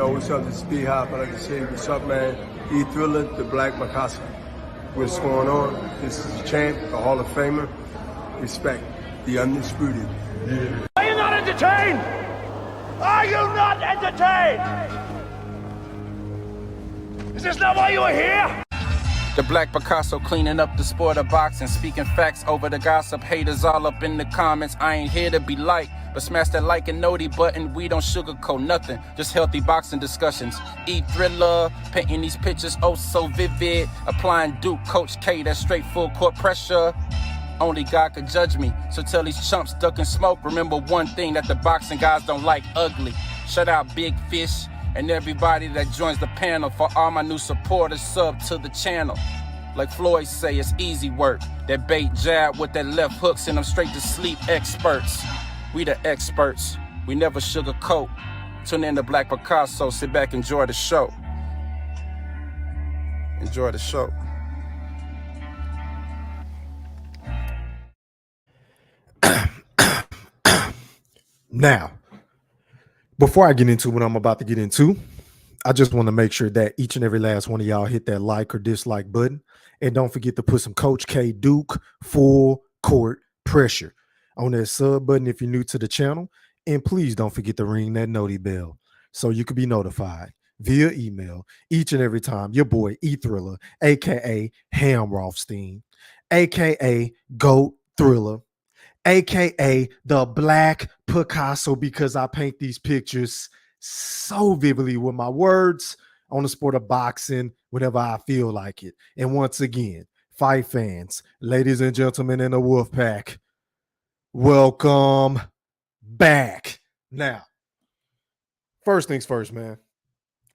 Yo, what's up? This is B-Hop. I'd like to say what's up, man. E-Thriller, the Black Picasso. What's going on? This is the champ, the Hall of Famer. Respect, the undisputed. Yeah. Are you not entertained? Are you not entertained? Is this not why you are here? The Black Picasso cleaning up the sport of boxing, speaking facts over the gossip. Haters all up in the comments. I ain't here to be liked, but smash that like and noti button. We don't sugarcoat nothing, just healthy boxing discussions. E-Thriller, painting these pictures oh so vivid. Applying Duke, Coach K, that straight full court pressure. Only God could judge me, so tell these chumps ducking smoke. Remember one thing that the boxing guys don't like, ugly. Shut out Big Fish and everybody that joins the panel. For all my new supporters, sub to the channel. Like Floyd say, it's easy work. That bait jab with that left hook send them straight to sleep. Experts, we the experts. We never sugarcoat. Tune in to Black Picasso. Sit back, enjoy the show. Enjoy the show. Now, before I get into what I'm about to get into, I just want to make sure that each and every last one of y'all hit that like or dislike button. And don't forget to put some Coach K Duke full court pressure on that sub button if you're new to the channel. And please don't forget to ring that noti bell so you can be notified via email each and every time your boy E-Thriller, a.k.a. Hamrothstein, a.k.a. Goat Thriller, a.k.a. the Black Picasso, because I paint these pictures so vividly with my words on the sport of boxing whenever I feel like it. And once again, fight fans, ladies and gentlemen in the Wolf Pack, welcome back. Now, first things first, man.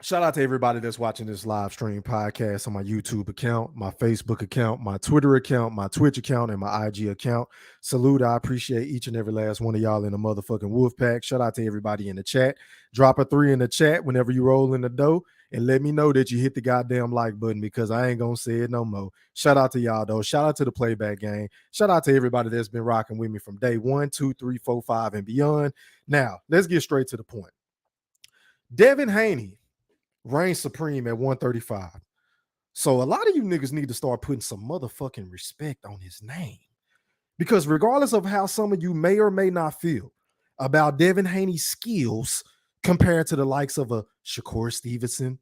Shout out to everybody that's watching this live stream podcast on my YouTube account, my Facebook account, my Twitter account, my Twitch account, and my IG account. Salute. I appreciate each and every last one of y'all in the motherfucking Wolf Pack. Shout out to everybody in the chat. Drop a 3 in the chat whenever you roll in the dough and let me know that you hit the goddamn like button, because I ain't gonna say it no more. Shout out to y'all though. Shout out to the Playback Gang. Shout out to everybody that's been rocking with me from day 1, 2, 3, 4, 5, and beyond. Now, let's get straight to the point. Devin Haney reigns supreme at 135. So a lot of you niggas need to start putting some motherfucking respect on his name. Because regardless of how some of you may or may not feel about Devin Haney's skills compared to the likes of a Shakur Stevenson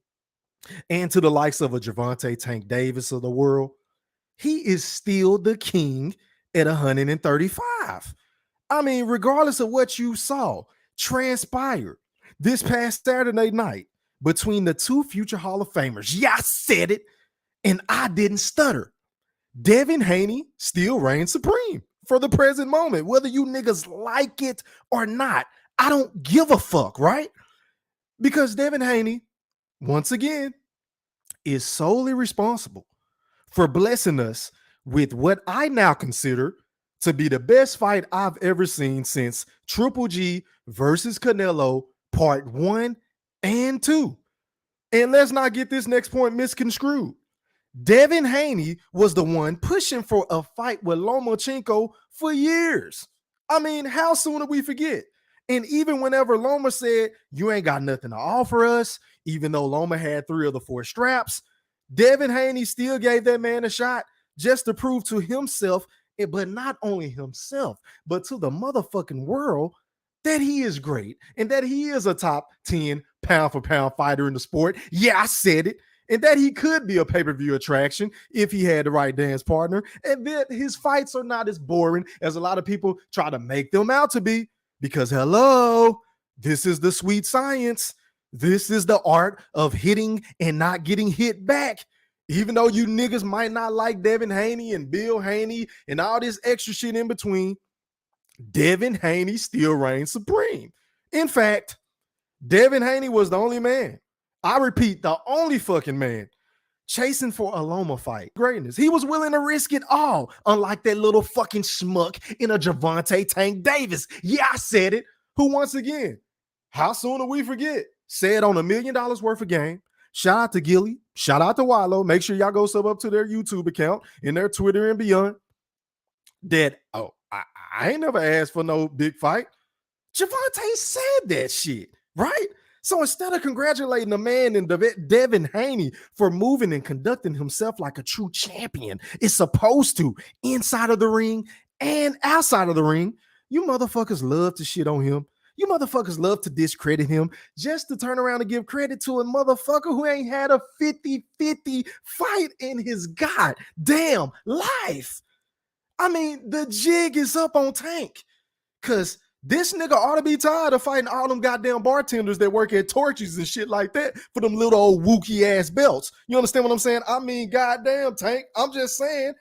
and to the likes of a Gervonta Tank Davis of the world, he is still the king at 135. I mean, regardless of what you saw transpire this past Saturday night between the two future Hall of Famers. Yeah, I said it, and I didn't stutter. Devin Haney still reigns supreme for the present moment, whether you niggas like it or not. I don't give a fuck, right? Because Devin Haney, once again, is solely responsible for blessing us with what I now consider to be the best fight I've ever seen since Triple G versus Canelo Part 1 and 2. And let's not get this next point misconstrued. Devin Haney was the one pushing for a fight with Lomachenko for years. I mean, how soon do we forget? And even whenever Loma said, you ain't got nothing to offer us, even though Loma had 3 of the 4 straps, Devin Haney still gave that man a shot just to prove to himself, but not only himself, but to the motherfucking world, that he is great and that he is a top 10 pound for pound fighter in the sport. Yeah, I said it. And that he could be a pay-per-view attraction if he had the right dance partner, and that his fights are not as boring as a lot of people try to make them out to be. Because hello, this is the sweet science. This is the art of hitting and not getting hit back. Even though you niggas might not like Devin Haney and Bill Haney and all this extra shit in between, Devin Haney still reigns supreme. In fact, Devin Haney was the only man, I repeat, the only fucking man chasing for a Loma fight. Greatness. He was willing to risk it all, unlike that little fucking schmuck in a Gervonta Tank Davis. Yeah, I said it. Who, once again, how soon do we forget? Said on $1 million worth of game. Shout out to Gilly. Shout out to Wallow. Make sure y'all go sub up to their YouTube account and their Twitter and beyond. That, I ain't never asked for no big fight. Gervonta said that shit, right? So instead of congratulating the man in Devin Haney for moving and conducting himself like a true champion is supposed to, inside of the ring and outside of the ring, you motherfuckers love to shit on him. You motherfuckers love to discredit him just to turn around and give credit to a motherfucker who ain't had a 50-50 fight in his goddamn life. I mean, the jig is up on Tank because this nigga ought to be tired of fighting all them goddamn bartenders that work at Torches and shit like that for them little old wookie ass belts. You understand what I'm saying? I mean, goddamn, Tank. I'm just saying.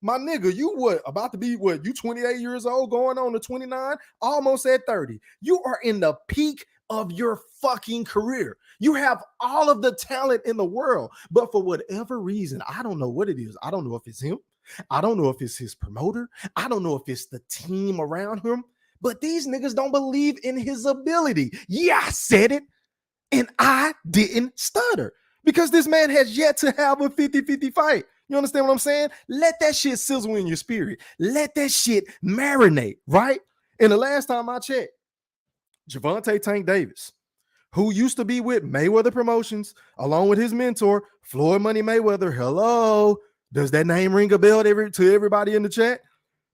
My nigga, you what? About to be what? You 28 years old, going on to 29, almost at 30. You are in the peak of your fucking career. You have all of the talent in the world, but for whatever reason, I don't know what it is. I don't know if it's him. I don't know if it's his promoter. I don't know if it's the team around him, but these niggas don't believe in his ability. Yeah, I said it, and I didn't stutter because this man has yet to have a 50-50 fight. You understand what I'm saying? Let that shit sizzle in your spirit. Let that shit marinate, right? And the last time I checked, Gervonta Tank Davis, who used to be with Mayweather Promotions, along with his mentor, Floyd Money Mayweather. Hello. Does that name ring a bell to everybody in the chat?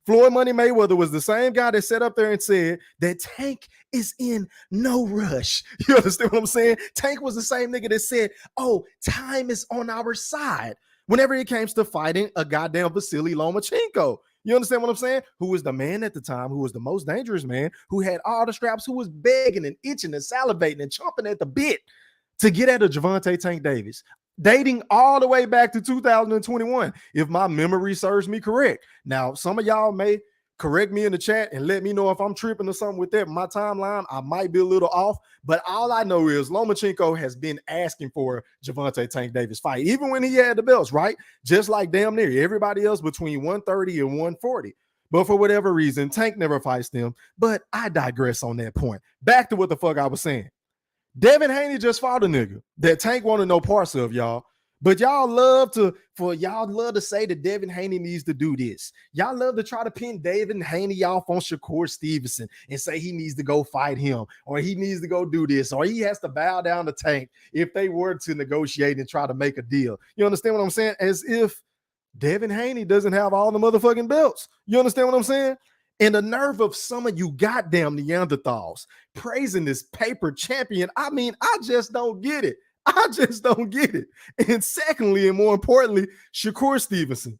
Floyd Money Mayweather was the same guy that sat up there and said that Tank is in no rush. You understand what I'm saying? Tank was the same nigga that said, oh, time is on our side whenever it came to fighting a goddamn Vasily Lomachenko. You understand what I'm saying? Who was the man at the time, who was the most dangerous man, who had all the straps, who was begging and itching and salivating and chomping at the bit to get at a Gervonta Tank Davis, dating all the way back to 2021, if my memory serves me correct. Now, some of y'all may correct me in the chat and let me know if I'm tripping or something with that. My timeline, I might be a little off, but all I know is Lomachenko has been asking for Gervonta Tank Davis fight, even when he had the belts, right? Just like damn near everybody else between 130 and 140. But for whatever reason, Tank never fights them. But I digress on that point. Back to what the fuck I was saying. Devin Haney just fought a nigga that Tank wanted no parts of, y'all. But y'all love to say that Devin Haney needs to do this. Y'all love to try to pin Devin Haney off on Shakur Stevenson and say he needs to go fight him, or he needs to go do this, or he has to bow down to Tank if they were to negotiate and try to make a deal. You understand what I'm saying? As if Devin Haney doesn't have all the motherfucking belts. You understand what I'm saying? And the nerve of some of you goddamn Neanderthals praising this paper champion. I mean, I just don't get it. And secondly, and more importantly, Shakur Stevenson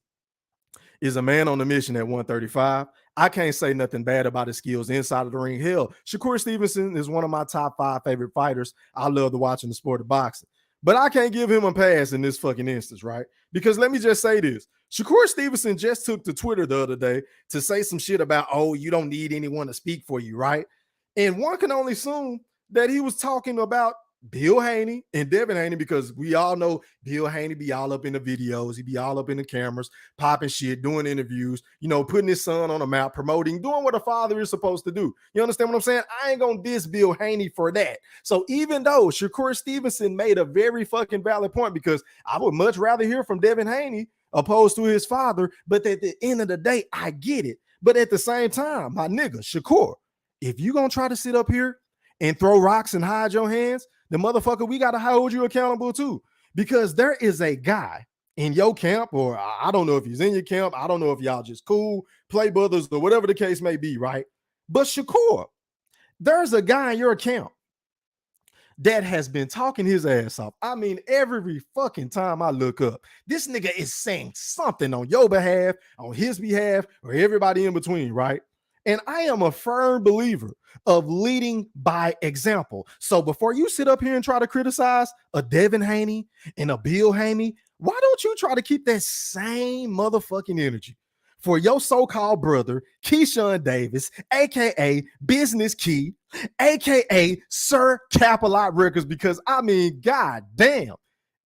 is a man on a mission at 135. I can't say nothing bad about his skills inside of the ring. Hell, Shakur Stevenson is one of my top 5 favorite fighters. I love to watch in the sport of boxing. But I can't give him a pass in this fucking instance, right? Because let me just say this. Shakur Stevenson just took to Twitter the other day to say some shit about, oh, you don't need anyone to speak for you, right? And one can only assume that he was talking about Bill Haney and Devin Haney, because we all know Bill Haney be all up in the videos. He be all up in the cameras, popping shit, doing interviews, putting his son on the map, promoting, doing what a father is supposed to do. You understand what I'm saying? I ain't gonna diss Bill Haney for that. So even though Shakur Stevenson made a very fucking valid point, because I would much rather hear from Devin Haney opposed to his father, but at the end of the day, I get it. But at the same time, my nigga, Shakur, if you gonna try to sit up here and throw rocks and hide your hands, the motherfucker, we got to hold you accountable too, because there is a guy in your camp, or I don't know if he's in your camp. I don't know if y'all just cool, play brothers, or whatever the case may be, right? But Shakur, there's a guy in your camp that has been talking his ass off. I mean, every fucking time I look up, this nigga is saying something on your behalf, on his behalf, or everybody in between, right? And I am a firm believer of leading by example. So before you sit up here and try to criticize a Devin Haney and a Bill Haney, why don't you try to keep that same motherfucking energy for your so-called brother, Keyshawn Davis, a.k.a. Business Key, a.k.a. Sir Capalot Records? Because, I mean, god damn,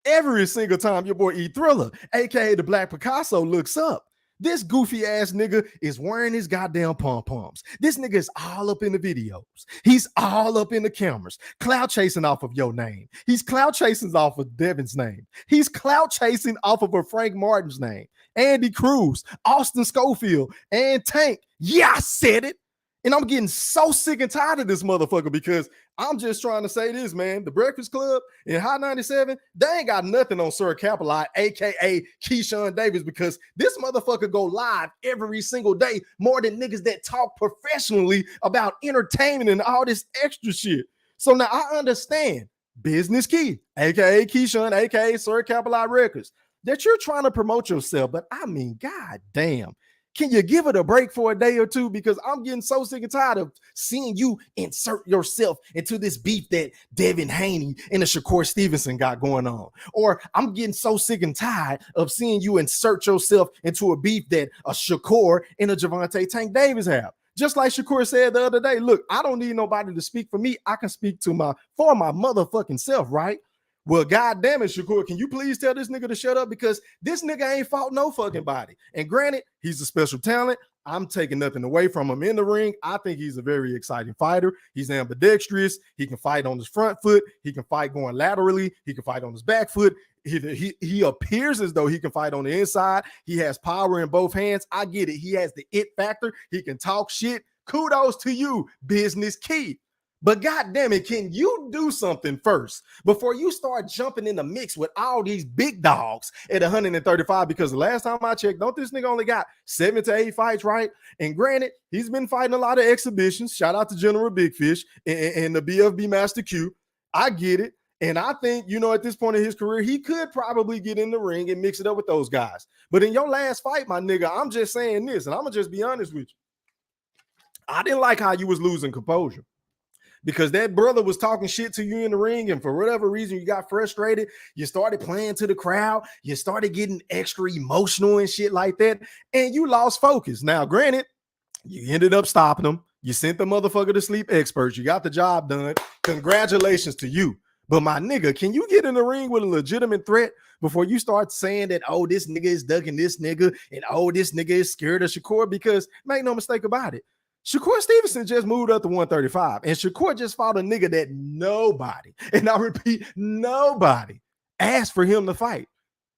every single time your boy E Thriller, a.k.a. the Black Picasso, looks up, this goofy ass nigga is wearing his goddamn pom-poms. This nigga is all up in the videos. He's all up in the cameras, clout chasing off of your name. He's clout chasing off of Devin's name. He's clout chasing off of a Frank Martin's name, Andy Cruz, Austin Schofield, and Tank. Yeah, I said it. And I'm getting so sick and tired of this motherfucker because I'm just trying to say this, man. The Breakfast Club in Hot 97, they ain't got nothing on Sir Capelite, aka Keyshawn Davis, because this motherfucker go live every single day more than niggas that talk professionally about entertainment and all this extra shit. So now I understand Business Key, aka Keyshawn, aka Sir Capelite Records, that you're trying to promote yourself, but I mean, god damn. Can you give it a break for a day or two? Because I'm getting so sick and tired of seeing you insert yourself into this beef that Devin Haney and the Shakur Stevenson got going on. Or I'm getting so sick and tired of seeing you insert yourself into a beef that a Shakur and a Javante Tank Davis have. Just like Shakur said the other day, look, I don't need nobody to speak for me. I can speak for my motherfucking self, right? Well, goddamn it, Shakur, can you please tell this nigga to shut up? Because this nigga ain't fought no fucking body. And granted, he's a special talent. I'm taking nothing away from him in the ring. I think he's a very exciting fighter. He's ambidextrous. He can fight on his front foot. He can fight going laterally. He can fight on his back foot. He appears as though he can fight on the inside. He has power in both hands. I get it. He has the it factor. He can talk shit. Kudos to you, Business Key. But goddamn it, can you do something first before you start jumping in the mix with all these big dogs at 135? Because the last time I checked, don't this nigga only got 7 to 8 fights, right? And granted, he's been fighting a lot of exhibitions. Shout out to General Big Fish and the BFB Master Q. I get it. And I think, at this point in his career, he could probably get in the ring and mix it up with those guys. But in your last fight, my nigga, I'm just saying this, and I'm going to just be honest with you. I didn't like how you was losing composure. Because that brother was talking shit to you in the ring, and for whatever reason you got frustrated, you started playing to the crowd, you started getting extra emotional and shit like that, and you lost focus. Now, granted, you ended up stopping them. You sent the motherfucker to sleep experts. You got the job done. Congratulations to you. But my nigga, can you get in the ring with a legitimate threat before you start saying that, oh, this nigga is ducking this nigga, and oh, this nigga is scared of Shakur? Because make no mistake about it, Shakur Stevenson just moved up to 135, and Shakur just fought a nigga that nobody, and I repeat, nobody asked for him to fight.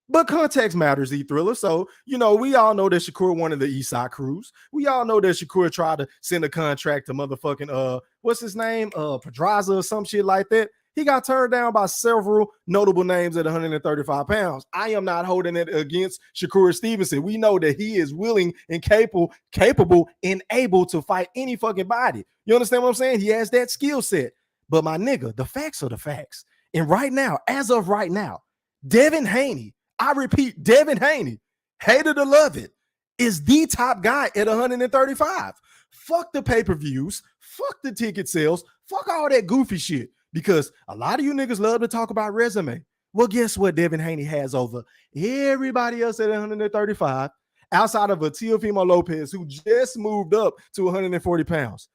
But context matters, E-Thriller. So, we all know that Shakur wanted the Eastside Cruise. We all know that Shakur tried to send a contract to motherfucking, what's his name? Pedraza or some shit like that. He got turned down by several notable names at 135 pounds. I am not holding it against Shakur Stevenson. We know that he is willing and capable and able to fight any fucking body. You understand what I'm saying? He has that skill set. But my nigga, the facts are the facts. And right now, as of right now, Devin Haney, I repeat, Devin Haney, hate it or love it, is the top guy at 135. Fuck the pay-per-views. Fuck the ticket sales. Fuck all that goofy shit. Because a lot of you niggas love to talk about resume. Well, guess what Devin Haney has over everybody else at 135, outside of a Teofimo Lopez, who just moved up to 140 pounds.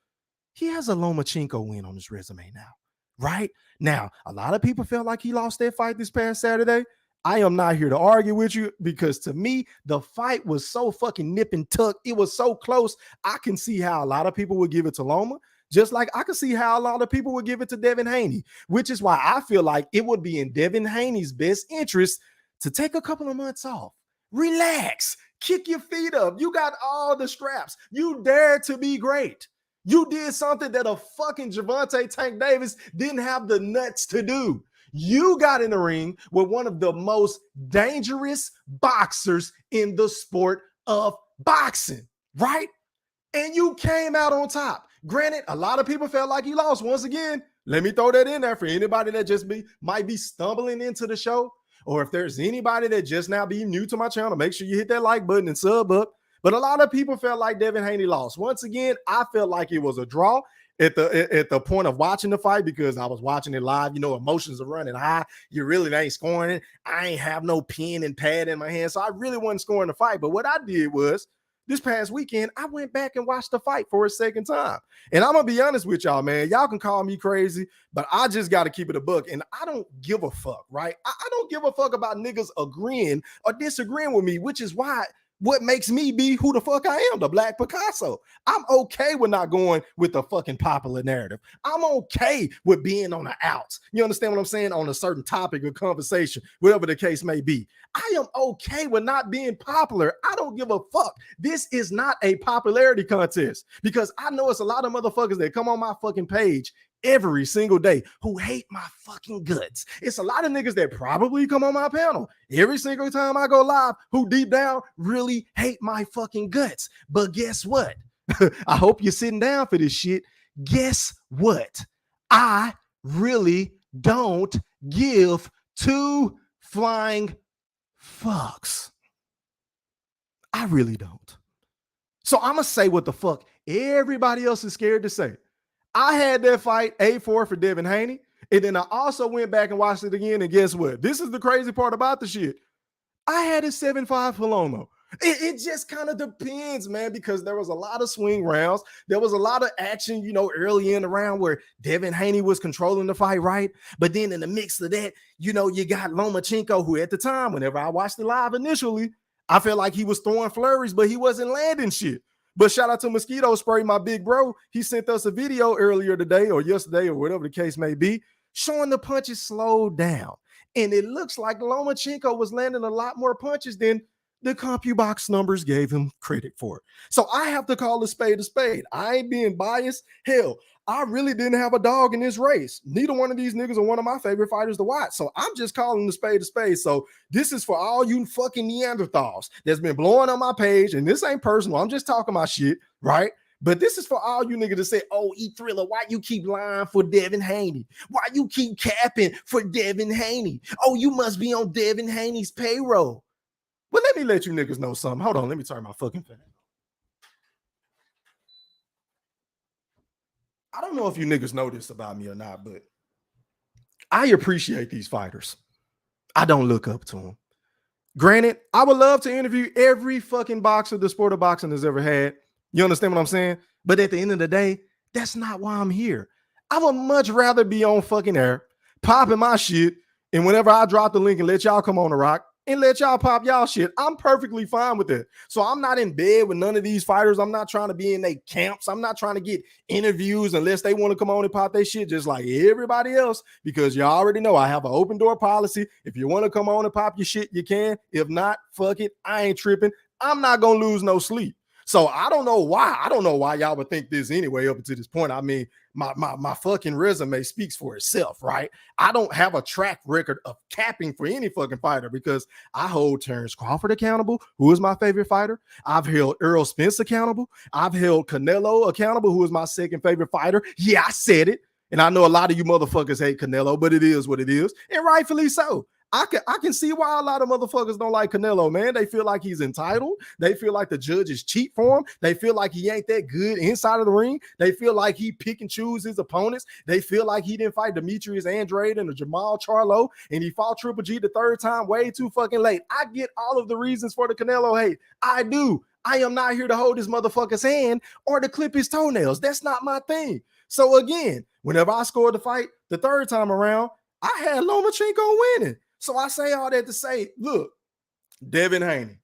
He has a Lomachenko win on his resume now, right? Now, a lot of people felt like he lost that fight this past Saturday. I am not here to argue with you, because to me, the fight was so fucking nip and tuck. It was so close. I can see how a lot of people would give it to Loma. Just like I can see how a lot of people would give it to Devin Haney, which is why I feel like it would be in Devin Haney's best interest to take a couple of months off, relax, kick your feet up. You got all the straps. You dare to be great. You did something that a fucking Javante Tank Davis didn't have the nuts to do. You got in the ring with one of the most dangerous boxers in the sport of boxing, right? And you came out on top. Granted, a lot of people felt like he lost. Once again, let me throw that in there for anybody that might be stumbling into the show, or if there's anybody that just now be new to my channel, make sure you hit that like button and sub up. But a lot of people felt like Devin Haney lost. Once again, I felt like it was a draw at the point of watching the fight, because I was watching it live. Emotions are running high. You really ain't scoring it. I ain't have no pen and pad in my hand, so I really wasn't scoring the fight. But what I did was, this past weekend, I went back and watched the fight for a second time. And I'm going to be honest with y'all, man. Y'all can call me crazy, but I just got to keep it a buck. And I don't give a fuck, right? I don't give a fuck about niggas agreeing or disagreeing with me, which is why what makes me be who the fuck I am, the Black Picasso. I'm okay with not going with the fucking popular narrative. I'm okay with being on the outs. You understand what I'm saying? On a certain topic or conversation, whatever the case may be. I am okay with not being popular. I don't give a fuck. This is not a popularity contest because I know it's a lot of motherfuckers that come on my fucking page every single day who hate my fucking guts. It's a lot of niggas that probably come on my panel every single time I go live who deep down really hate my fucking guts. But guess what? I hope you're sitting down for this shit. Guess what? I really don't give two flying fucks. I really don't. So I'm gonna say what the fuck everybody else is scared to say. I had that fight 8-4 for Devin Haney. And then I also went back and watched it again. And guess what? This is the crazy part about the shit. I had it 7-5 for Lomo. It just kind of depends, man, because there was a lot of swing rounds. There was a lot of action, early in the round where Devin Haney was controlling the fight, right? But then in the mix of that, you got Lomachenko, who at the time, whenever I watched it live initially, I felt like he was throwing flurries, but he wasn't landing shit. But shout out to Mosquito Spray, my big bro. He sent us a video earlier today or yesterday or whatever the case may be, showing the punches slowed down. And it looks like Lomachenko was landing a lot more punches than the CompuBox numbers gave him credit for. So I have to call a spade a spade. I ain't being biased. Hell, I really didn't have a dog in this race. Neither one of these niggas are one of my favorite fighters to watch. So I'm just calling the spade a spade. So this is for all you fucking Neanderthals that's been blowing on my page. And this ain't personal. I'm just talking my shit, right? But this is for all you niggas to say, oh, E-Thriller, why you keep lying for Devin Haney? Why you keep capping for Devin Haney? Oh, you must be on Devin Haney's payroll. Well, let me let you niggas know something. Hold on, let me turn my fucking fan. I don't know if you niggas know this about me or not, but I appreciate these fighters. I don't look up to them. Granted, I would love to interview every fucking boxer the sport of boxing has ever had. You understand what I'm saying? But at the end of the day, that's not why I'm here. I would much rather be on fucking air, popping my shit, and whenever I drop the link and let y'all come on the rock, and let y'all pop y'all shit, I'm perfectly fine with it. So I'm not in bed with none of these fighters. I'm not trying to be in their camps. I'm not trying to get interviews unless they want to come on and pop their shit just like everybody else, because y'all already know I have an open door policy. If you want to come on and pop your shit, you can. If not, fuck it. I ain't tripping. I'm not going to lose no sleep. So I don't know why. I don't know why y'all would think this anyway up until this point. I mean, my fucking resume speaks for itself, right? I don't have a track record of capping for any fucking fighter because I hold Terrence Crawford accountable, who is my favorite fighter. I've held Errol Spence accountable. I've held Canelo accountable, who is my second favorite fighter. Yeah, I said it. And I know a lot of you motherfuckers hate Canelo, but it is what it is. And rightfully so. I can see why a lot of motherfuckers don't like Canelo, man. They feel like he's entitled. They feel like the judges cheat for him. They feel like he ain't that good inside of the ring. They feel like he pick and choose his opponents. They feel like he didn't fight Demetrius Andrade and Jamal Charlo, and he fought Triple G the third time way too fucking late. I get all of the reasons for the Canelo hate. I do. I am not here to hold this motherfucker's hand or to clip his toenails. That's not my thing. So again, whenever I scored the fight the third time around, I had Lomachenko winning. So I say all that to say, look, Devin Haney,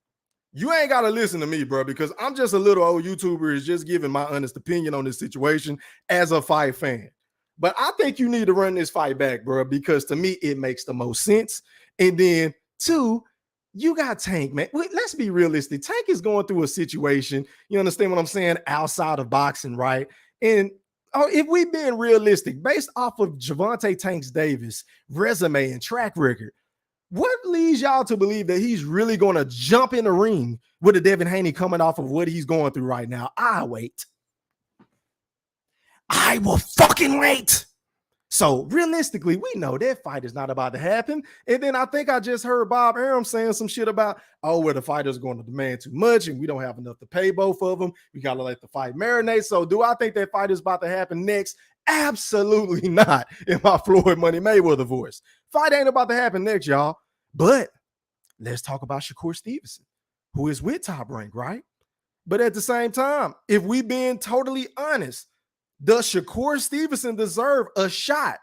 you ain't got to listen to me, bro, because I'm just a little old YouTuber is just giving my honest opinion on this situation as a fight fan. But I think you need to run this fight back, bro, because to me, it makes the most sense. And then, two, you got Tank, man. Let's be realistic. Tank is going through a situation, you understand what I'm saying, outside of boxing, right? And if we being realistic, based off of Gervonta Tanks Davis' resume and track record, what leads y'all to believe that he's really going to jump in the ring with a Devin Haney coming off of what he's going through right now? I wait. I will fucking wait. So realistically, we know that fight is not about to happen. And then I think I just heard Bob Arum saying some shit about, where the fighters are going to demand too much and we don't have enough to pay both of them. We got to let the fight marinate. So do I think that fight is about to happen next? Absolutely not, in my Floyd Money Mayweather voice. Fight ain't about to happen next, y'all. But let's talk about Shakur Stevenson, who is with Top Rank, right? But at the same time, if we being totally honest, does Shakur Stevenson deserve a shot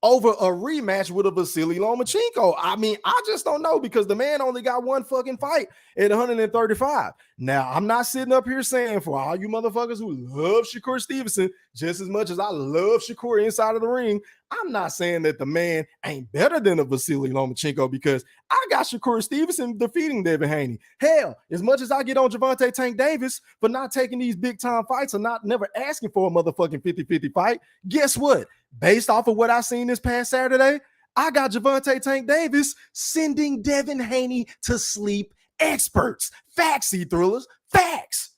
over a rematch with a Vasily Lomachenko? I mean, I just don't know because the man only got one fucking fight at 135. Now, I'm not sitting up here saying for all you motherfuckers who love Shakur Stevenson just as much as I love Shakur inside of the ring, I'm not saying that the man ain't better than a Vasily Lomachenko because I got Shakur Stevenson defeating Devin Haney. Hell, as much as I get on Gervonta Tank Davis for not taking these big time fights and not never asking for a motherfucking 50-50 fight, guess what? Based off of what I seen this past Saturday, I got Gervonta Tank Davis sending Devin Haney to sleep experts. Facts, thrillers, facts.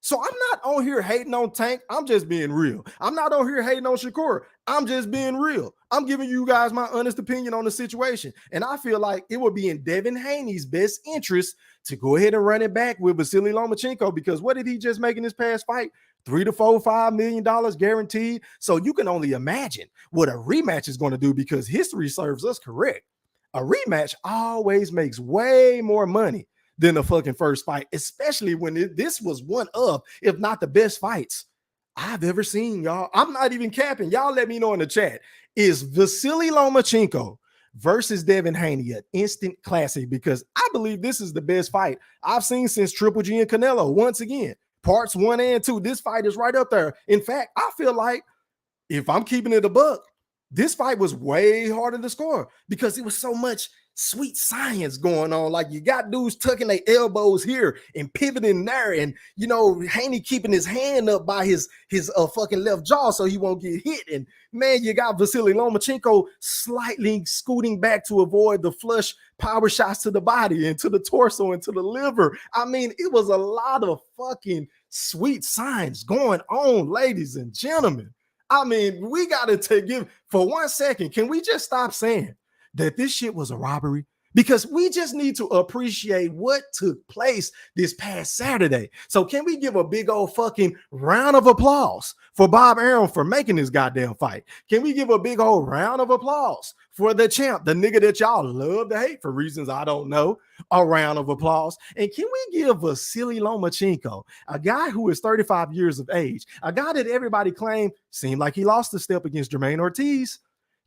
So I'm not on here hating on Tank. I'm just being real. I'm not on here hating on Shakur. I'm just being real. I'm giving you guys my honest opinion on the situation. And I feel like it would be in Devin Haney's best interest to go ahead and run it back with Vasily Lomachenko because what did he just make in his past fight? $3 to $5 million guaranteed. So you can only imagine what a rematch is going to do because history serves us correct. A rematch always makes way more money than the fucking first fight, especially when this was one of, if not the best fights I've ever seen, y'all. I'm not even capping. Y'all let me know in the chat. Is Vasily Lomachenko versus Devin Haney an instant classic? Because I believe this is the best fight I've seen since Triple G and Canelo. Once again, parts 1 and 2. This fight is right up there. In fact, I feel like if I'm keeping it a buck, this fight was way harder to score because it was so much sweet science going on. Like you got dudes tucking their elbows here and pivoting there, and you know Haney keeping his hand up by his fucking left jaw so he won't get hit. And man, you got Vasily Lomachenko slightly scooting back to avoid the flush power shots to the body and to the torso and to the liver. I mean, it was a lot of fucking sweet science going on, ladies and gentlemen. I mean, we got to give for 1 second. Can we just stop saying that this shit was a robbery? Because we just need to appreciate what took place this past Saturday. So can we give a big old fucking round of applause for Bob Arum for making this goddamn fight? Can we give a big old round of applause for the champ, the nigga that y'all love to hate for reasons I don't know? A round of applause. And can we give Vasily Lomachenko, a guy who is 35 years of age, a guy that everybody claimed seemed like he lost a step against Jermaine Ortiz,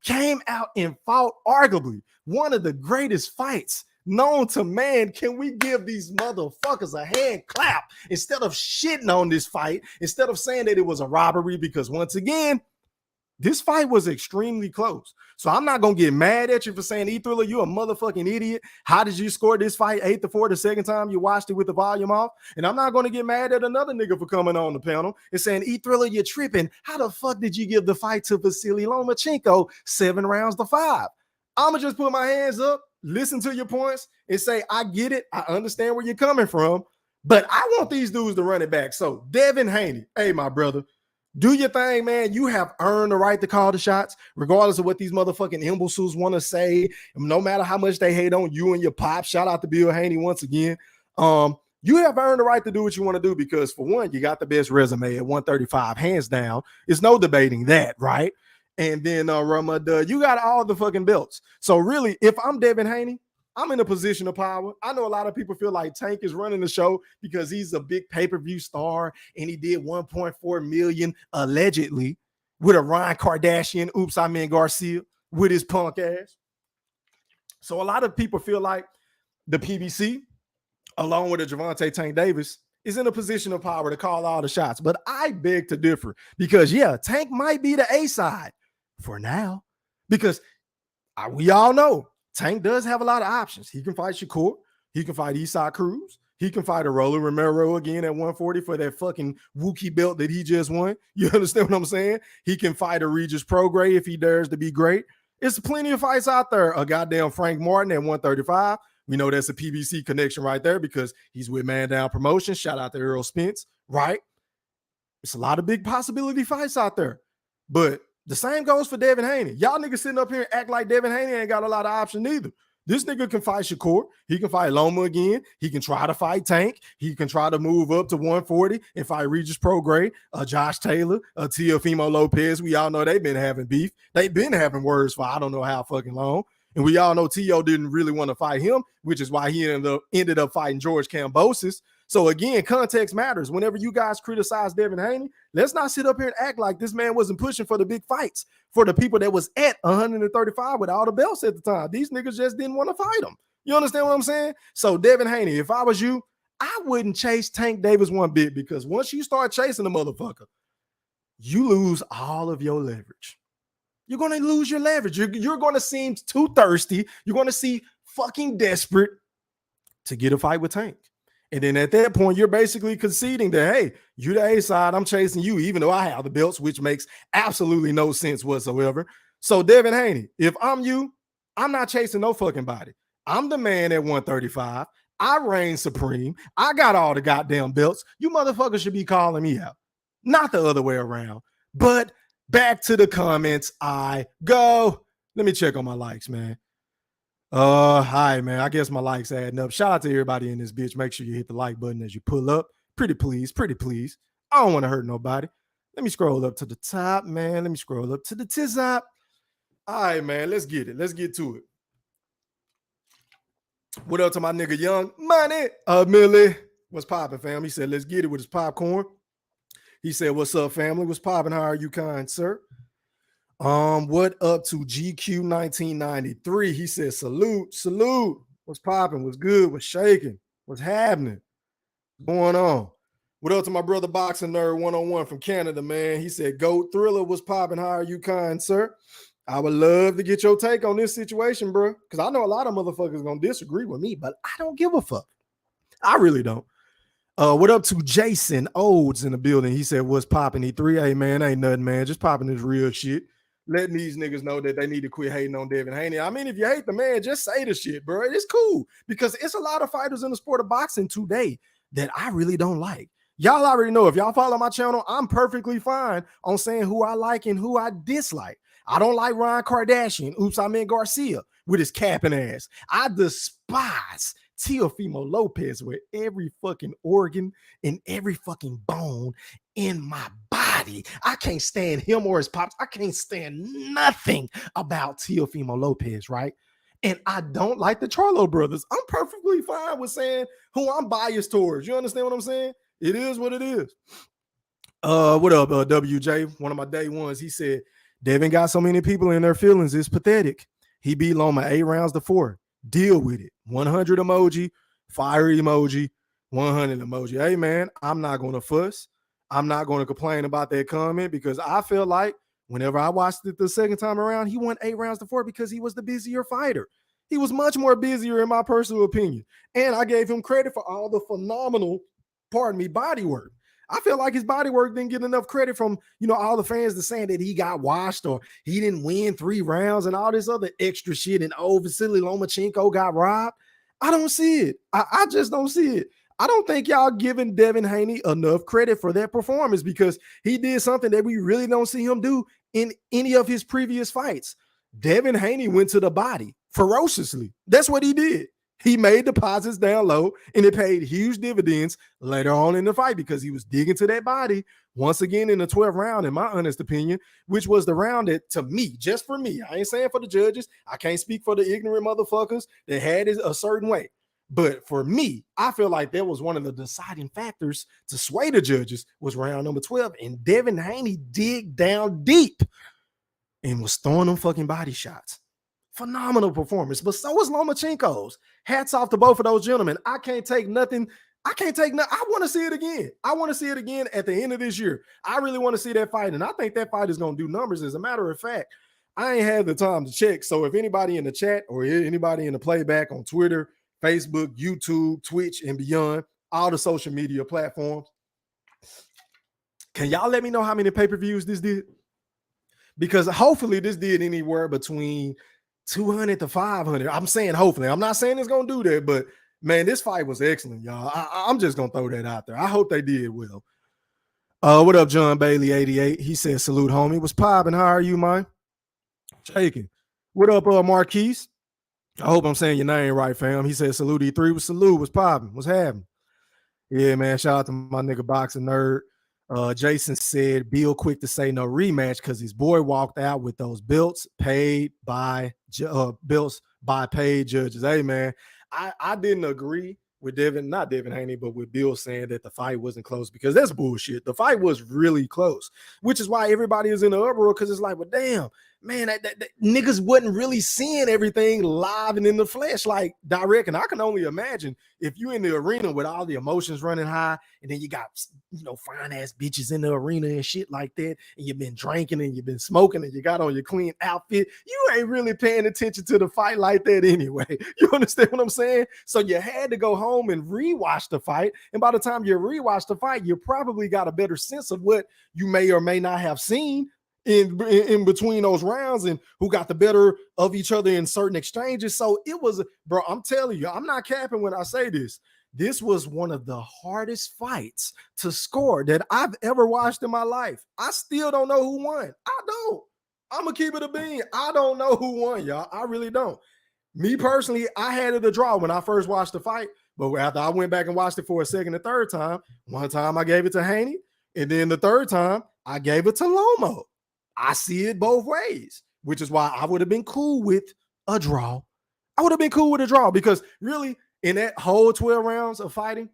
came out and fought arguably one of the greatest fights known to man. Can we give these motherfuckers a hand clap instead of shitting on this fight, instead of saying that it was a robbery? Because once again, this fight was extremely close. So I'm not going to get mad at you for saying, E-Thriller, you a motherfucking idiot. How did you score this fight 8-4 the second time you watched it with the volume off? And I'm not going to get mad at another nigga for coming on the panel and saying, E-Thriller, you're tripping. How the fuck did you give the fight to Vasily Lomachenko 7 rounds to 5? I'm going to just put my hands up, listen to your points, and say, I get it. I understand where you're coming from, but I want these dudes to run it back. So Devin Haney, hey, my brother, do your thing, man. You have earned the right to call the shots, regardless of what these motherfucking imbeciles want to say. No matter how much they hate on you and your pop. Shout out to Bill Haney once again. You have earned the right to do what you want to do because, for one, you got the best resume at 135, hands down. There's no debating that, right? And then you got all the fucking belts. So really, if I'm Devin Haney, I'm in a position of power. I know a lot of people feel like Tank is running the show because he's a big pay-per-view star and he did 1.4 million allegedly with a Ryan Kardashian, oops, I mean Garcia, with his punk ass. So a lot of people feel like the PBC, along with the Gervonta Tank Davis, is in a position of power to call all the shots. But I beg to differ because, yeah, Tank might be the A side for now because we all know Tank does have a lot of options. He can fight Shakur. He can fight Eastside Cruz. He can fight a Roller Romero again at 140 for that fucking Wookiee belt that he just won. You understand what I'm saying? He can fight a Regis Prograis if he dares to be great. It's plenty of fights out there. A goddamn Frank Martin at 135. We know that's a PBC connection right there because he's with Man Down Promotions. Shout out to Earl Spence, right? It's a lot of big possibility fights out there. But the same goes for Devin Haney. Y'all niggas sitting up here and act like Devin Haney ain't got a lot of options either. This nigga can fight Shakur. He can fight Loma again. He can try to fight Tank. He can try to move up to 140 and fight Regis Prograis, Josh Taylor, Teofimo Lopez. We all know they've been having beef. They've been having words for I don't know how fucking long. And we all know Tio didn't really want to fight him, which is why he ended up fighting George Kambosos. So again, context matters. Whenever you guys criticize Devin Haney, let's not sit up here and act like this man wasn't pushing for the big fights for the people that was at 135 with all the belts at the time. These niggas just didn't want to fight him. You understand what I'm saying? So Devin Haney, if I was you, I wouldn't chase Tank Davis one bit, because once you start chasing the motherfucker, you lose all of your leverage. You're going to lose your leverage. You're going to seem too thirsty. You're going to see fucking desperate to get a fight with Tank. And then at that point, you're basically conceding that, hey, you the A side, I'm chasing you, even though I have the belts, which makes absolutely no sense whatsoever. So Devin Haney, if I'm you, I'm not chasing no fucking body. I'm the man at 135. I reign supreme. I got all the goddamn belts. You motherfuckers should be calling me out, not the other way around. But back to the comments I go. Let me check on my likes, man. Hi, man. I guess my likes adding up. Shout out to everybody in this bitch. Make sure you hit the like button as you pull up. Pretty please. I don't want to hurt nobody. Let me scroll up to the top, man. Let me scroll up to the top. All right, man. Let's get it. Let's get to it. What up to my nigga Young Money? Millie. What's popping, fam? He said, let's get it with his popcorn. He said, what's up, family? What's popping? How are you, kind sir? What up to GQ 1993? He said, salute. What's popping? What's good? What's shaking? What's happening? What's going on? What up to my brother Boxing Nerd 101 from Canada, man? He said, Goat Thriller, what's popping? How are you, kind sir? I would love to get your take on this situation, bro, because I know a lot of motherfuckers gonna disagree with me, but I don't give a fuck. I really don't. What up to Jason Odes in the building? He said, what's popping? E3? Hey, man, ain't nothing, man. Just popping this real shit. Letting these niggas know that they need to quit hating on Devin Haney. I mean, if you hate the man, just say the shit, bro. It's cool, because it's a lot of fighters in the sport of boxing today that I really don't like. Y'all already know, if y'all follow my channel, I'm perfectly fine on saying who I like and who I dislike. I don't like Ryan Kardashian. Oops, I meant Garcia with his capping ass. I despise Teofimo Lopez with every fucking organ and every fucking bone in my body. I can't stand him or his pops. I can't stand nothing about Teofimo Lopez, right? And I don't like the Charlo brothers. I'm perfectly fine with saying who I'm biased towards. You understand what I'm saying? It is what it is. What up, WJ? One of my day ones. He said, Devin got so many people in their feelings. It's pathetic. He beat Loma 8 rounds to 4. Deal with it. 100 emoji, fire emoji, 100 emoji. Hey, man, I'm not going to fuss. I'm not going to complain about that comment, because I feel like whenever I watched it the second time around, he won 8 rounds to 4 because he was the busier fighter. He was much more busier, in my personal opinion. And I gave him credit for all the phenomenal, body work. I feel like his body work didn't get enough credit from, all the fans that saying that he got washed or he didn't win 3 rounds and all this other extra shit, and Vasily Lomachenko got robbed. I don't see it. I just don't see it. I don't think y'all giving Devin Haney enough credit for that performance, because he did something that we really don't see him do in any of his previous fights. Devin Haney went to the body ferociously. That's what he did. He made deposits down low, and it paid huge dividends later on in the fight, because he was digging to that body once again in the 12th round, in my honest opinion, which was the round that, to me, just for me, I ain't saying for the judges, I can't speak for the ignorant motherfuckers that had it a certain way. But for me, I feel like that was one of the deciding factors to sway the judges, was round number 12. And Devin Haney dig down deep and was throwing them fucking body shots. Phenomenal performance, but so was Lomachenko's. Hats off to both of those gentlemen. I can't take nothing. I want to see it again. I want to see it again at the end of this year. I really want to see that fight, and I think that fight is going to do numbers. As a matter of fact, I ain't had the time to check. So if anybody in the chat or anybody in the playback on Twitter, Facebook, YouTube, Twitch, and beyond, all the social media platforms, can y'all let me know how many pay-per-views this did? Because hopefully this did anywhere between 200 to 500. I'm saying hopefully. I'm not saying it's going to do that, but man, this fight was excellent, y'all. I'm just going to throw that out there. I hope they did well. What up, John Bailey 88? He said, salute, homie. What's popping? How are you, man? Shaking. What up, Marquise? I hope I'm saying your name right, fam. He said, salute, E3. What's popping? What's happening? Yeah, man. Shout out to my nigga Boxing Nerd. Jason said, Bill quick to say no rematch because his boy walked out with those belts paid by paid judges. Hey, man, I didn't agree with not Devin Haney, but with Bill saying that the fight wasn't close, because that's bullshit. The fight was really close, which is why everybody is in the uproar, because it's like, well, damn, man, that niggas wasn't really seeing everything live and in the flesh, like direct. And I can only imagine if you're in the arena with all the emotions running high, and then you got, fine ass bitches in the arena and shit like that, and you've been drinking and you've been smoking and you got on your clean outfit, you ain't really paying attention to the fight like that anyway. You understand what I'm saying? So you had to go home and rewatch the fight, and by the time you rewatch the fight, you probably got a better sense of what you may or may not have seen in between those rounds, and who got the better of each other in certain exchanges. So it was, bro, I'm telling you, I'm not capping when I say this. This was one of the hardest fights to score that I've ever watched in my life. I still don't know who won. I don't. I'm gonna keep it a bean. I don't know who won, y'all. I really don't. Me personally, I had it a draw when I first watched the fight, but after I went back and watched it for a second and third time, one time I gave it to Haney, and then the third time I gave it to Lomo. I see it both ways, which is why I would have been cool with a draw. I would have been cool with a draw, because really, in that whole 12 rounds of fighting,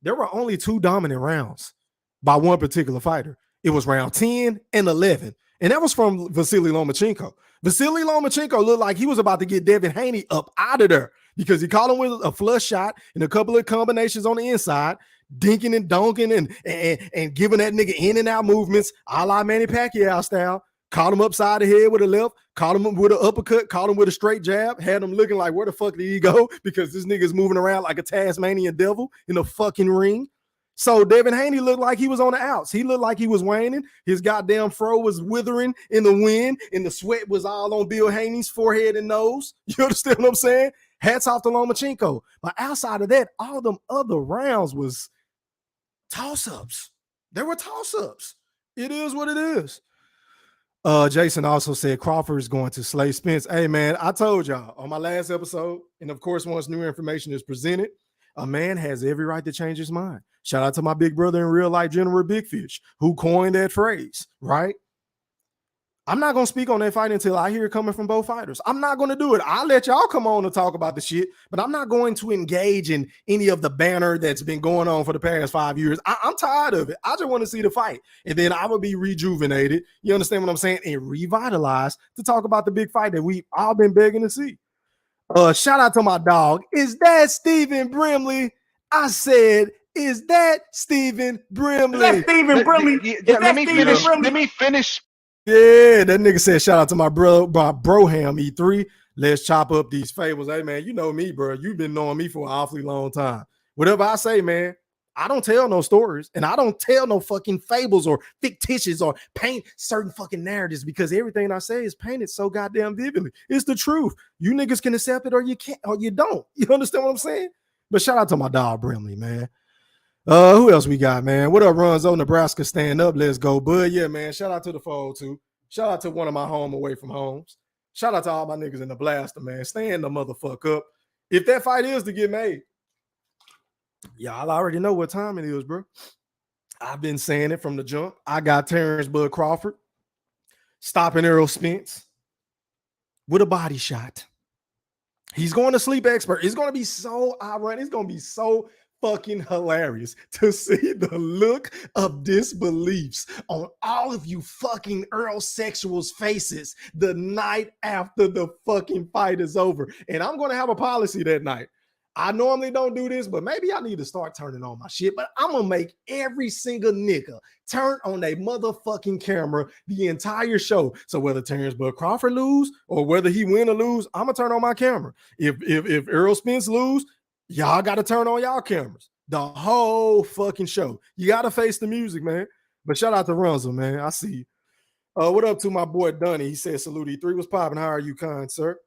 there were only 2 dominant rounds by one particular fighter. It was round 10 and 11, and that was from Vasily Lomachenko. Vasily Lomachenko looked like he was about to get Devin Haney up out of there, because he caught him with a flush shot and a couple of combinations on the inside, dinking and donking and giving that nigga in and out movements, a la Manny Pacquiao style. Caught him upside the head with a left, caught him with an uppercut, caught him with a straight jab, had him looking like, where the fuck did he go? Because this nigga's moving around like a Tasmanian devil in a fucking ring. So Devin Haney looked like he was on the outs. He looked like he was waning. His goddamn fro was withering in the wind, and the sweat was all on Bill Haney's forehead and nose. You understand what I'm saying? Hats off to Lomachenko. But outside of that, all them other rounds was toss-ups. There were toss-ups. It is what it is. Jason also said Crawford is going to slay Spence. Hey, man, I told y'all on my last episode, and of course, once new information is presented, a man has every right to change his mind. Shout out to my big brother in real life, General Big Fish, who coined that phrase, right? I'm not going to speak on that fight until I hear it coming from both fighters. I'm not going to do it. I'll let y'all come on and talk about the shit, but I'm not going to engage in any of the banner that's been going on for the past 5 years. I'm tired of it. I just want to see the fight, and then I will be rejuvenated. You understand what I'm saying? And revitalized to talk about the big fight that we've all been begging to see. Shout out to my dog. Is that Stephen Brimley? I said, is that Stephen Brimley? Is that Stephen Brimley? Let me finish. Yeah, that nigga said, shout out to my broham E3. Let's chop up these fables. Hey, man, you know me, bro. You've been knowing me for an awfully long time. Whatever I say, man, I don't tell no stories, and I don't tell no fucking fables or fictitious or paint certain fucking narratives, because everything I say is painted so goddamn vividly. It's the truth. You niggas can accept it or you can't, or you don't. You understand what I'm saying? But shout out to my dog Brimley, man. Who else we got, man? What up, Runzo? Nebraska, stand up. Let's go, bud. Yeah, man. Shout out to the 402. Shout out to one of my home away from homes. Shout out to all my niggas in the blaster, man. Stand the motherfucker up. If that fight is to get made, y'all already know what time it is, bro. I've been saying it from the jump. I got Terrence Bud Crawford stopping Errol Spence with a body shot. He's going to sleep expert. It's going to be so ironic. It's going to be so fucking hilarious to see the look of disbeliefs on all of you fucking Earl sexuals' faces the night after the fucking fight is over. And I'm going to have a policy that night. I normally don't do this, but maybe I need to start turning on my shit. But I'm going to make every single nigga turn on their motherfucking camera the entire show. So whether Terrence Bud Crawford lose or whether he win or lose, I'm going to turn on my camera. If Errol Spence lose, y'all got to turn on y'all cameras. The whole fucking show. You got to face the music, man. But shout out to Runzo, man. I see you. What up to my boy Dunny? He said, salute E3. What's popping? How are you, kind sir?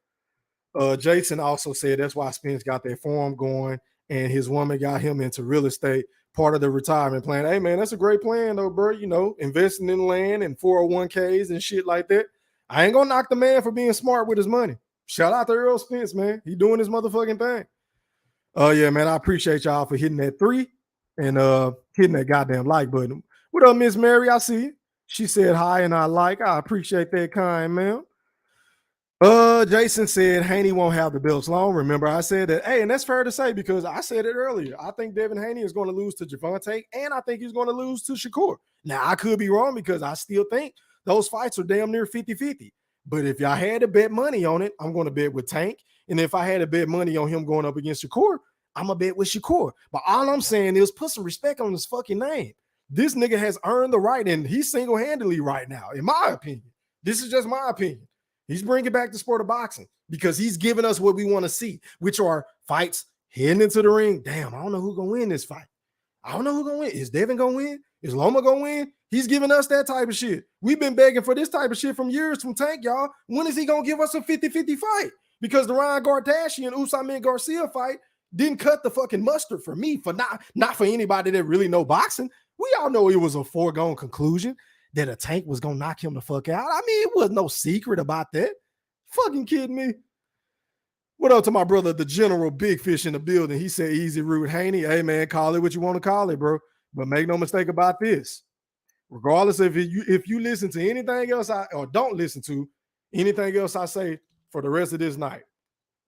Jason also said that's why Spence got that farm going and his woman got him into real estate, part of the retirement plan. Hey, man, that's a great plan, though, bro. You know, investing in land and 401ks and shit like that. I ain't going to knock the man for being smart with his money. Shout out to Errol Spence, man. He doing his motherfucking thing. Oh, yeah, man, I appreciate y'all for hitting that 3 and hitting that goddamn like button. What up, Miss Mary? I see you. She said hi and I appreciate that kind, man. Jason said Haney won't have the belts long. Remember, I said that. Hey, and that's fair to say because I said it earlier. I think Devin Haney is going to lose to Javante, and I think he's going to lose to Shakur. Now, I could be wrong because I still think those fights are damn near 50-50. But if y'all had to bet money on it, I'm going to bet with Tank. And if I had to bet money on him going up against Shakur, I'm going to bet with Shakur. But all I'm saying is put some respect on his fucking name. This nigga has earned the right, and he's single-handedly right now, in my opinion. This is just my opinion. He's bringing back the sport of boxing because he's giving us what we want to see, which are fights heading into the ring. Damn, I don't know who's going to win this fight. I don't know who's going to win. Is Devin going to win? Is Loma going to win? He's giving us that type of shit. We've been begging for this type of shit from years from Tank, y'all. When is he going to give us a 50-50 fight? Because the Ryan Gardashi and Usman Garcia fight didn't cut the fucking mustard for me, for not for anybody that really know boxing. We all know it was a foregone conclusion that a Tank was going to knock him the fuck out. I mean, it was no secret about that. Fucking kidding me? What up to my brother, the General Big Fish in the building? He said, easy root Haney. Hey, man, call it what you want to call it, bro. But make no mistake about this. Regardless of if you listen to anything else or don't listen to anything else I say for the rest of this night,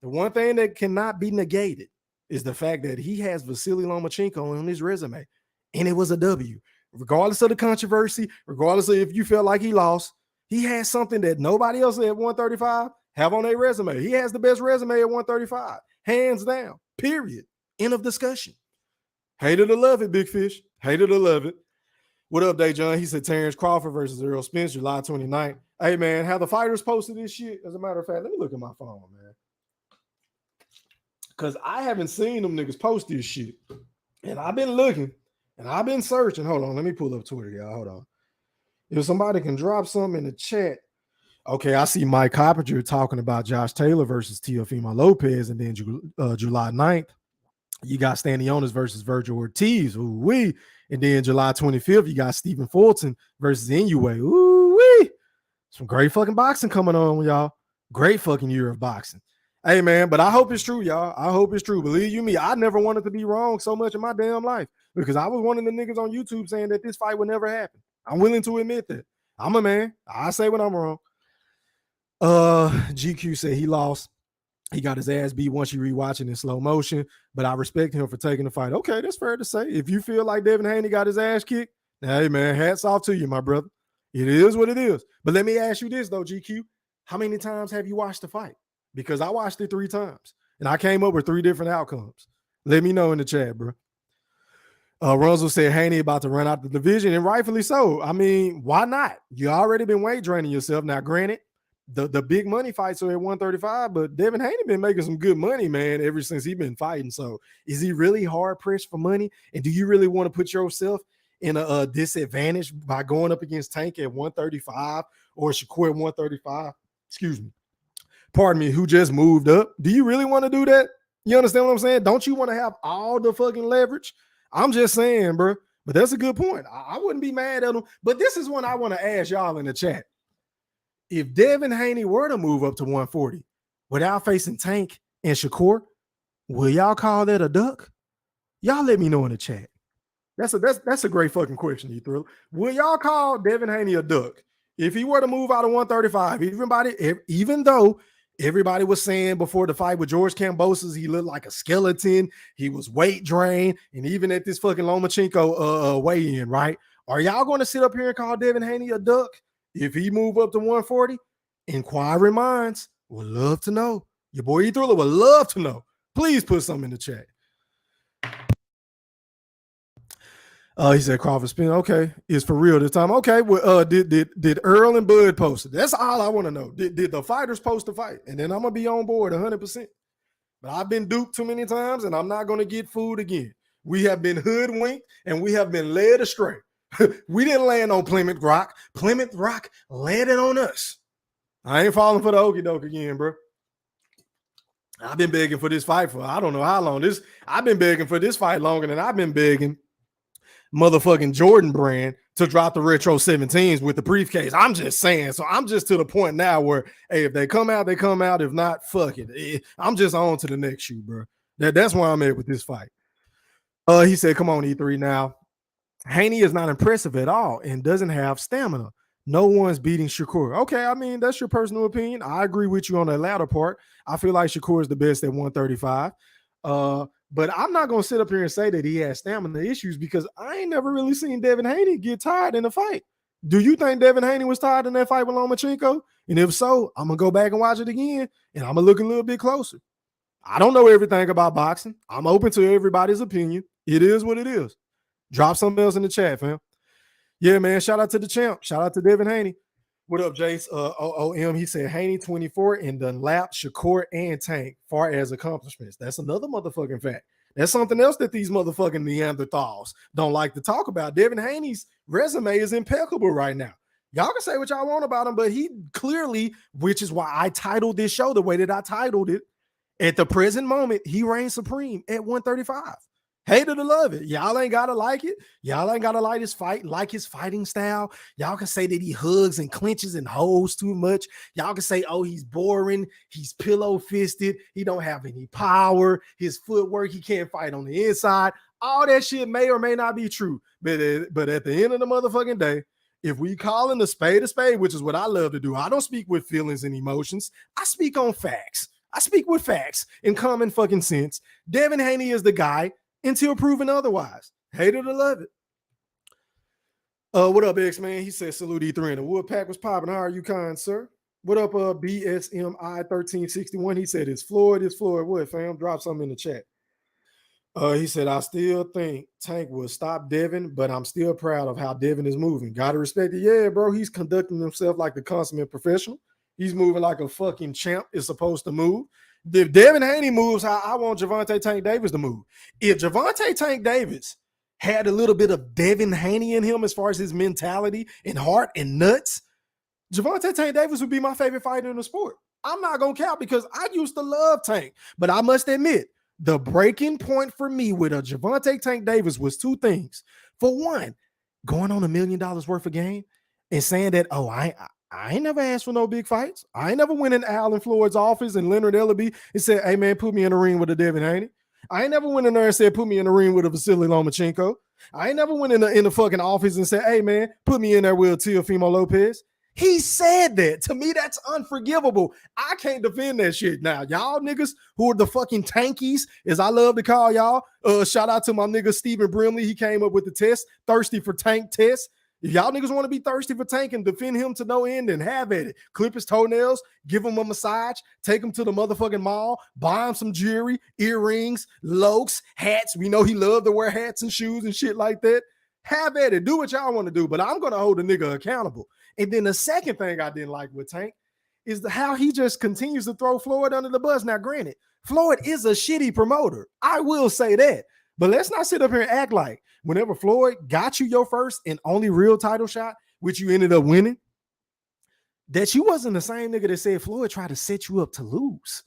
the one thing that cannot be negated is the fact that he has Vasily Lomachenko on his resume, and it was a W. Regardless of the controversy, regardless of if you felt like he lost, he has something that nobody else at 135 have on their resume. He has the best resume at 135, hands down, period. End of discussion. Hated to love it, Big Fish. Hated to love it. What up, Day-John? He said Terrence Crawford versus Errol Spence, July 29th. Hey, man, have the fighters posted this shit? As a matter of fact, let me look at my phone, man. Because I haven't seen them niggas post this shit. And I've been looking. And I've been searching. Hold on. Let me pull up Twitter, y'all. Hold on. If somebody can drop something in the chat. Okay, I see Mike Coppinger talking about Josh Taylor versus Teofimo Lopez. And then July 9th, you got Stanionis versus Virgil Ortiz. Ooh-wee. And then July 25th, you got Stephen Fulton versus Inoue. Ooh-wee. Some great fucking boxing coming on, y'all. Great fucking year of boxing. Hey, man, but I hope it's true, y'all. I hope it's true. Believe you me, I never wanted to be wrong so much in my damn life because I was one of the niggas on YouTube saying that this fight would never happen. I'm willing to admit that. I'm a man. I say when I'm wrong. GQ said he lost. He got his ass beat once you rewatch it in slow motion, but I respect him for taking the fight. Okay, that's fair to say. If you feel like Devin Haney got his ass kicked, hey, man, hats off to you, my brother. It is what it is. But let me ask you this, though, GQ. How many times have you watched the fight? Because I watched it 3 times, and I came up with 3 different outcomes. Let me know in the chat, bro. Runzel said Haney about to run out the division, and rightfully so. I mean, why not? You already been weight draining yourself. Now, granted, the big money fights are at 135, but Devin Haney been making some good money, man, ever since he been fighting. So is he really hard pressed for money? And do you really want to put yourself in a disadvantage by going up against Tank at 135 or Shakur at 135? Excuse me. Pardon me, who just moved up? Do you really want to do that? You understand what I'm saying? Don't you want to have all the fucking leverage? I'm just saying, bro. But that's a good point. I wouldn't be mad at him. But this is one I want to ask y'all in the chat. If Devin Haney were to move up to 140 without facing Tank and Shakur, will y'all call that a duck? Y'all let me know in the chat. That's a great fucking question, E-Thriller. Will y'all call Devin Haney a duck? If he were to move out of 135, even though everybody was saying before the fight with George Kambosos, he looked like a skeleton, he was weight drained, and even at this fucking Lomachenko weigh-in, right? Are y'all going to sit up here and call Devin Haney a duck if he move up to 140? Inquiring minds would love to know. Your boy E-Thriller would love to know. Please put something in the chat. He said Crawford Spin. Okay, it's for real this time. Okay, well, did Earl and Bud post it? That's all I want to know. Did the fighters post the fight? And then I'm gonna be on board 100%. But I've been duped too many times, and I'm not gonna get fooled again. We have been hoodwinked, and we have been led astray. We didn't land on Plymouth Rock. Plymouth Rock landed on us. I ain't falling for the okie doke again, bro. I've been begging for this fight for I don't know how long. I've been begging for this fight longer than I've been begging motherfucking Jordan brand to drop the retro 17s with the briefcase. I'm just saying. So I'm just to the point now where, hey, if they come out, they come out. If not, fuck it. I'm just on to the next shoe, bro. That's where I'm at with this fight. He said, come on, E3 now. Haney is not impressive at all and doesn't have stamina. No one's beating Shakur. Okay, I mean, that's your personal opinion. I agree with you on the latter part. I feel like Shakur is the best at 135. But I'm not going to sit up here and say that he has stamina issues because I ain't never really seen Devin Haney get tired in a fight. Do you think Devin Haney was tired in that fight with Lomachenko? And if so, I'm going to go back and watch it again, and I'm going to look a little bit closer. I don't know everything about boxing. I'm open to everybody's opinion. It is what it is. Drop something else in the chat, fam. Yeah, man. Shout out to the champ. Shout out to Devin Haney. What up, Jace? OOM. He said Haney 24 and done lapped Shakur and Tank far as accomplishments. That's another motherfucking fact. That's something else that these motherfucking Neanderthals don't like to talk about. Devin Haney's resume is impeccable right now. Y'all can say what y'all want about him, but he clearly, which is why I titled this show the way that I titled it, at the present moment, he reigns supreme at 135. Hate it or love it. Y'all ain't gotta like it. Y'all ain't gotta like his fighting style. Y'all can say that he hugs and clinches and holds too much. Y'all can say, oh, he's boring. He's pillow fisted. He don't have any power. His footwork, he can't fight on the inside. All that shit may or may not be true. But at the end of the motherfucking day, if we calling a spade, which is what I love to do, I don't speak with feelings and emotions. I speak on facts. I speak with facts and common fucking sense. Devin Haney is the guy until proven otherwise. Hate it or love it. What up, X-Man? He said, salute E3 and the Woodpack was popping. How are you, kind sir? What up, BSMI 1361? He said, it's Floyd. What, fam? Drop something in the chat. He said, I still think Tank will stop Devin, but I'm still proud of how Devin is moving. Gotta respect it. Yeah, bro, he's conducting himself like the consummate professional. He's moving like a fucking champ is supposed to move. If Devin Haney moves how I want Gervonta Tank Davis to move. If Gervonta Tank Davis had a little bit of Devin Haney in him as far as his mentality and heart and nuts, Gervonta Tank Davis would be my favorite fighter in the sport. I'm not going to count because I used to love Tank. But I must admit, the breaking point for me with a Gervonta Tank Davis was two things. For one, going on $1 million worth of game and saying that, oh, I ain't never asked for no big fights. I ain't never went in Alan Floyd's office and Leonard Ellaby and said, hey, man, put me in the ring with a Devin Haney. I ain't never went in there and said, put me in the ring with a Vasily Lomachenko. I ain't never went in the fucking office and said, hey, man, put me in there with a Teofimo Lopez. He said that. To me, that's unforgivable. I can't defend that shit. Now, y'all niggas who are the fucking tankies, as I love to call y'all, shout out to my nigga Stephen Brimley. He came up with the test, thirsty for Tank test. If y'all niggas want to be thirsty for Tank and defend him to no end, then have at it. Clip his toenails, give him a massage, take him to the motherfucking mall, buy him some jewelry, earrings, lokes, hats. We know he loved to wear hats and shoes and shit like that. Have at it. Do what y'all want to do, but I'm going to hold a nigga accountable. And then the second thing I didn't like with Tank is how he just continues to throw Floyd under the bus. Now, granted, Floyd is a shitty promoter. I will say that. But let's not sit up here and act like whenever Floyd got you your first and only real title shot, which you ended up winning, that you wasn't the same nigga that said Floyd tried to set you up to lose.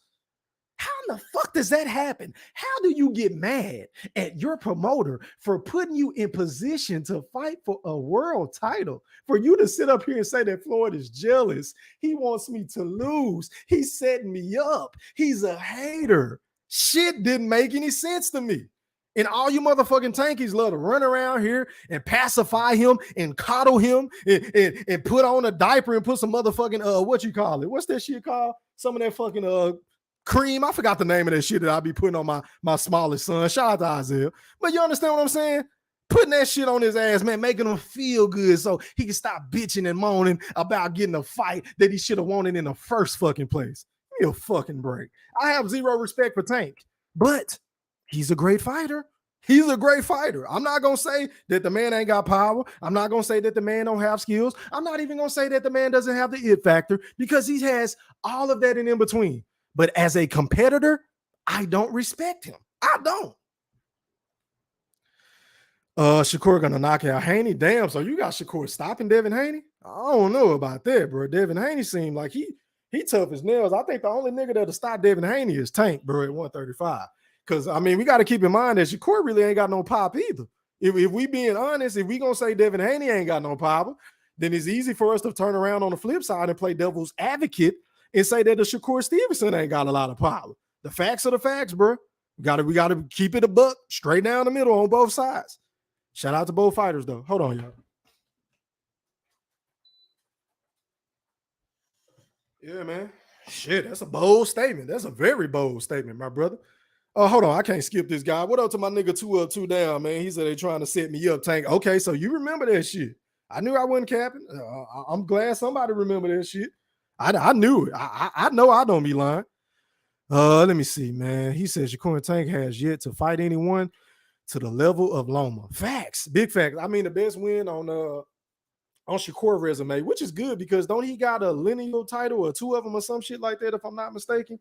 How in the fuck does that happen? How do you get mad at your promoter for putting you in position to fight for a world title? For you to sit up here and say that Floyd is jealous, he wants me to lose, he's setting me up, he's a hater. Shit didn't make any sense to me. And all you motherfucking tankies love to run around here and pacify him and coddle him and put on a diaper and put some motherfucking, what you call it? What's that shit called? Some of that fucking cream. I forgot the name of that shit that I be putting on my smallest son. Shout out to Isaiah. But you understand what I'm saying? Putting that shit on his ass, man, making him feel good so he can stop bitching and moaning about getting a fight that he should have wanted in the first fucking place. Give me a fucking break. I have zero respect for Tank, but he's a great fighter. He's a great fighter. I'm not going to say that the man ain't got power. I'm not going to say that the man don't have skills. I'm not even going to say that the man doesn't have the it factor because he has all of that and in between. But as a competitor, I don't respect him. I don't. Shakur gonna knock out Haney. Damn, so you got Shakur stopping Devin Haney? I don't know about that, bro. Devin Haney seemed like he tough as nails. I think the only nigga that'll stop Devin Haney is Tank, bro, at 135. Because, I mean, we got to keep in mind that Shakur really ain't got no pop either. If we being honest, if we going to say Devin Haney ain't got no power, then it's easy for us to turn around on the flip side and play devil's advocate and say that the Shakur Stevenson ain't got a lot of power. The facts are the facts, bro. We got to keep it a buck straight down the middle on both sides. Shout out to both fighters, though. Hold on, y'all. Yeah, man. Shit, that's a bold statement. That's a very bold statement, my brother. Oh, hold on. I can't skip this guy. What up to my nigga 2 up, 2 down, man? He said they trying to set me up, Tank. Okay, so you remember that shit. I knew I wasn't capping. I'm glad somebody remember that shit. I knew it. I know I don't be lying. Let me see, man. He says Shakur Tank has yet to fight anyone to the level of Loma. Facts. Big facts. I mean, the best win on Shakur resume, which is good because don't he got a lineal title or 2 of them or some shit like that, if I'm not mistaken?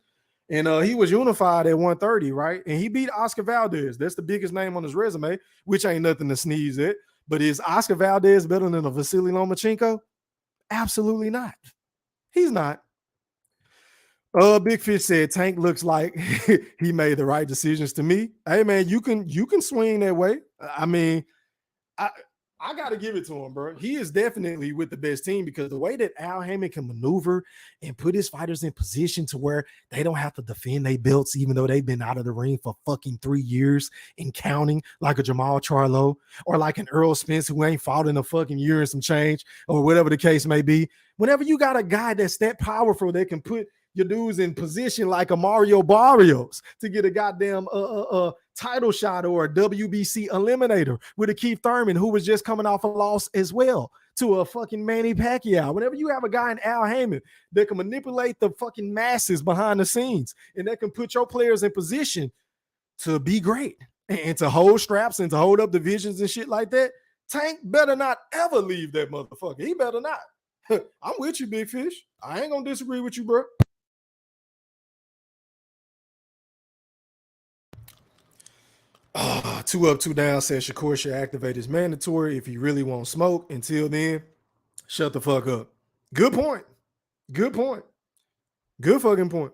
And he was unified at 130, right? And he beat Oscar Valdez. That's the biggest name on his resume, which ain't nothing to sneeze at. But is Oscar Valdez better than a Vasily Lomachenko? Absolutely not. He's not. Big Fish said Tank looks like he made the right decisions to me. Hey man, you can swing that way. I mean, I got to give it to him, bro. He is definitely with the best team because the way that Al Haymon can maneuver and put his fighters in position to where they don't have to defend their belts, even though they've been out of the ring for fucking 3 years and counting, like a Jamal Charlo or like an Earl Spence who ain't fought in a fucking year and some change or whatever the case may be. Whenever you got a guy that's that powerful that can put your dudes in position like a Mario Barrios to get a goddamn title shot or a WBC eliminator with a Keith Thurman who was just coming off a loss as well to a fucking Manny Pacquiao. Whenever you have a guy in Al Haymon that can manipulate the fucking masses behind the scenes and that can put your players in position to be great and to hold straps and to hold up divisions and shit like that, Tank better not ever leave that motherfucker. He better not. I'm with you, Big Fish. I ain't gonna disagree with you, bro. 2 up, 2 down says Shakur should activate his mandatory if he really won't smoke. Until then, shut the fuck up. Good point. Good point. Good fucking point.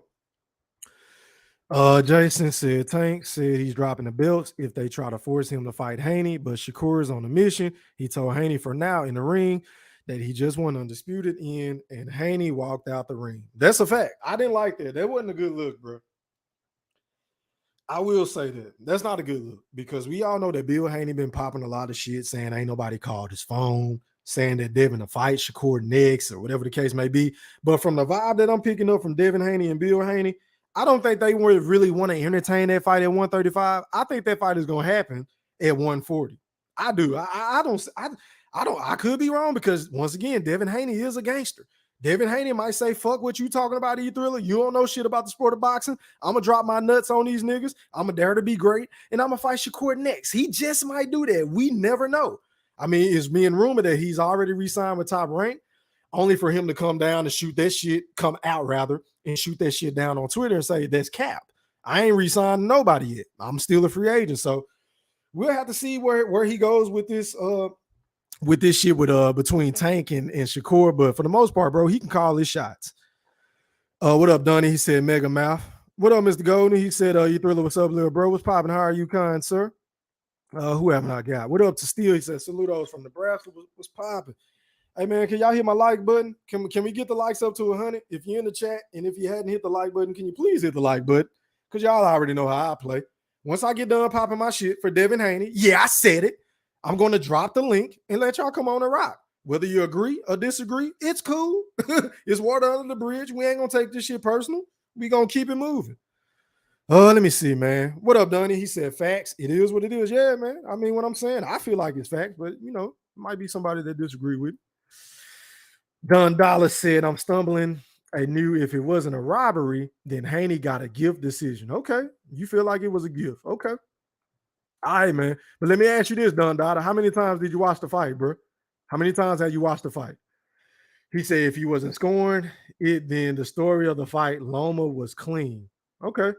Jason said Tank said he's dropping the belts if they try to force him to fight Haney, but Shakur is on a mission. He told Haney for now in the ring that he just won undisputed in, and Haney walked out the ring. That's a fact. I didn't like that. That wasn't a good look, bro. I will say that. That's not a good look because we all know that Bill Haney been popping a lot of shit saying ain't nobody called his phone, saying that Devin to fight Shakur next or whatever the case may be. But from the vibe that I'm picking up from Devin Haney and Bill Haney, I don't think they really want to entertain that fight at 135. I think that fight is going to happen at 140. I do. I could be wrong because once again, Devin Haney is a gangster. Devin Haney might say, fuck what you talking about, E-Thriller. You don't know shit about the sport of boxing. I'm going to drop my nuts on these niggas. I'm going to dare to be great, and I'm going to fight Shakur next. He just might do that. We never know. I mean, it's being rumored that he's already re-signed with Top Rank, only for him to come down and shoot that shit, come out rather, and shoot that shit down on Twitter and say, that's cap. I ain't re-signed nobody yet. I'm still a free agent. So we'll have to see where he goes with this shit with between Tank and Shakur. But for the most part, bro, he can call his shots. What up, Donnie? He said mega mouth. What up, Mr. Golden? He said, you Thriller, what's up, little bro? What's popping? How are you, kind sir? Who haven't I got? What up to Steel? He said, saludos from Nebraska. What's popping? Hey man, can y'all hit my like button? Can we get the likes up to 100? If you're in the chat and if you hadn't hit the like button, can you please hit the like button? Because y'all already know how I play. Once I get done popping my shit for Devin Haney, yeah, I said it. I'm going to drop the link and let y'all come on and rock. Whether you agree or disagree, it's cool. It's water under the bridge. We ain't going to take this shit personal. We going to keep it moving. Let me see, man. What up, Donnie? He said facts. It is what it is. Yeah, man. I mean, what I'm saying, I feel like it's facts, but, you know, might be somebody that disagree with it. Don Dollar said, I'm stumbling. I knew if it wasn't a robbery, then Haney got a gift decision. Okay. You feel like it was a gift. Okay. All right, man. But let me ask you this, Don Dada. How many times did you watch the fight, bro? How many times have you watched the fight? He said if he wasn't scoring it, then the story of the fight, Loma was clean. Okay.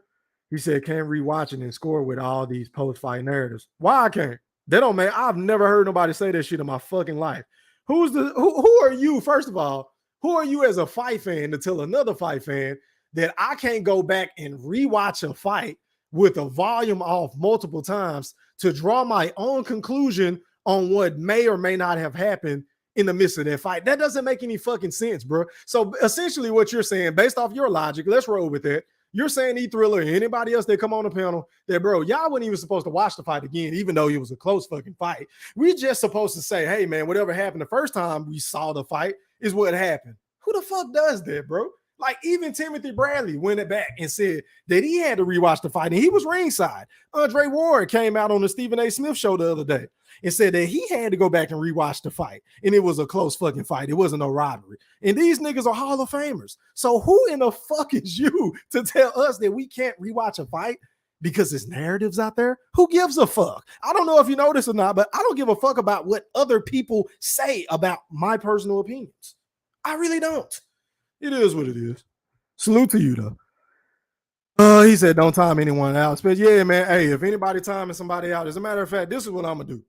He said can't rewatch it and score with all these post-fight narratives. Why I can't? They don't, man. I've never heard nobody say that shit in my fucking life. Who are you, first of all? Who are you as a fight fan to tell another fight fan that I can't go back and rewatch a fight with a volume off multiple times to draw my own conclusion on what may or may not have happened in the midst of that fight? That doesn't make any fucking sense, bro. So essentially what you're saying, based off your logic, let's roll with that. You're saying E-Thriller and anybody else that come on the panel that, bro, y'all weren't even supposed to watch the fight again, even though it was a close fucking fight. We just supposed to say, hey, man, whatever happened the first time we saw the fight is what happened. Who the fuck does that, bro? Like even Timothy Bradley went it back and said that he had to rewatch the fight, and he was ringside. Andre Ward came out on the Stephen A. Smith show the other day and said that he had to go back and rewatch the fight, and it was a close fucking fight. It wasn't no rivalry. And these niggas are Hall of Famers. So who in the fuck is you to tell us that we can't rewatch a fight because there's narratives out there? Who gives a fuck? I don't know if you know this or not, but I don't give a fuck about what other people say about my personal opinions. I really don't. It is what it is. Salute to you, though. He said, don't time anyone out. But yeah, man, hey, if anybody timing somebody out, as a matter of fact, this is what I'm going to do.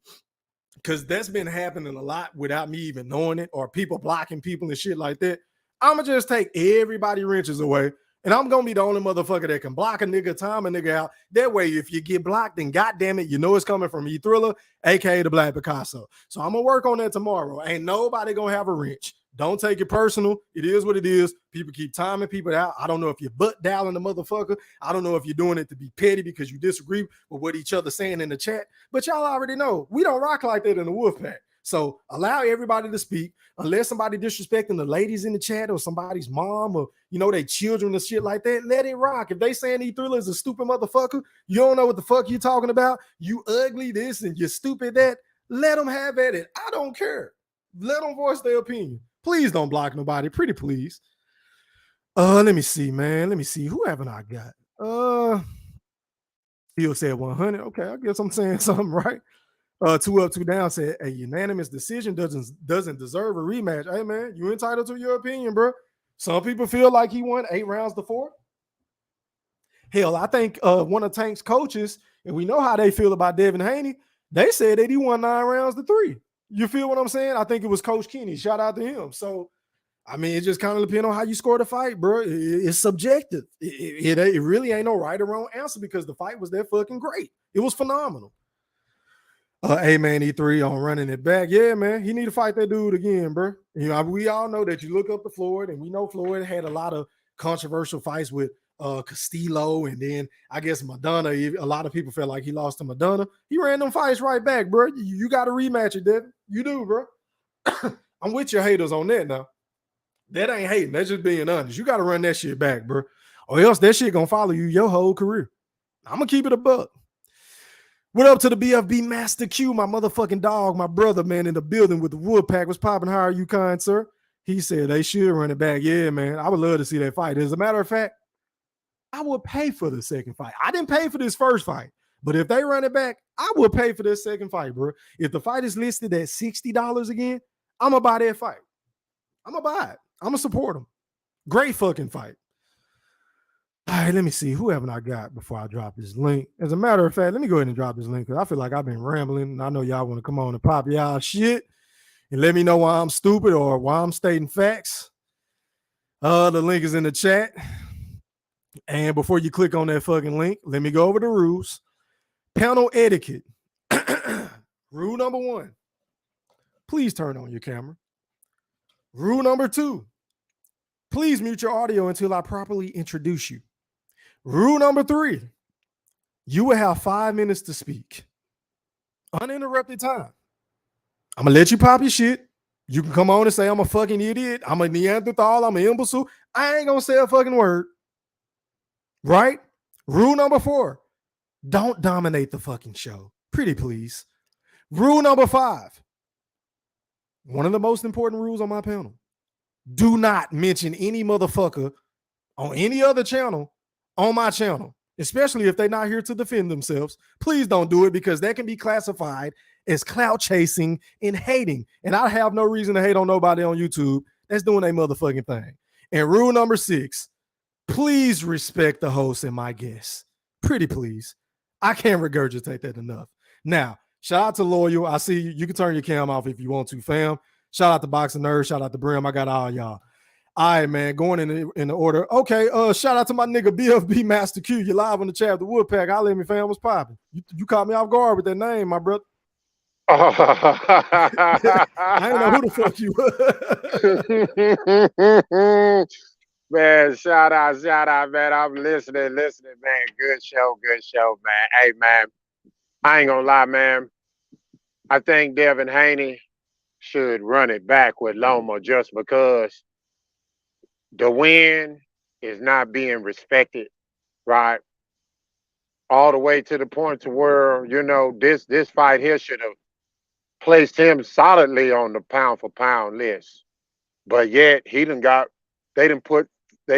Because that's been happening a lot without me even knowing it, or people blocking people and shit like that. I'm going to just take everybody wrenches away, and I'm going to be the only motherfucker that can block a nigga, time a nigga out. That way, if you get blocked, then goddamn it, you know it's coming from E-Thriller, a.k.a. the Black Picasso. So I'm going to work on that tomorrow. Ain't nobody going to have a wrench. Don't take it personal. It is what it is. People keep timing people out. I don't know if you're butt dialing the motherfucker. I don't know if you're doing it to be petty because you disagree with what each other's saying in the chat. But y'all already know we don't rock like that in the Wolfpack. So allow everybody to speak, unless somebody disrespecting the ladies in the chat or somebody's mom or, you know, they children and shit like that. Let it rock. If they saying E-Thriller is a stupid motherfucker, you don't know what the fuck you talking about. You ugly this and you stupid that. Let them have at it. I don't care. Let them voice their opinion. Please don't block nobody. Pretty please. Let me see, man. Let me see. Who haven't I got? He'll say 100. Okay, I guess I'm saying something right. 2 up, 2 down said a unanimous decision doesn't deserve a rematch. Hey, man, you entitled to your opinion, bro. Some people feel like he won 8 rounds to 4. Hell, I think one of Tank's coaches, and we know how they feel about Devin Haney, they said that he won 9 rounds to 3. You feel what I'm saying? I think it was Coach Kenny. Shout out to him. So, I mean, it just kind of depends on how you score the fight, bro. It's subjective. It really ain't no right or wrong answer because the fight was that fucking great. It was phenomenal. A-Man E3 on running it back. Yeah, man, he need to fight that dude again, bro. You know, we all know that you look up to Floyd, and we know Floyd had a lot of controversial fights with Castillo, and then I guess Madonna. A lot of people felt like he lost to Madonna. He ran them fights right back, bro. You got to rematch it, Devin. You do, bro. I'm with your haters on that now. That ain't hating. That's just being honest. You got to run that shit back, bro, or else that shit gonna follow you your whole career. I'm gonna keep it a buck. What up to the BFB Master Q, my motherfucking dog, my brother, man, in the building with the wood pack. Was popping. How are you, kind sir? He said they should run it back. Yeah, man. I would love to see that fight. As a matter of fact, I would pay for the second fight. I didn't pay for this first fight, but if they run it back, I would pay for this second fight, bro. If the fight is listed at $60 again, I'm going to buy that fight. I'm going to buy it. I'm going to support them. Great fucking fight. All right, let me see. Who haven't I got before I drop this link? As a matter of fact, let me go ahead and drop this link because I feel like I've been rambling, and I know y'all want to come on and pop y'all shit and let me know why I'm stupid or why I'm stating facts. The link is in the chat. And before you click on that fucking link, let me go over the rules. Panel etiquette. Rule number 1, please turn on your camera. Rule number 2, please mute your audio until I properly introduce you. Rule number 3, you will have 5 minutes to speak. Uninterrupted time. I'm going to let you pop your shit. You can come on and say I'm a fucking idiot. I'm a Neanderthal. I'm an imbecile. I ain't going to say a fucking word. Right? Rule number 4, don't dominate the fucking show. Pretty please. Rule number 5, one of the most important rules on my panel. Do not mention any motherfucker on any other channel on my channel, especially if they're not here to defend themselves. Please don't do it because that can be classified as clout chasing and hating. And I have no reason to hate on nobody on YouTube that's doing a motherfucking thing. And rule number 6, please respect the host and my guests. Pretty please. I can't regurgitate that enough. Now, shout out to Loyal. I see you. You can turn your cam off if you want to, fam. Shout out to Boxing Nerd. Shout out to Brim. I got all y'all. All right, man. Going in the order. Okay. Shout out to my nigga BFB Master Q. You live on the chat of the Woodpack. I'll let me, fam. What's popping? You caught me off guard with that name, my brother. I didn't know who the fuck you were. Man, shout out, man. I'm listening, man. Good show, man. Hey, man, I ain't gonna lie, man. I think Devin Haney should run it back with Loma just because the win is not being respected, right? All the way to the point to where, you know, this fight here should have placed him solidly on the pound for pound list. But yet they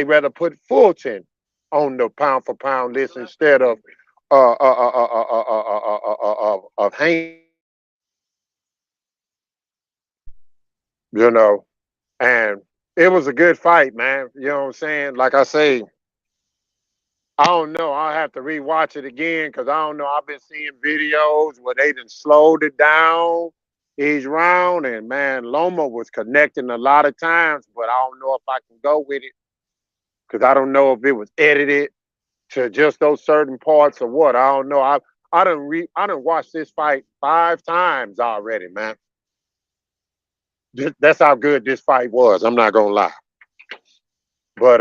rather put Fulton on the pound for pound list instead of Haney, you know. And it was a good fight, man. You know what I'm saying? Like I say, I don't know. I'll have to rewatch it again because I don't know. I've been seeing videos where they done slowed it down each round, and man, Loma was connecting a lot of times, but I don't know if I can go with it because I don't know if it was edited to just those certain parts or what. I don't know. I done watched this fight 5 times already, man. That's how good this fight was. I'm not gonna lie. But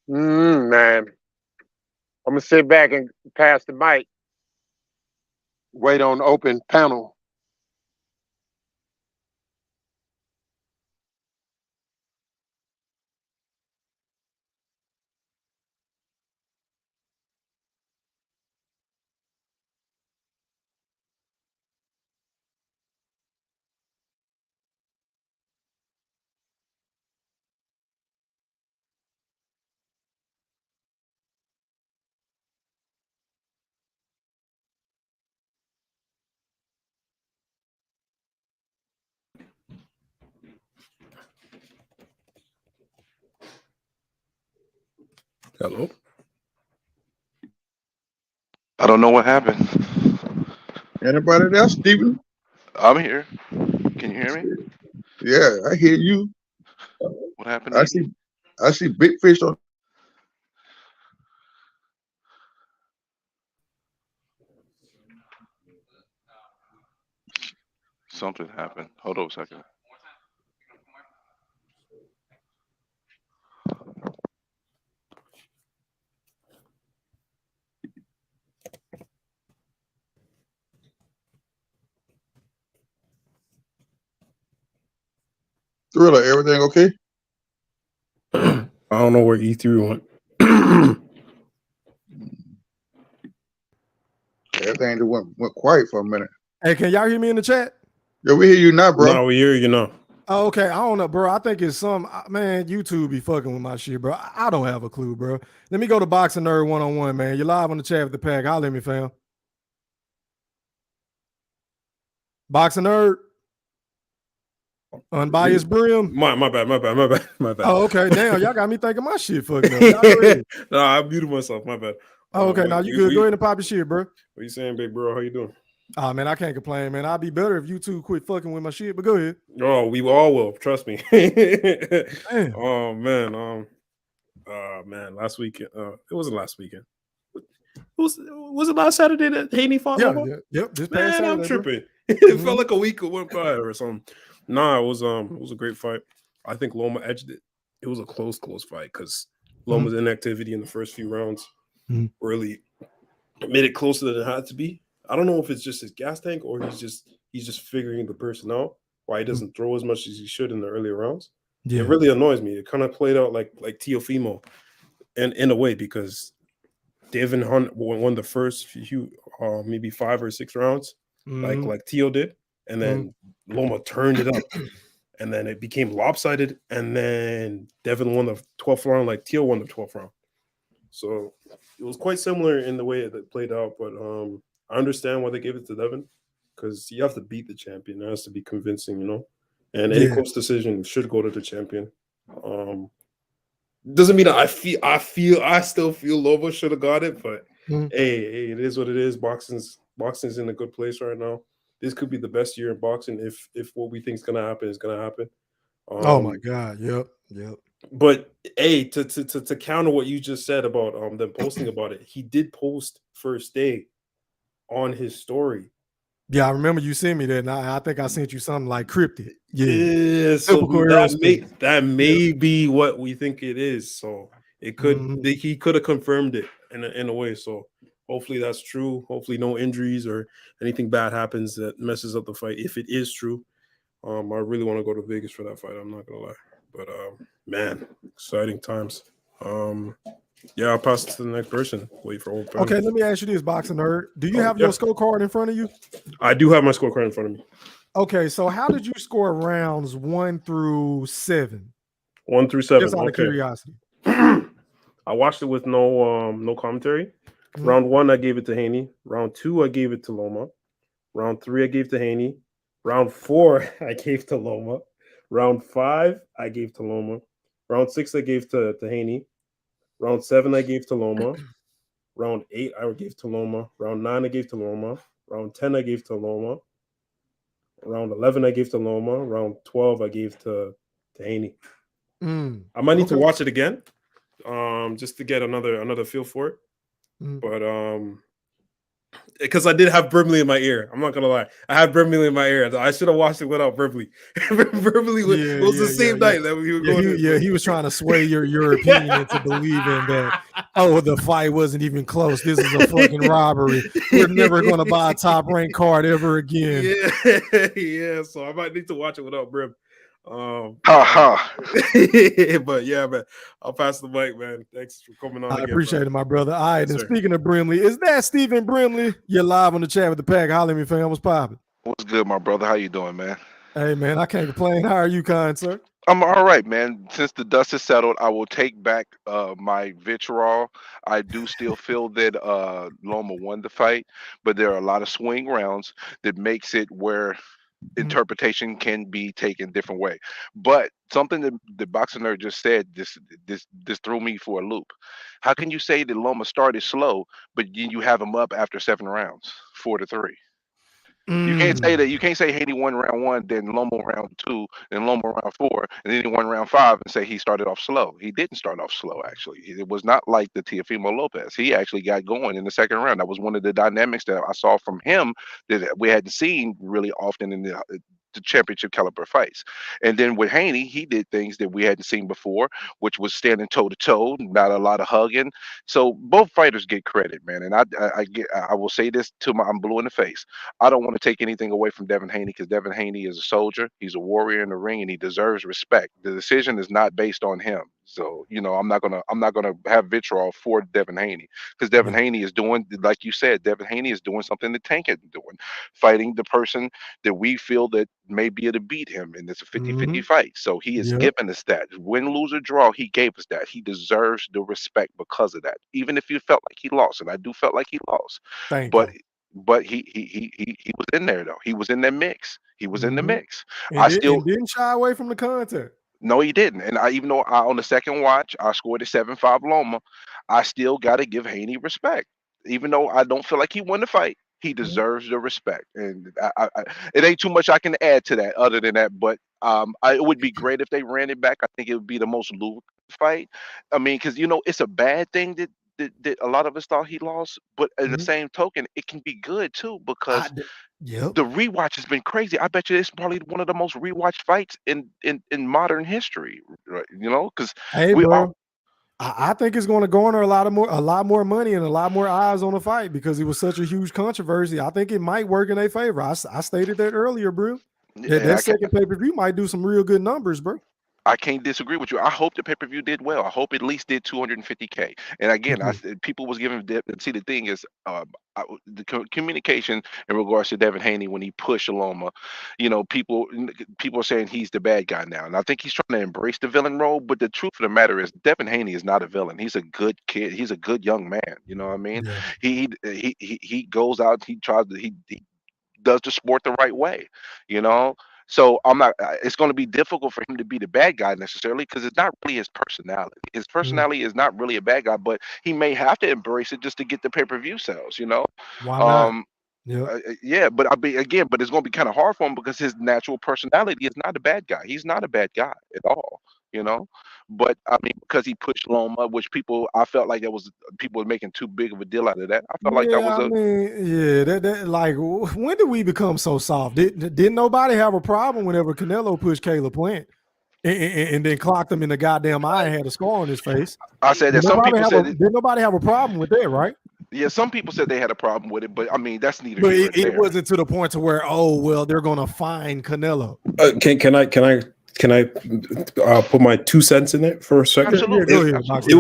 man, I'm gonna sit back and pass the mic. Wait on open panel. Hello. I don't know what happened. Anybody there, Stephen? I'm here. Can you hear me? Yeah, I hear you. What happened? I see big fish on. Something happened. Hold on a second. Thriller, everything okay? I don't know where E3 went. Everything just went quiet for a minute. Hey, can y'all hear me in the chat? Yeah, we hear you now, bro. No, we hear you now. Oh, okay. I don't know, bro. I think it's man, YouTube be fucking with my shit, bro. I don't have a clue, bro. Let me go to Boxing Nerd 101, man. You're live on the chat with the pack. Holler at me, fam. Boxing Nerd. Unbiased Brim. My bad. Oh, okay. Damn, y'all got me thinking my shit fucking up. Y'all go ahead. No, I muted myself. My bad. Oh, okay. Now you good. Go ahead and pop your shit, bro. What you saying, big bro? How you doing? Oh, man, I can't complain, man. I'd be better if you two quit fucking with my shit, but go ahead. Oh, we all will. Trust me. Damn. Oh, man. Man, last weekend. It wasn't last weekend. Was it last Saturday that Haney fought? Yep. This past Saturday, I'm tripping. Bro. It felt like a week went by or something. Nah, it was a great fight. I think Loma edged it. It was a close fight because Loma's inactivity in the first few rounds really made it closer than it had to be. I don't know if it's just his gas tank or he's just figuring the person out why he doesn't throw as much as he should in the earlier rounds. Yeah. It really annoys me. It kind of played out like Teofimo in a way because Devin Haney won the first few maybe 5 or 6 rounds like Teo did, and then Loma turned it up. And then it became lopsided, and then Devin won the 12th round like Teo won the 12th round. So it was quite similar in the way it played out, but I understand why they gave it to Devin because you have to beat the champion. It has to be convincing, you know. And any close decision should go to the champion. Doesn't mean that I still feel Loma should have got it, but hey, it is what it is. Boxing's in a good place right now. This could be the best year in boxing if what we think is gonna happen is gonna happen. Oh my God! Yep. But hey, to counter what you just said about them posting about it, he did post first day on his story. Yeah, I remember you sent me that, and I think I sent you something like cryptic. Yeah, so that may be what we think it is. So it could he could have confirmed it in a way. So hopefully that's true. Hopefully no injuries or anything bad happens that messes up the fight. If it is true, I really want to go to Vegas for that fight. I'm not gonna lie, but Man, exciting times. Yeah, I'll pass it to the next person. Wait for old. Okay, let me ask you this, Boxing Nerd. Do you have your scorecard in front of you? I do have my scorecard in front of me. Okay, so how did you score rounds 1 through 7? 1 through 7. Just out of curiosity. I watched it with no commentary. Mm-hmm. Round 1, I gave it to Haney. Round 2, I gave it to Loma. Round 3, I gave to Haney. Round 4, I gave to Loma. Round 5, I gave to Loma. Round 6, I gave to Haney. Round 7, I gave to Loma. Round 8, I gave to Loma. Round 9, I gave to Loma. Round 10, I gave to Loma. Round 11, I gave to Loma. Round 12, I gave to Haney. I might need to watch it again, just to get another feel for it. But because I did have Brimley in my ear, I'm not gonna lie, I had Brimley in my ear. I should have watched it without Brimley. Brimley was the same night that we were going. He was trying to sway your opinion into believing that the fight wasn't even close. This is a fucking robbery. We're never gonna buy a top ranked card ever again. Yeah. So I might need to watch it without Brim. But yeah, man, I'll pass the mic, man. Thanks for coming on. I appreciate it, my brother. All right, and speaking of Brimley, is that Stephen Brimley? You're live on the chat with the pack. Holla at me, fam. What's popping? What's good, my brother? How you doing, man? Hey, man, I can't complain. How are you, kind sir? I'm all right, man. Since the dust is settled, I will take back my vitriol. I do still feel that Loma won the fight, but there are a lot of swing rounds that makes it where interpretation can be taken different way. But something that the Boxing Nerd just said, this threw me for a loop. How can you say that Loma started slow, but then you have him up after 7 rounds, 4-3? You can't say that. You can't say Haney won round 1, then Loma round 2, then Loma round 4, and then he won round 5 and say he started off slow. He didn't start off slow, actually. It was not like the Teofimo Lopez. He actually got going in the second round. That was one of the dynamics that I saw from him that we hadn't seen really often in the championship caliber fights. And then with Haney, he did things that we hadn't seen before, which was standing toe to toe, not a lot of hugging. So both fighters get credit, man. And I will say this I'm blue in the face. I don't want to take anything away from Devin Haney, because Devin Haney is a soldier. He's a warrior in the ring, and he deserves respect. The decision is not based on him. So, I'm not gonna have vitriol for Devin Haney, because Devin Haney is doing, like you said, Devin Haney is doing something that Tank isn't doing, fighting the person that we feel that may be able to beat him, and it's a 50-50 fight. So he is giving us that. Win, lose, or draw, he gave us that. He deserves the respect because of that. Even if you felt like he lost, and I do felt like he lost, but he was in there though. He was in that mix. He was in the mix. And didn't shy away from the content. No, he didn't. And even though on the second watch, I scored a 7-5 Loma, I still got to give Haney respect. Even though I don't feel like he won the fight, he deserves the respect. And it ain't too much I can add to that other than that. But it would be great if they ran it back. I think it would be the most lucrative fight. I mean, because, it's a bad thing that a lot of us thought he lost. But in the same token, it can be good, too, because the rewatch has been crazy. I bet you it's probably one of the most rewatched fights in modern history, right? Because I think it's going to garner a lot more money and a lot more eyes on the fight, because it was such a huge controversy. I think it might work in their favor. I stated that earlier, bro. That second pay-per-view might do some real good numbers, bro. I can't disagree with you. I hope the pay-per-view did well. I hope it at least did 250K. And again, people was giving see, the thing is the communication in regards to Devin Haney when he pushed Loma, people are saying he's the bad guy now. And I think he's trying to embrace the villain role. But the truth of the matter is Devin Haney is not a villain. He's a good kid. He's a good young man. You know what I mean? Yeah. He goes out, he does the sport the right way, So it's going to be difficult for him to be the bad guy necessarily, because it's not really his personality. His personality is not really a bad guy, but he may have to embrace it just to get the pay-per-view sales, Why not? But but it's going to be kind of hard for him, because his natural personality is not a bad guy. He's not a bad guy at all, But I mean, because he pushed Loma, which I felt like people were making too big of a deal out of that. I felt like that was when did we become so soft? Didn't nobody have a problem whenever Canelo pushed Caleb Plant and then clocked him in the goddamn eye and had a scar on his face? I said that some people said did nobody have a problem with that, right? Yeah, some people said they had a problem with it, but I mean that's neither. But it wasn't to the point to where they're gonna fine Canelo. Can I Can I put my 2 cents in it for a second? Absolutely. Yeah, go ahead, Moxie.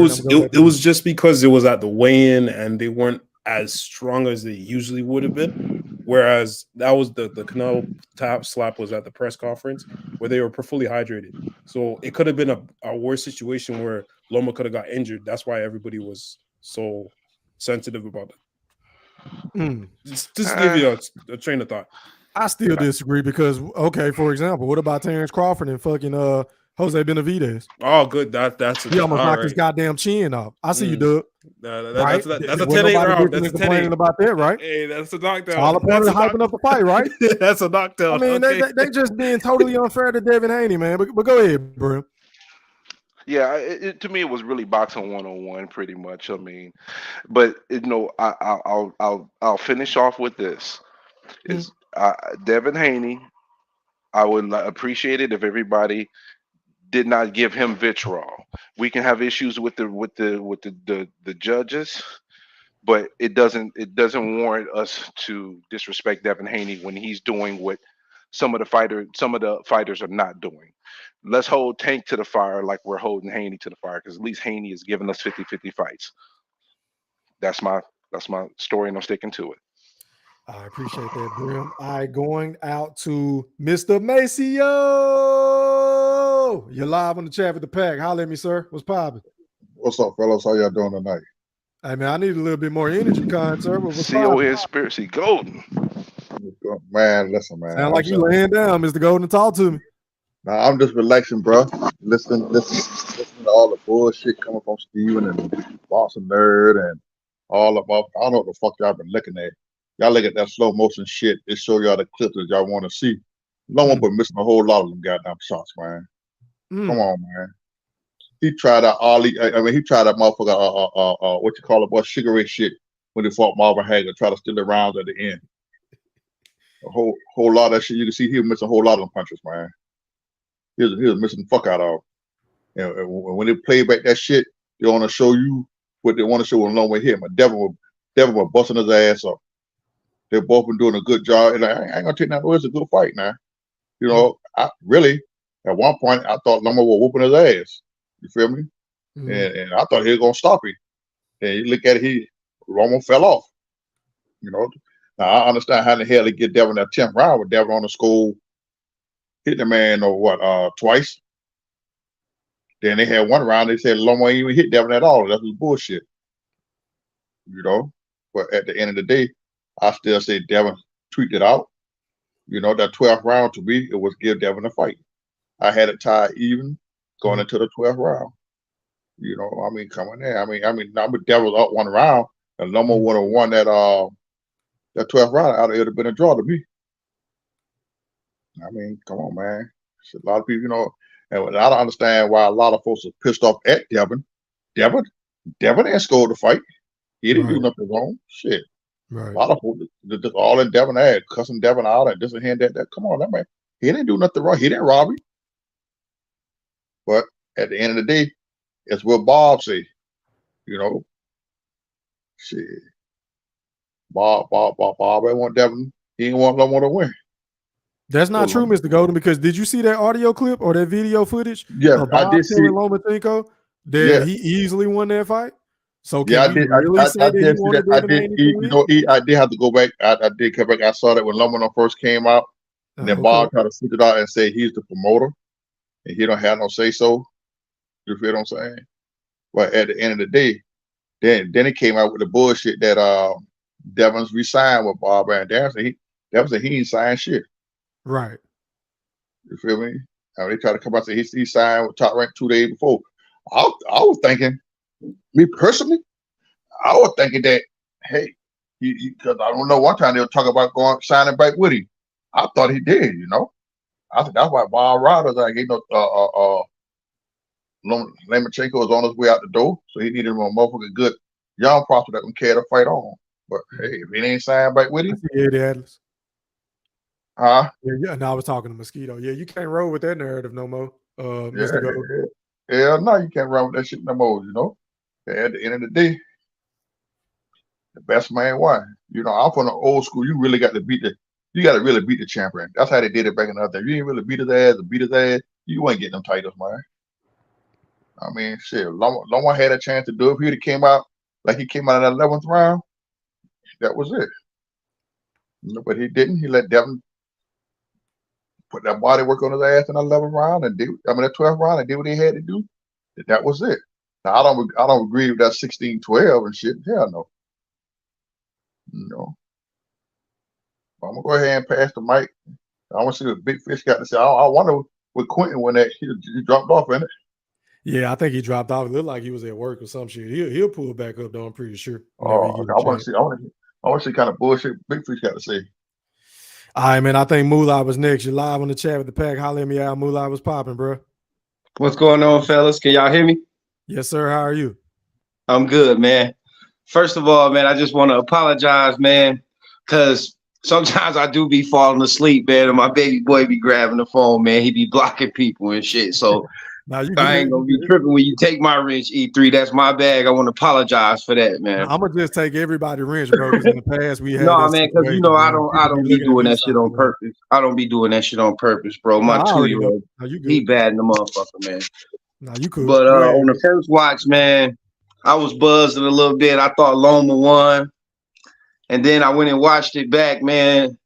It was just because it was at the weigh-in and they weren't as strong as they usually would have been. Whereas that was the Canelo tap slap was at the press conference where they were fully hydrated. So it could have been a worse situation where Loma could have got injured. That's why everybody was so sensitive about it. Just to give you a train of thought. I still disagree because, okay, for example, what about Terrence Crawford and fucking Jose Benavidez? Oh, good. That's he almost knocked his goddamn chin off. I see you, Doug. Right? That's a 10-8 round. That's complaining about that, right? Hey, that's a knockdown. All the point of hyping up the fight, right? That's a knockdown. I mean, they just being totally unfair to Devin Haney, man. But go ahead, bro. Yeah, to me it was really boxing 101, pretty much. I mean, but I'll finish off with this. Is Devin Haney? I would appreciate it if everybody did not give him vitriol. We can have issues with the judges, but it doesn't warrant us to disrespect Devin Haney when he's doing what some of the fighters are not doing. Let's hold Tank to the fire like we're holding Haney to the fire, because at least Haney is giving us 50-50 fights. That's my story, and I'm sticking to it. I appreciate that, Brim. All right, going out to Mr. Maceo. You're live on the chat with the pack. Holler at me, sir. What's poppin'? What's up, fellas? How y'all doing tonight? Hey, man, I need a little bit more energy, kind sir. What's Conspiracy Golden. Man, listen, man. Sound like you laying down, Mr. Golden. Talk to me. Nah, I'm just relaxing, bro. Listen to all the bullshit coming from Steven and Boston Nerd and all of I don't know what the fuck y'all been looking at. Y'all look at that slow motion shit. It show y'all the clips that y'all want to see. No one but missing a whole lot of them goddamn shots, man. Come on, man. He tried out he tried that motherfucker, what you call it, Sugar Ray shit when he fought Marvin Hagler, try to steal the rounds at the end. A whole lot of that shit. You can see he was missing a whole lot of them punches, man. He was missing the fuck out of them. And when they play back that shit, they want to show you what they want to show when Loma hit. But Devin was busting his ass up. They've both been doing a good job. And I ain't gonna take that away. It's a good fight now. You know, I really at one point I thought Loma was whooping his ass. You feel me? And I thought he was gonna stop him. And you look at it, Loma fell off. You know. Now I understand how the hell he get Devin that 10th round with Devin on the score, hit the man twice. Then they had one round, they said Loma ain't even hit Devin at all. That was bullshit. You know? But at the end of the day, I still say Devin tweaked it out. You know, that 12th round to me, it was give Devin a fight. I had it tied even going into the 12th round. You know, I mean, coming there. I mean, Devin was up one round, and Loma would have won that 12th round. It would have been a draw to me. I mean, come on, man. A lot of people, you know, and I don't understand why a lot of folks are pissed off at Devin. Devin didn't score the fight. He didn't do nothing wrong. Shit. Right. A lot of folks just all in Devin ad, cussing Devin out and this and that. Come on, that man. He didn't do nothing wrong. He didn't rob him. But at the end of the day, it's what Bob say. You know, shit. Bob ain't want Devin. He didn't want Loma to win. That's not true, Mr. Golden, because did you see that audio clip or that video footage? Yeah, I did see Lomachenko that he easily won that fight. So can I did. I did have to go back. I did come back. I saw that when Loma first came out, and then Bob tried to switch it out and say he's the promoter, and he don't have no say so. You feel what I'm saying? But at the end of the day, then he came out with the bullshit that Devin's resigned with Bob and Devin said he ain't signed shit. Right. You feel me? I mean, they try to come out and say he signed with Top Rank 2 days before. I was thinking, me personally, I was thinking that, hey, because I don't know, one time they were talking about signing back with him. I thought he did, you know. I think that's why Bob Ryder's like, Lomachenko was on his way out the door, so he needed a motherfucking good young prospect that can carry the fight on. But hey, if he ain't signed back with him, Eddie Atlas. Huh? Yeah, no, I was talking to Mosquito. Yeah, you can't roll with that narrative no more, Mr. Gold. Yeah, no, you can't run with that shit no more, you know. At the end of the day, the best man won. You know, I'm from the old school. You really got to really beat the champion. That's how they did it back in the other day. You ain't really beat his ass, You ain't getting them titles, man. I mean, shit. Loma had a chance to do it. If he came out like he came out in the 11th round, that was it. But he didn't. He let Devin put that body work on his ass in the 11th round and the 12th round and did what he had to do. That was it. Now I don't agree with that 16-12 and shit. Hell no. No. I'm gonna go ahead and pass the mic. I want to see what Big Fish got to say. I wonder what Quentin when that he dropped off in it. Yeah, I think he dropped off. It looked like he was at work or some shit. He'll pull back up though. I'm pretty sure. Oh, okay. I want to see kind of bullshit Big Fish got to say. All right, man. I think Moolah was next. You're live on the chat with the pack. Holler at me out. Moolah was popping, bro. What's going on, fellas? Can y'all hear me? Yes, sir. How are you? I'm good, man. First of all, man, I just want to apologize, man, because sometimes I do be falling asleep, man, and my baby boy be grabbing the phone, man. He be blocking people and shit. So I ain't gonna be tripping when you take my wrench, E3. That's my bag. I want to apologize for that, man. I'm gonna just take everybody wrench, bro. Because in the past we had no, man, because you know I don't be doing that shit on purpose. I don't be doing that shit on purpose, bro. My 2-year-old, he bad in the motherfucker, man. No, you cool. But on the first watch, man, I was buzzing a little bit. I thought Loma won. And then I went and watched it back, man.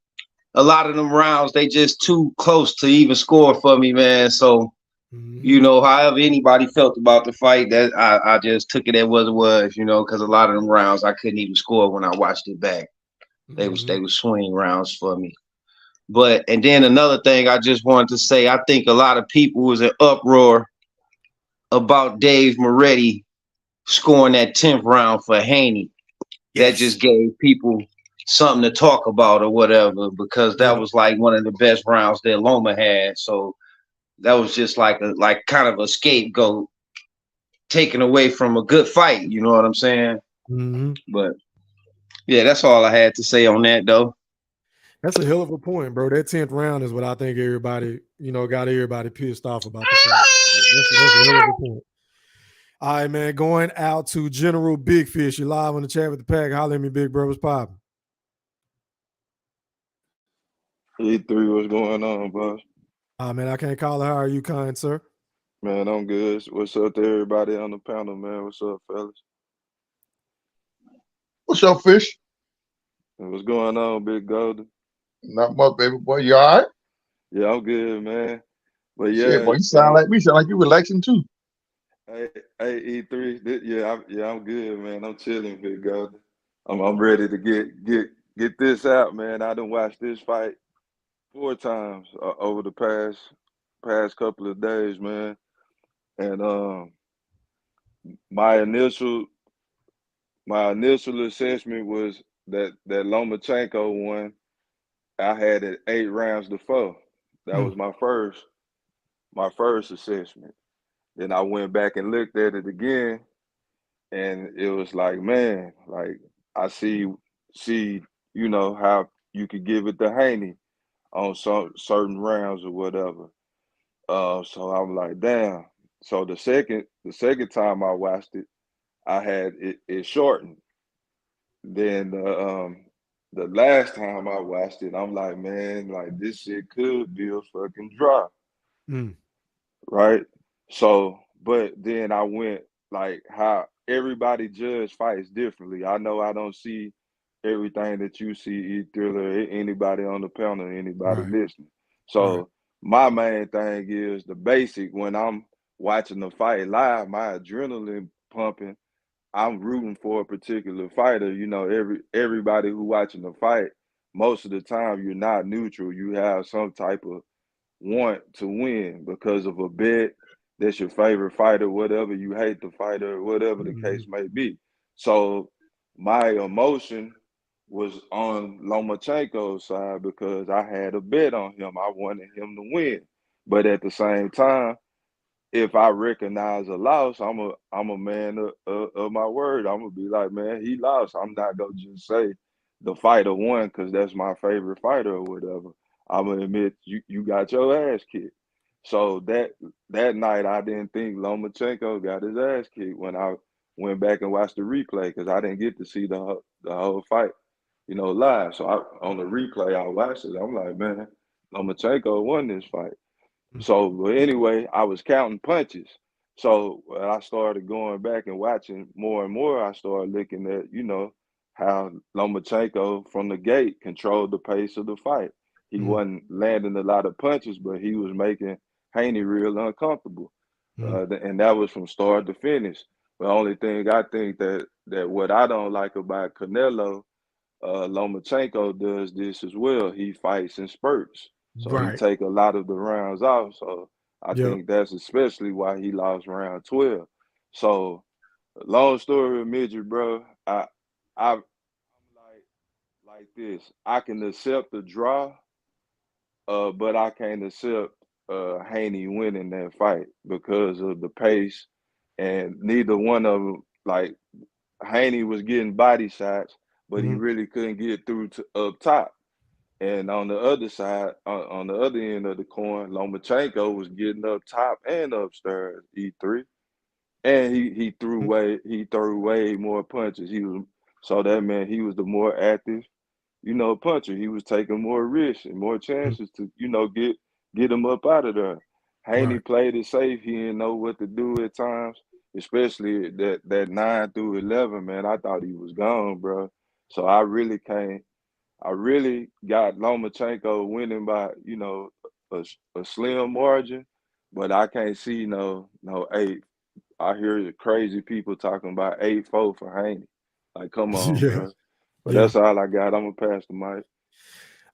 A lot of them rounds, they just too close to even score for me, man. So, you know, however anybody felt about the fight, that I just took it as what it was, you know, because a lot of them rounds I couldn't even score when I watched it back. They was swing rounds for me. But and then another thing I just wanted to say, I think a lot of people was in uproar about Dave Moretti scoring that 10th round for Haney. That just gave people something to talk about or whatever, because that was like one of the best rounds that Loma had. So that was just like kind of a scapegoat taken away from a good fight. You know what I'm saying? But yeah, that's all I had to say on that, though. That's a hell of a point, bro. That 10th round is what I think everybody, you know, got everybody pissed off about the fight. That's a hell of a point. All right, man. Going out to General Big Fish. You live on the chat with the pack. Holler at me, big bro. What's popping? E3, what's going on, boss? Man, I can't call it. How are you, kind sir? Man, I'm good. What's up to everybody on the panel, man? What's up, fellas? What's up, Fish? What's going on, Big Golden? Not much, baby boy. You all right? Yeah, I'm good, man. But yeah, shit, boy, you sound like me. Sound like you relaxing too. Hey, E3. I'm good, man. I'm chilling, Big Golden. I'm ready to get this out, man. I done watched this fight 4 times over the past couple of days, man. And my initial assessment was that Lomachenko won. I had it 8 rounds to 4. That was my first assessment. Then I went back and looked at it again, and it was like, man, like I see, you know, how you could give it to Haney on some certain rounds or whatever. So I'm like, damn. So the second time I watched it, I had it shortened. Then the last time I watched it, I'm like, man, like this shit could be a fucking draw. Right? So, but then I went like how everybody judge fights differently. I know I don't see everything that you see, Thriller, anybody on the panel, anybody listening. So my main thing is the basic. When I'm watching the fight live, my adrenaline pumping. I'm rooting for a particular fighter. You know, everybody who watching the fight, most of the time you're not neutral. You have some type of want to win because of a bet. That's your favorite fighter, whatever. You hate the fighter, whatever the case may be. So my emotion was on Lomachenko's side because I had a bet on him. I wanted him to win. But at the same time, if I recognize a loss, I'm a man of my word. I'm gonna be like, man, he lost. I'm not gonna just say the fighter won because that's my favorite fighter or whatever. I'm gonna admit you got your ass kicked. So that night, I didn't think Lomachenko got his ass kicked when I went back and watched the replay because I didn't get to see the whole fight, you know, live. So on the replay, I watched it. I'm like, man, Lomachenko won this fight. So, but anyway, I was counting punches. So when I started going back and watching more and more, I started looking at, how Lomachenko from the gate controlled the pace of the fight. He wasn't landing a lot of punches, but he was making Haney real uncomfortable. And that was from start to finish. The only thing I think that what I don't like about Canelo, Lomachenko does this as well. He fights in spurts. So he Right. take a lot of the rounds off. So I Yep. think that's especially why he lost round 12. So long story, midget, bro. I'm like this. I can accept the draw, but I can't accept Haney winning that fight because of the pace, and neither one of them, like Haney was getting body shots, but he really couldn't get through to up top. And on the other side, on the other end of the coin, Lomachenko was getting up top and upstairs, E3. And he threw way more punches. So that meant he was the more active, puncher. He was taking more risks and more chances to, get him up out of there. Haney Right. played it safe. He didn't know what to do at times, especially that 9 through 11, man. I thought he was gone, bro. So I really got Lomachenko winning by, a slim margin, but I can't see no 8. I hear crazy people talking about 8-4 for Haney. Like, come on, Yeah. bro. But Yeah. that's all I got. I'm gonna pass the mic.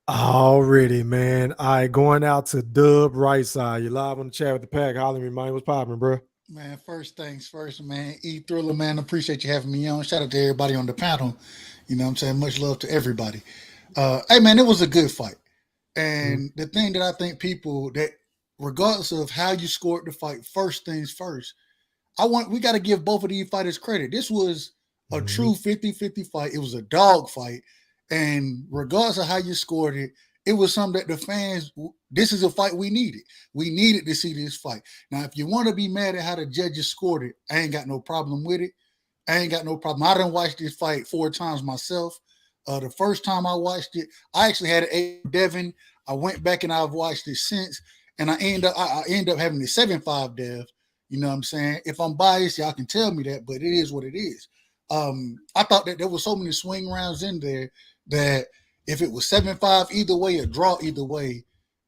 Already, man. All right, going out to Dub Right Side. You live on the chat with the pack. Holler me, man. What's popping, bro? Man, first things first, man. E Thriller, man. Appreciate you having me on. Shout out to everybody on the panel. You know what I'm saying? Much love to everybody. Hey, man, it was a good fight. And the thing that I think people that, regardless of how you scored the fight, first things first, we got to give both of these fighters credit. This was a true 50-50 fight. It was a dog fight. And regardless of how you scored it, it was something that the fans, this is a fight we needed. We needed to see this fight. Now, if you want to be mad at how the judges scored it, I ain't got no problem with it. I ain't got no problem. I done watched this fight 4 times myself. The first time I watched it, I actually had an 8 Devin. I went back and I've watched it since, and I end up having the 7-5 Dev. You know what I'm saying? If I'm biased, y'all can tell me that, but it is what it is. I thought that there were so many swing rounds in there that if it was 7-5 either way or draw either way,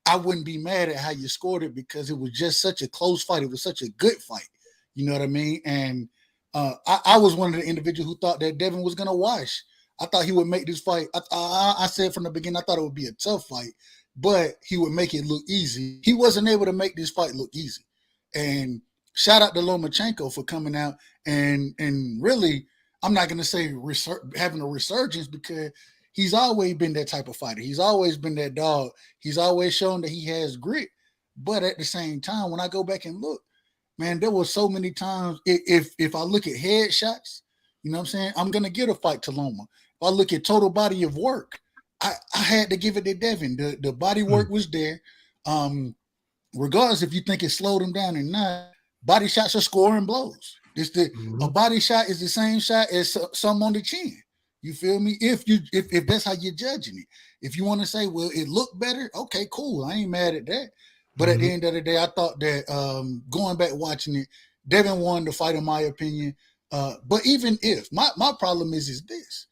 I wouldn't be mad at how you scored it because it was just such a close fight. It was such a good fight. You know what I mean? And I was one of the individuals who thought that Devin was going to wash. I thought he would make this fight. I said from the beginning, I thought it would be a tough fight, but he would make it look easy. He wasn't able to make this fight look easy. And shout out to Lomachenko for coming out and really, I'm not going to say having a resurgence because he's always been that type of fighter. He's always been that dog. He's always shown that he has grit. But at the same time, when I go back and look, man, there were so many times. If I look at headshots, you know what I'm saying? I'm going to get a fight to Loma. If I look at total body of work, I had to give it to Devin. The body work was there. Regardless if you think it slowed him down or not, body shots are scoring blows. A body shot is the same shot as some on the chin. You feel me? If that's how you're judging it. If you want to say, well, it looked better, okay, cool. I ain't mad at that. But at the end of the day, I thought that going back watching it, Devin won the fight in my opinion. But even if my problem is this.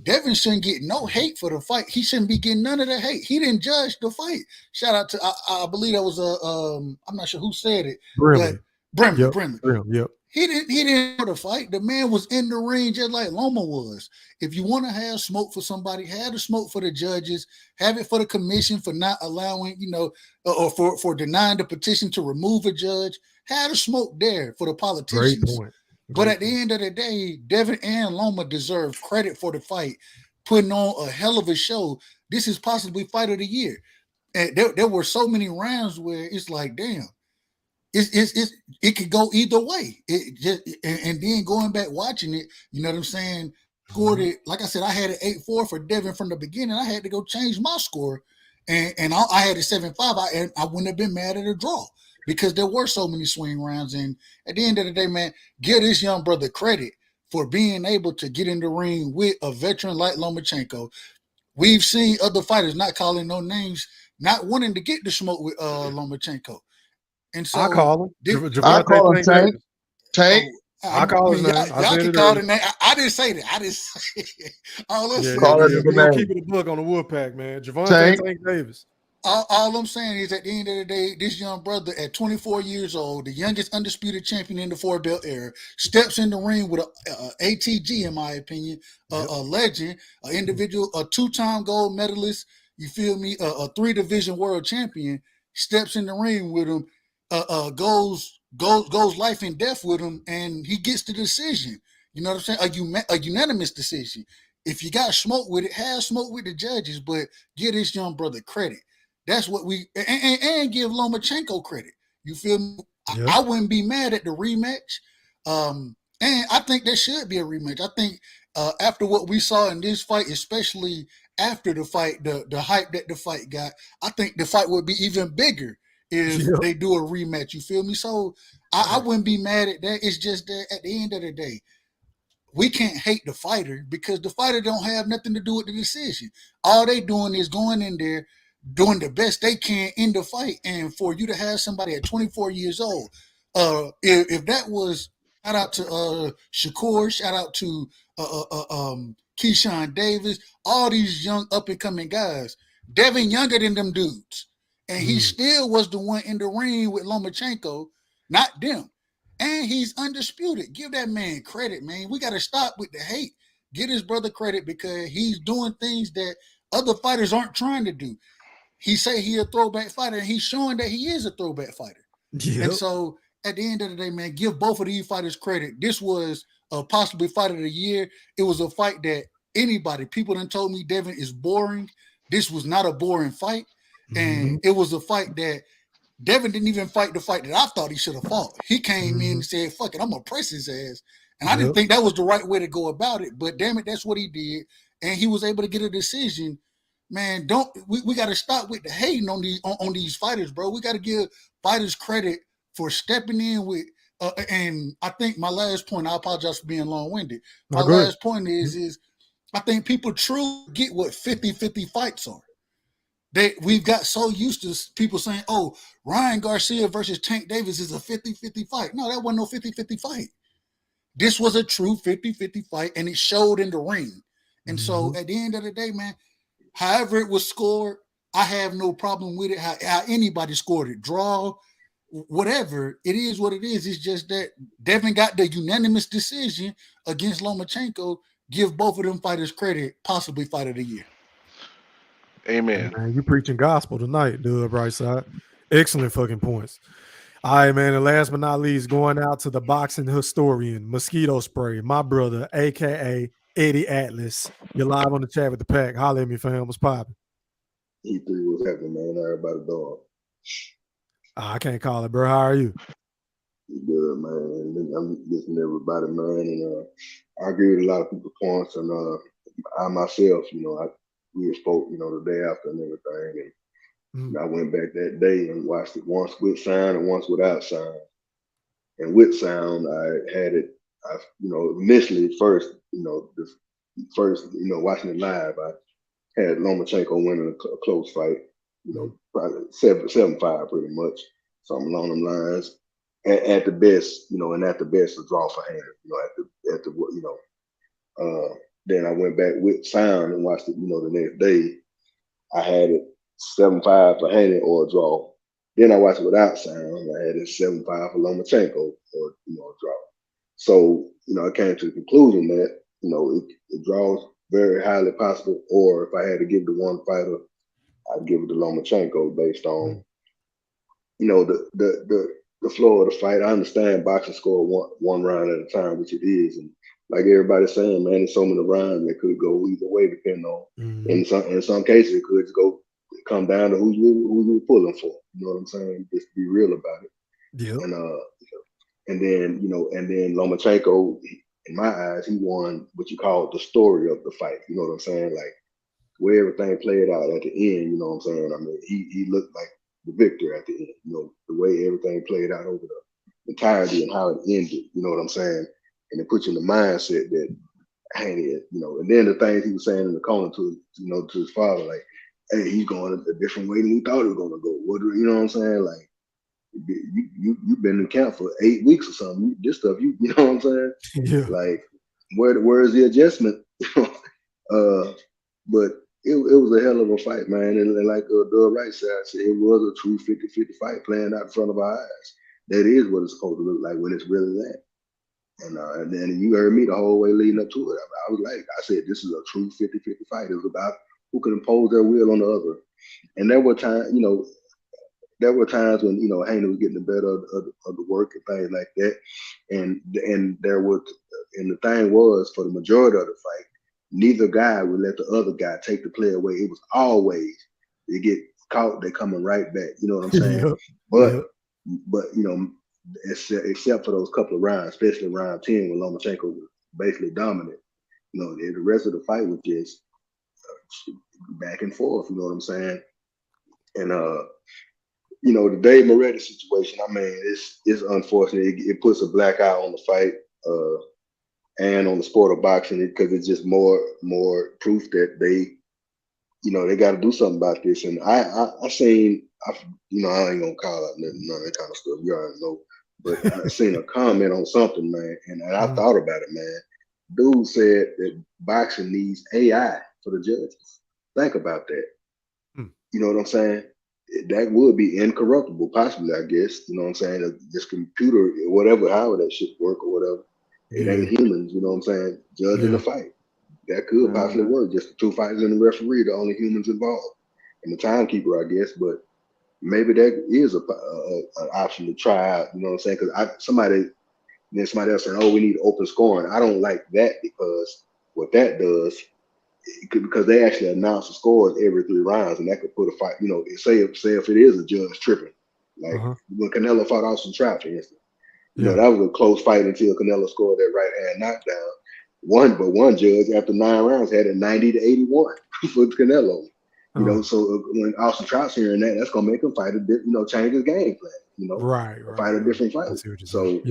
Devin shouldn't get no hate for the fight. He shouldn't be getting none of that hate. He didn't judge the fight. Shout out to I believe that was I'm not sure who said it, but Brimley. Yep. He didn't know the fight. The man was in the ring just like Loma was. If you want to have smoke for somebody, have the smoke for the judges, have it for the commission for not allowing, or for denying the petition to remove a judge. Have the smoke there for the politicians. Great point. But at the end of the day, Devin and Loma deserve credit for the fight, putting on a hell of a show. This is possibly fight of the year. And there were so many rounds where it's like, damn, it could go either way. And then going back watching it, you know what I'm saying? Scored it, like I said, I had an 8-4 for Devin from the beginning. I had to go change my score, and I had a 7-5. I wouldn't have been mad at a draw because there were so many swing rounds. And at the end of the day, man, give this young brother credit for being able to get in the ring with a veteran like Lomachenko. We've seen other fighters, not calling no names, not wanting to get the smoke with Lomachenko. And so I call him I Javante call him Tank Tank. Davis. Tank. I call his name. I Y'all said can it call earlier. the name. I didn't say that. I didn't say it. All I'm Yeah, saying Call that is, we nigga gonna name. keep it a book on the Wolfpack, man. Javante Tank. Tank Davis. all I'm saying is, at the end of the day, this young brother at 24 years old, the youngest undisputed champion in the four belt era, steps in the ring with a ATG, in my opinion, a legend, an individual, a two-time gold medalist. You feel me? A three-division world champion steps in the ring with him, goes life and death with him, and he gets the decision. You know what I'm saying? A unanimous decision. If you got smoke with it, have smoke with the judges, but give this young brother credit. That's what we and give Lomachenko credit. You feel me? Yep. I wouldn't be mad at the rematch. And I think there should be a rematch. I think after what we saw in this fight, especially after the fight, the hype that the fight got, I think the fight would be even bigger if Yep. they do a rematch. You feel me? So I wouldn't be mad at that. It's just that at the end of the day, we can't hate the fighter because the fighter don't have nothing to do with the decision. All they doing is going in there doing the best they can in the fight. And for you to have somebody at 24 years old, if that was, shout out to Shakur, shout out to Keyshawn Davis, all these young up and coming guys. Devin younger than them dudes, and he still was the one in the ring with Lomachenko, not them. And he's undisputed. Give that man credit, man. We got to stop with the hate. Give his brother credit because he's doing things that other fighters aren't trying to do. He say he a throwback fighter, and he's showing that he is a throwback fighter. Yep. And so at the end of the day, man, give both of these fighters credit. This was possibly fight of the year. It was a fight that people done told me Devin is boring. This was not a boring fight. And it was a fight that Devin didn't even fight the fight that I thought he should have fought. He came in and said, fuck it, I'm going to press his ass. And I didn't think that was the right way to go about it. But damn it, that's what he did. And he was able to get a decision. Man, we got to stop with the hating on these fighters, bro. We got to give fighters credit for stepping in with and I think my last point, I apologize for being long-winded. My last point is I think people truly get what 50-50 fights are. We've got so used to people saying, oh, Ryan Garcia versus Tank Davis is a 50-50 fight. No, that wasn't no 50-50 fight. This was a true 50-50 fight, and it showed in the ring. And so at the end of the day, man, however it was scored, I have no problem with it. How anybody scored it, draw, whatever, it is what it is. It's just that Devin got the unanimous decision against Lomachenko. Give both of them fighters credit, possibly fight of the year. Amen. Man, you preaching gospel tonight, dude, right side. Excellent fucking points. All right, man. And last but not least, going out to the boxing historian, Mosquito Spray, my brother, aka Eddie Atlas. You're live on the chat with the pack. Holler at me, fam. What's popping? E3, what's happening, man? Everybody doing? I can't call it, bro. How are you? Good, man. I'm listening to everybody, man, and I agree with a lot of people's points, and I myself, we spoke, the day after and everything, and I went back that day and watched it once with sound and once without sound. And with sound, I had it, initially first, watching it live, I had Lomachenko winning a close fight, probably 7-5 pretty much, something along them lines. At the best, and at the best, a draw for Haney, then I went back with sound and watched it, the next day. I had it 7-5 for Haney or a draw. Then I watched it without sound. I had it 7-5 for Lomachenko or, a draw. So, I came to the conclusion that, it draws very highly possible, or if I had to give to one fighter, I'd give it to Lomachenko based on, the flow of the fight. I understand boxing score one round at a time, which it is, and like everybody's saying, man, there's so many rounds that could go either way, depending on. In some cases, it could come down to who you were pulling for. You know what I'm saying? Just be real about it. Yeah. And then Lomachenko, in my eyes, he won what you call the story of the fight. You know what I'm saying? Like where everything played out at the end. You know what I'm saying? I mean, he looked like the victor at the end. The way everything played out over the entirety and how it ended. You know what I'm saying? And it puts you in the mindset that, Haney, and then the things he was saying in the corner to his father, like hey, he's going a different way than we thought he was going to go. What you know what I'm saying? Like, you've been in camp for 8 weeks or something. This stuff, you know what I'm saying? Yeah. Like, where is the adjustment? But it was a hell of a fight, man. And like the right side said, it was a true 50-50 fight playing out in front of our eyes. That is what it's supposed to look like when it's really that. And then you heard me the whole way leading up to it. I was like, I said, this is a true 50-50 fight. It was about who can impose their will on the other. And there were times, there were times when, Haney was getting the better of the work and things like that. And the thing was, for the majority of the fight, neither guy would let the other guy take the play away. It was always, they get caught, they're coming right back. You know what I'm saying? Yep. But except for those couple of rounds, especially round 10 when Lomachenko was basically dominant, the rest of the fight was just back and forth. You know what I'm saying? And the Dave Moretti situation, I mean, it's unfortunate. It puts a black eye on the fight and on the sport of boxing, because it's just more proof that they got to do something about this. And I seen, I ain't gonna call out none of that kind of stuff. You already know. But I seen a comment on something, man, and I thought about it, man. Dude said that boxing needs AI for the judges. Think about that. You know what I'm saying? That would be incorruptible, possibly, I guess. You know what I'm saying? This computer, whatever, however that shit work or whatever, it ain't humans, you know what I'm saying, judging the fight. That could possibly work. Just the two fighters and the referee, the only humans involved. And the timekeeper, I guess. But maybe that is an option to try out, you know what I'm saying? Because somebody else saying, oh, we need open scoring. I don't like that, because what that does, because they actually announce the scores every 3 rounds, and that could put a fight, say if it is a judge tripping, like when Canelo fought Austin Trout, for instance. That was a close fight until Canelo scored that right hand knockdown. One judge after 9 rounds had it 90-81 for Canelo. So when Austin Trout's hearing that, that's gonna make him fight change his game plan. Right. Fight a different fight. So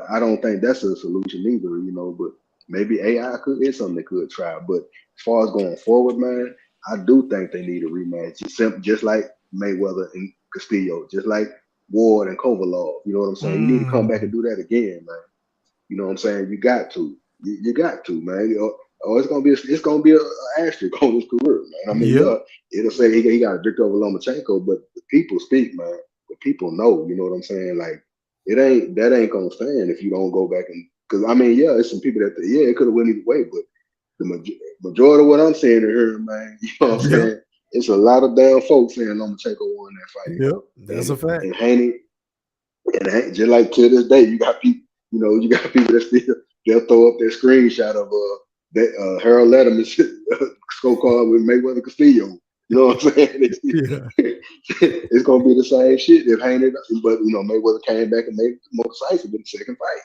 I don't think that's a solution either. But maybe AI is something they could try. But as far as going forward, man, I do think they need a rematch. Just like Mayweather and Castillo, just like Ward and Kovalov. You know what I'm saying? You need to come back and do that again, man. You know what I'm saying? You got to. You got to, man. It's gonna be an asterisk on his career, man. I mean, it'll say he got a victory over Lomachenko, but the people speak, man. The people know. You know what I'm saying? Like, that ain't gonna stand if you don't go back and, because I mean, it's some people that it could have went either way, but the majority of what I'm saying here, man, you know what I'm saying? It's a lot of damn folks saying Lomachenko won that fight. Yep, that's a fact. And Haney, just like to this day, you got people that they'll throw up their screenshot of Harold Letterman's scorecard with Mayweather Castillo. You know what I'm saying? It's gonna be the same shit if Haney, but Mayweather came back and made it more decisive in the second fight.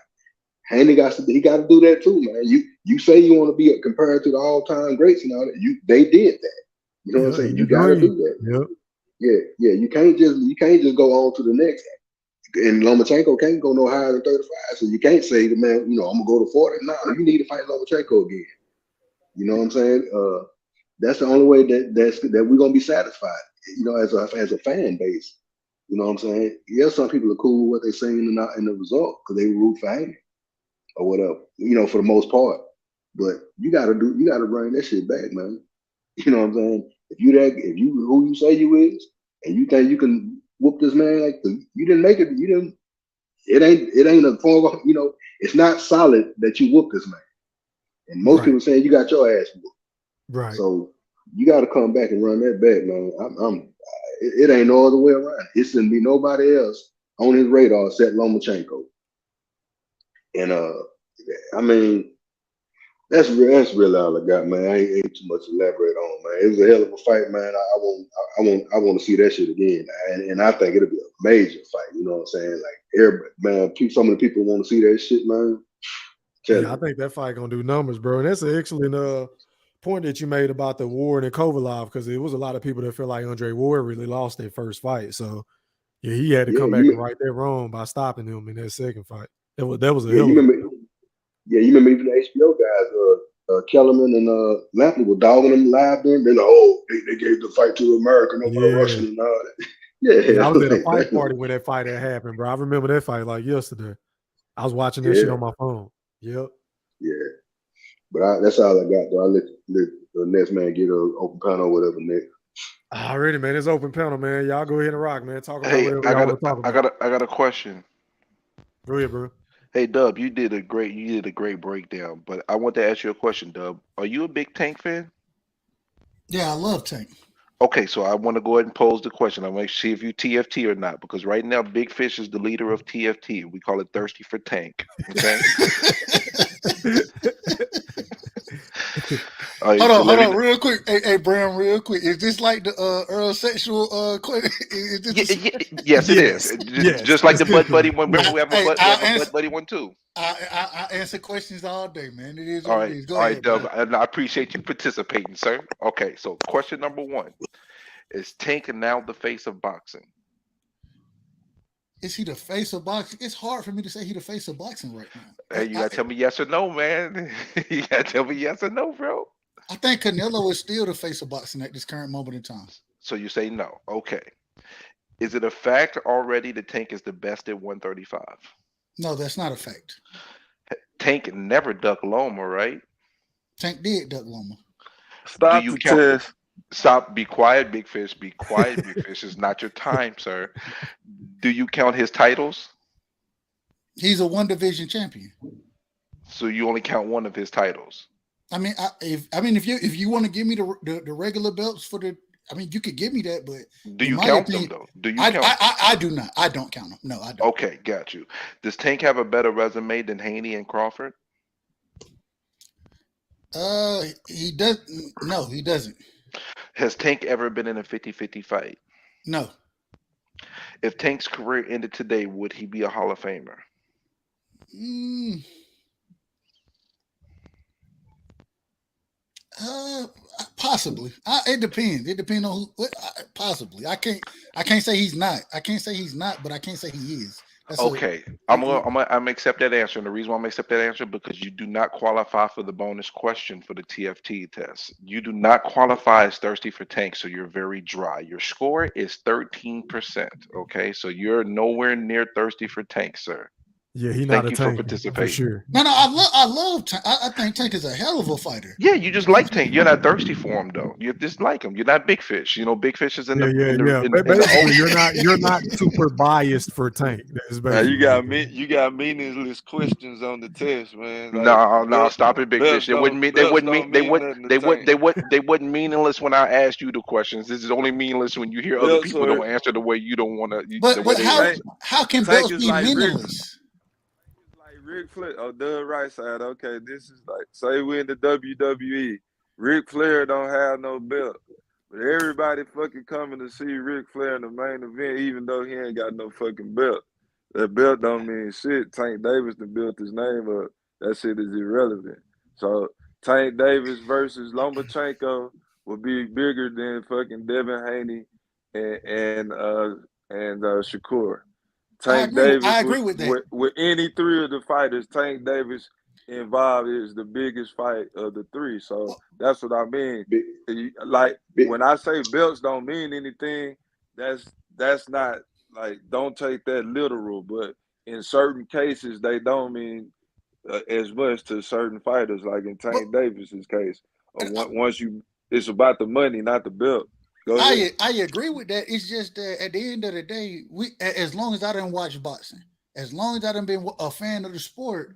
Haney got to do that too, man. You say you want to be compared to the all-time greats and all that. They did that. You know what I'm saying? You got to do that. Yeah. You can't just go on to the next. And Lomachenko can't go no higher than 35. So you can't say to man, I'm gonna go to 40. No, you need to fight Lomachenko again. You know what I'm saying? That's the only way that we're gonna be satisfied. As a fan base. You know what I'm saying? Yeah, some people are cool with what they're saying in the result because they root for Haney or whatever. For the most part. But you gotta bring that shit back, man. You know what I'm saying? If you who you say you is, and you think you can whoop this man, like you didn't make it. It ain't a form of, it's not solid that you whoop this man. And most people saying you got your ass whooped. Right. So you got to come back and run that back, man. It ain't no other way around. It shouldn't be nobody else on his radar except Lomachenko. And I mean, that's really all I got, man. I ain't too much to elaborate on, man. It was a hell of a fight, man. I want to see that shit again, and I think it'll be a major fight. You know what I'm saying? Like everybody, man. Some of the people want to see that shit, man. I think that fight gonna do numbers, bro. And that's an excellent point that you made about the Ward and Kovalov, because it was a lot of people that feel like Andre Ward really lost that first fight. So he had to come back and right that wrong by stopping him in that second fight. That was a hell of a you remember even the HBO guys Kellerman and Lampley were dogging them live then. They're like, oh, they gave the fight to America, no more Yeah. Russian and all that. Yeah, Yeah, I was at a like, fight damn. party when that fight had happened, bro. I remember that fight like yesterday. I was watching that Yeah. shit on my phone. Yep. Yeah. But that's all I got, though. I let the next man get an open panel or whatever next. Already, man. It's open panel, man. Y'all go ahead and rock, man. Talk about Hey, whatever y'all want to talk about. I got a question. Go ahead, bro. Hey Dub, you did a great breakdown, but I want to ask you a question, Dub. Are you a big Tank fan? Yeah, I love Tank. Okay, so I want to go ahead and pose the question. I want to see if you TFT or not, because right now Big Fish is the leader of TFT. We call it Thirsty for Tank. Okay. Hold on, real quick. Hey, Bram, real quick. Is this like the Earl sexual question? Yes, it is. Yes, just like the good Bud Buddy one. one. Remember, we have a Bud Buddy one too. I answer questions all day, man. It is All what right, it is. Go all right, ahead, Dub. bro. And I appreciate you participating, sir. Okay, so question number one: is Tank now the face of boxing? Is he the face of boxing? It's hard for me to say he the face of boxing right now. Hey, you gotta tell me yes or no, man. You gotta tell me yes or no, bro. I think Canelo is still the face of boxing at this current moment in time. So you say no. Okay. Is it a fact already that Tank is the best at 135? No, that's not a fact. Tank never ducked Loma, right? Tank did duck Loma. Stop Do you the count? test. Stop. Be quiet, Big Fish. Be quiet, Big Fish. It's not your time, sir. Do you count his titles? He's a one division champion. So you only count one of his titles. I mean, if you want to give me the regular belts for the, I mean, you could give me that, but do you count them though? Do you count? I do not. I don't count them. No, I don't. Okay, got you. Does Tank have a better resume than Haney and Crawford? He does. No, he doesn't. Has Tank ever been in a 50-50 fight? No. If Tank's career ended today, would he be a Hall of Famer? Possibly. It depends. It depends on who. Possibly. I can't say he's not. I can't say he's not, but I can't say he is. Okay, I'm gonna accept that answer, and the reason why I'm gonna accept that answer because you do not qualify for the bonus question for the TFT test. You do not qualify as thirsty for Tank, so you're very dry. Your score is 13%. Okay, so you're nowhere near thirsty for Tank, sir. Yeah, he's Thank not a you Tank for participating. for sure. No, I love Tank. I think Tank is a hell of a fighter. Yeah, you just like Tank. You're not thirsty for him though. You just like him. You're not Big Fish. You know, Big Fish is in the Basically, you're not super biased for Tank. You got meaningless questions on the test, man. Like, no, stop it, Big Fish. They wouldn't meaningless when I asked you the questions. This is only meaningless when you hear other people don't answer the way you don't want to. But how can belts be meaningless? Ric Flair, Doug right side. Okay, this is like say we in the WWE. Ric Flair don't have no belt, but everybody fucking coming to see Ric Flair in the main event, even though he ain't got no fucking belt. That belt don't mean shit. Tank Davis done built his name up. That shit is irrelevant. So Tank Davis versus Lomachenko will be bigger than fucking Devin Haney and Shakur. Tank I agree with that. With any three of the fighters, Tank Davis involved is the biggest fight of the three. So that's what I mean. Like when I say belts don't mean anything, that's not like, don't take that literal. But in certain cases, they don't mean as much to certain fighters. Like in Tank Davis's case, it's about the money, not the belt. I agree with that. It's just that at the end of the day, as long as I didn't watch boxing, as long as I done been a fan of the sport,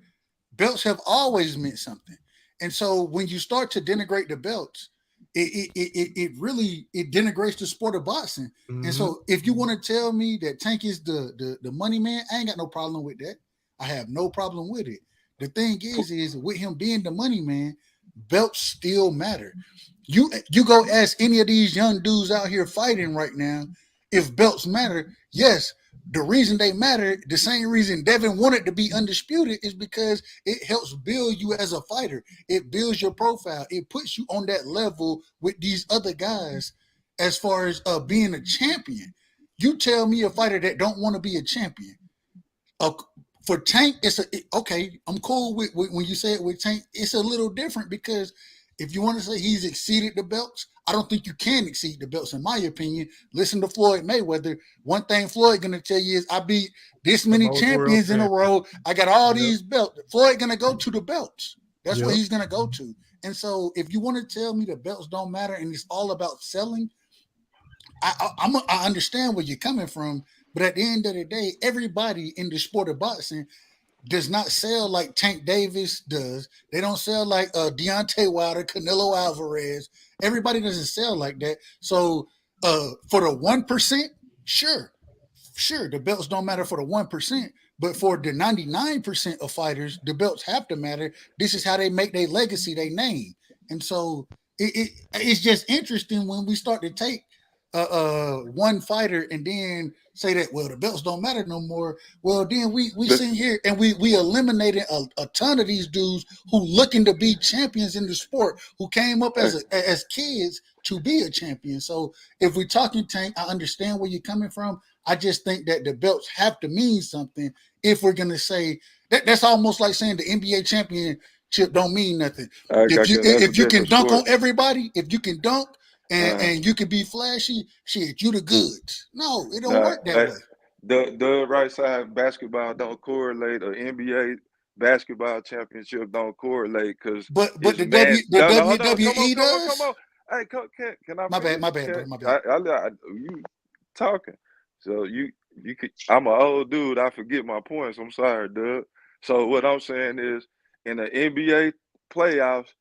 belts have always meant something. And so when you start to denigrate the belts, it really denigrates the sport of boxing. Mm-hmm. And so if you want to tell me that Tank is the money man, I ain't got no problem with that. I have no problem with it. The thing is with him being the money man, belts still matter. You go ask any of these young dudes out here fighting right now if belts matter. Yes, the reason they matter, the same reason Devin wanted to be undisputed, is because it helps build you as a fighter. It builds your profile. It puts you on that level with these other guys as far as being a champion. You tell me a fighter that don't want to be a champion. for Tank, okay. I'm cool with when you say it with Tank. It's a little different because if you want to say he's exceeded the belts, I don't think you can exceed the belts, in my opinion. Listen to Floyd Mayweather. One thing Floyd gonna tell you is I beat this many champions in a row. I got all these belts. Floyd gonna go to the belts. That's what he's gonna go to. And so if you want to tell me the belts don't matter and it's all about selling, I understand where you're coming from. But at the end of the day, everybody in the sport of boxing does not sell like Tank Davis does. They don't sell like Deontay Wilder, Canelo Alvarez. Everybody doesn't sell like that. So for the 1%, sure, the belts don't matter for the 1%. But for the 99% of fighters, the belts have to matter. This is how they make their legacy, their name. And so it's just interesting when we start to take one fighter and then say that, well, the belts don't matter no more. Well, then we sit here and we eliminated a ton of these dudes who looking to be champions in the sport, who came up as kids to be a champion. So if we're talking Tank, I understand where you're coming from. I just think that the belts have to mean something if we're gonna say that's almost like saying the NBA championship don't mean nothing. If you can dunk on everybody, if you can dunk and you can be flashy, shit, you the goods. No, it don't work that way. The right side basketball don't correlate, or NBA basketball championship don't correlate because but the WWE does. Come on. Hey, can I? My bad, bro. My bad. You talking? So you could. I'm an old dude. I forget my points. I'm sorry, Doug. So what I'm saying is, in the NBA playoffs,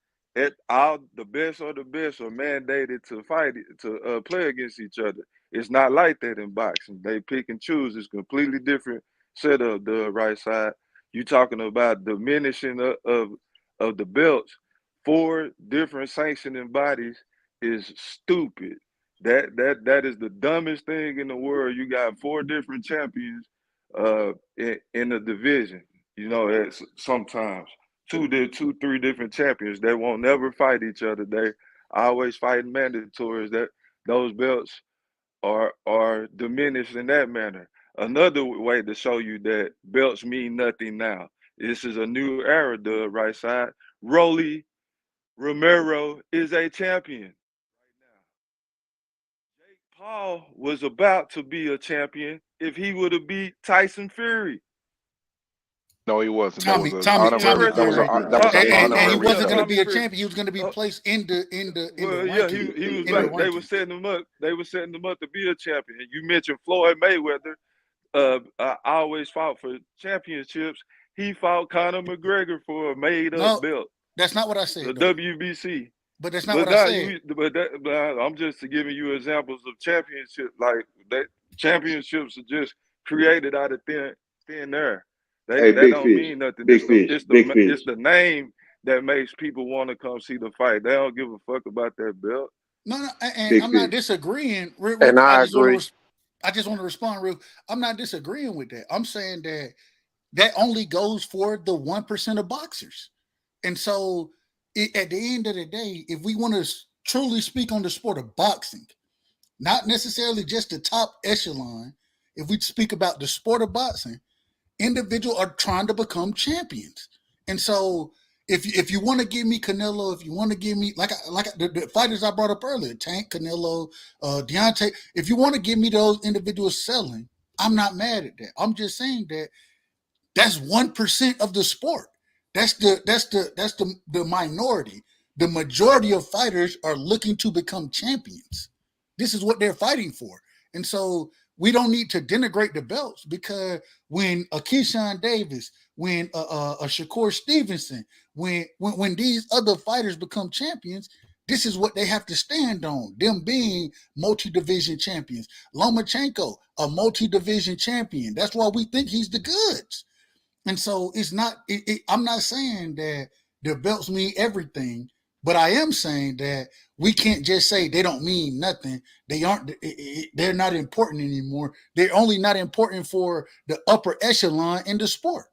all the best are mandated to fight to play against each other. It's not like that in boxing. They pick and choose. It's completely different setup. The right side. You talking about diminishing of the belts. 4 different sanctioning bodies is stupid. That is the dumbest thing in the world. You got 4 different champions in the division. You know, it's sometimes 3 different champions that won't never fight each other. They always fighting mandatories. That those belts are diminished in that manner. Another way to show you that belts mean nothing now. This is a new era, the right side. Rolly Romero is a champion right now. Jake Paul was about to be a champion if he would have beat Tyson Fury. No, he wasn't. And he wasn't going to be a champion. He was going to be placed in the ranking. He was. They were setting him up. They were setting him up to be a champion. You mentioned Floyd Mayweather. I always fought for championships. He fought Conor McGregor for a made-up belt. That's not what I said. The WBC. But that's not what I said. But I'm just giving you examples of championships. Like that, championships are just created out of thin air. They don't mean nothing. It's the name that makes people want to come see the fight. They don't give a fuck about that belt. No, and I'm not disagreeing. And I agree. I just want to respond real. I'm not disagreeing with that. I'm saying that only goes for the 1% of boxers. And so at the end of the day, if we want to truly speak on the sport of boxing, not necessarily just the top echelon, if we speak about the sport of boxing, individuals are trying to become champions. And so if you want to give me Canelo, if you want to give me like the fighters I brought up earlier, Tank, Canelo, Deontay, if you want to give me those individuals selling, I'm not mad at that. I'm just saying that's 1% of the sport. That's the minority. The majority of fighters are looking to become champions. This is what they're fighting for. And so we don't need to denigrate the belts, because when a Keyshawn Davis, when a Shakur Stevenson, when these other fighters become champions, this is what they have to stand on, them being multi-division champions. Lomachenko, a multi-division champion. That's why we think he's the goods. And so it's not, I'm not saying that the belts mean everything, but I am saying that we can't just say they don't mean nothing. They're not important anymore. They're only not important for the upper echelon in the sport.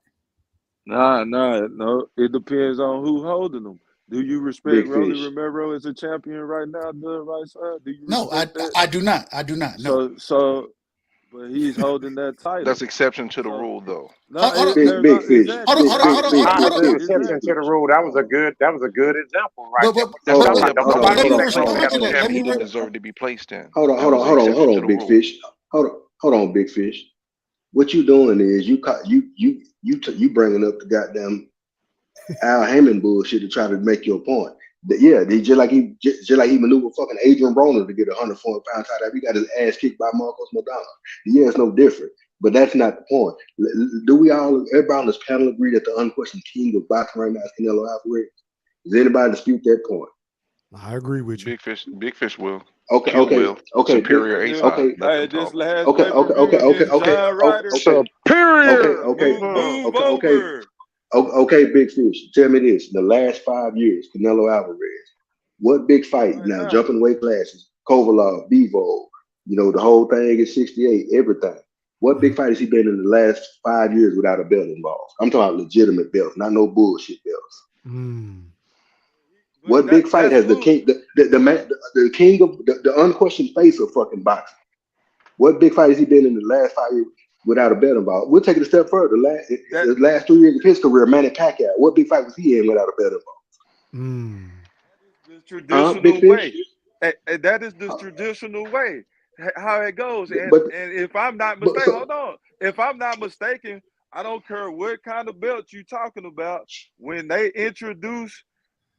No. It depends on who holding them. Do you respect Rolly Romero as a champion right now, the right side? Do you No, I do not. I do not. No. So But he's holding that title. That's exception to the rule, though. No, Big fish. Not Big an fish. exception to the rule. That was a good example right there. That's Hold an on, exception. hold on, hold on, That's hold on, the hold on. champion he didn't deserve to be placed in. Hold on, That hold was on, an hold on, exception hold to on, the big rule. fish. Hold on, big fish. What you doing is you bringing up the goddamn Al Heyman bullshit to try to make your point. Yeah, they just like he maneuvered fucking Adrian Broner to get a 140-pound title. He got his ass kicked by Marcos Madonna. Yeah, it's no different, but that's not the point. Do we all, everybody on this panel, agree that the unquestioned king of boxing right now is Canelo Alvarez? Does anybody dispute that point? I agree with you. Big fish will. Okay, Q will. Superior okay, A-side. okay. Let them Hey, this talk. last Okay, pay-per-view against John Ryder. Superior. Move over. Okay, big fish. Tell me this: the last 5 years, Canelo Alvarez, what big fight now? Jumping weight classes, Kovalov, Bivol, the whole thing is 68, everything. What big fight has he been in the last 5 years without a belt involved? I'm talking about legitimate belts, not no bullshit belts. What big fight has the king, the king of the unquestioned face of fucking boxing? What big fight has he been in the last 5 years without a bet involved? We'll take it a step further. The last 3 years of his career, Manny Pacquiao, what big fight was he in without a bet involved? The traditional way. And that is the traditional way, how it goes. And if I'm not mistaken, hold on. If I'm not mistaken, I don't care what kind of belt you talking about. When they introduce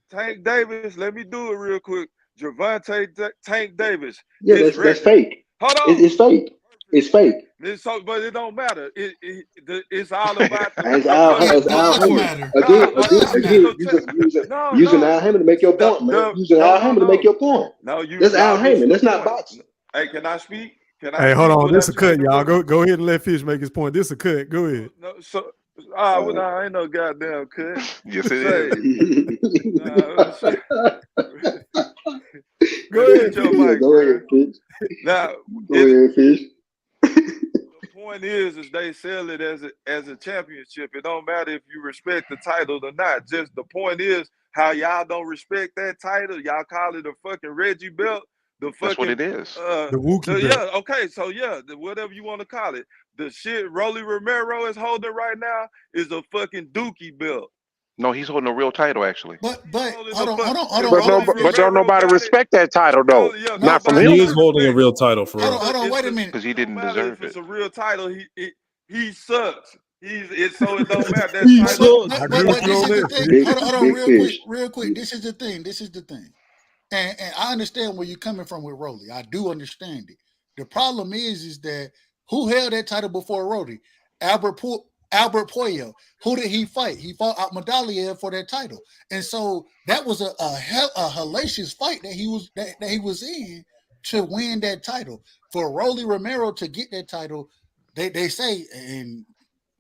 Tank Davis, let me do it real quick. Gervonta Tank Davis. Yeah, that's fake. Hold on. It's fake. It's fake. But it don't matter. It's all about It's Al Heyman. Again, using Al Heyman to make your point, man. Using Al Heyman to make your point. No, you. That's Al Heyman. That's not boxing. Hey, can I speak? Hey, hold on. This a cut, y'all. Go ahead and let Fish make his point. This a cut. Go ahead. No, so I ain't no goddamn cut. Yes, it is. Go ahead, Joe Mike. Go ahead, Fish. Now, go ahead, Fish. The point is they sell it as a championship. It don't matter if you respect the title or not. Just the point is how y'all don't respect that title. Y'all call it a fucking Reggie belt. That's what it is. The Wookiee belt. Yeah, okay, so yeah, whatever you want to call it. The shit Rolly Romero is holding right now is a fucking Dookie belt. No, he's holding a real title, actually. But hold on. But don't nobody respect that title though. Not from him. He is holding a real title for real. Hold on, wait a minute. Because he didn't deserve if it's it. a real title, he sucks. So it don't matter. Hold on, real quick. This is the thing. And I understand where you're coming from with Rolly. I do understand it. The problem is that who held that title before Rolly? Albert Puello. Who did he fight? He fought Ahmadaliev for that title, and so that was a hellacious fight that he was in to win that title. For Rolly Romero to get that title, they say, and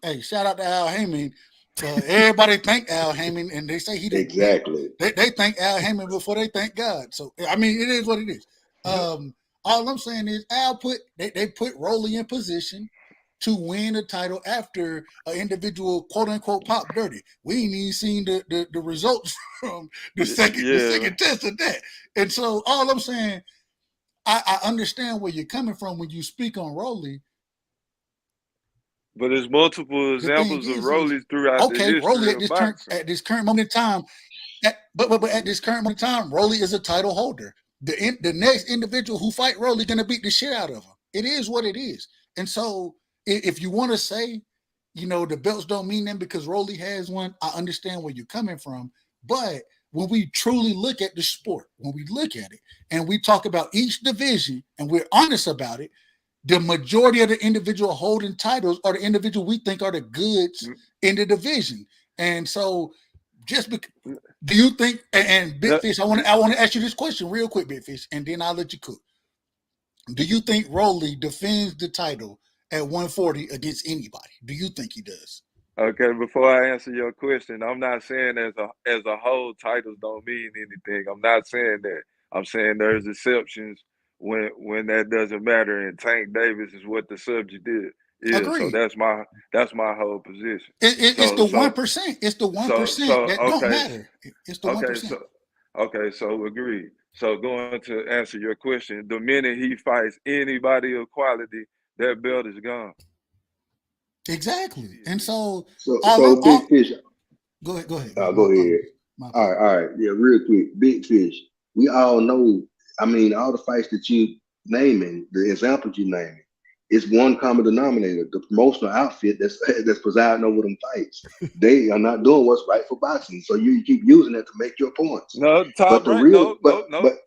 hey, shout out to Al Heyman. Everybody thank Al Heyman, and they say he did exactly. They thank Al Heyman before they thank God. So I mean, it is what it is. All I'm saying is Al they put Rolly in position to win a title after an individual quote unquote pop dirty. We ain't even seen the results from the second test of that. And so all I'm saying, I understand where you're coming from when you speak on Rolly. But there's multiple examples of Rollies throughout the history Rolly at this current moment in time. But at this current moment in time, Rolly is a title holder. The next individual who fight Rolly gonna beat the shit out of him. It is what it is. And so if you want to say, the belts don't mean them because Rolly has one, I understand where you're coming from. But when we truly look at the sport, when we look at it and we talk about each division and we're honest about it, the majority of the individual holding titles are the individual we think are the goods in the division. And so do you think, and Big Fish, I want to ask you this question real quick, Big Fish, and then I'll let you cook. Do you think Rolly defends the title at 140 against anybody? Do you think he does? Okay, before I answer your question, I'm not saying as a whole titles don't mean anything. I'm not saying that. I'm saying there's exceptions when that doesn't matter, and Tank Davis is what the subject is. Agreed. So that's my whole position. It's the 1%. It's the 1% that don't matter. It's the 1%. So agreed. So going to answer your question, the minute he fights anybody of quality, that belt is gone. Exactly. And so Big Fish. Go ahead. Go ahead. All right. Yeah, real quick. Big Fish. We all know, I mean, all the fights that you naming, the examples you naming, it's one common denominator. The promotional outfit that's presiding over them fights. They are not doing what's right for boxing. So you keep using it to make your points. No, Top rank.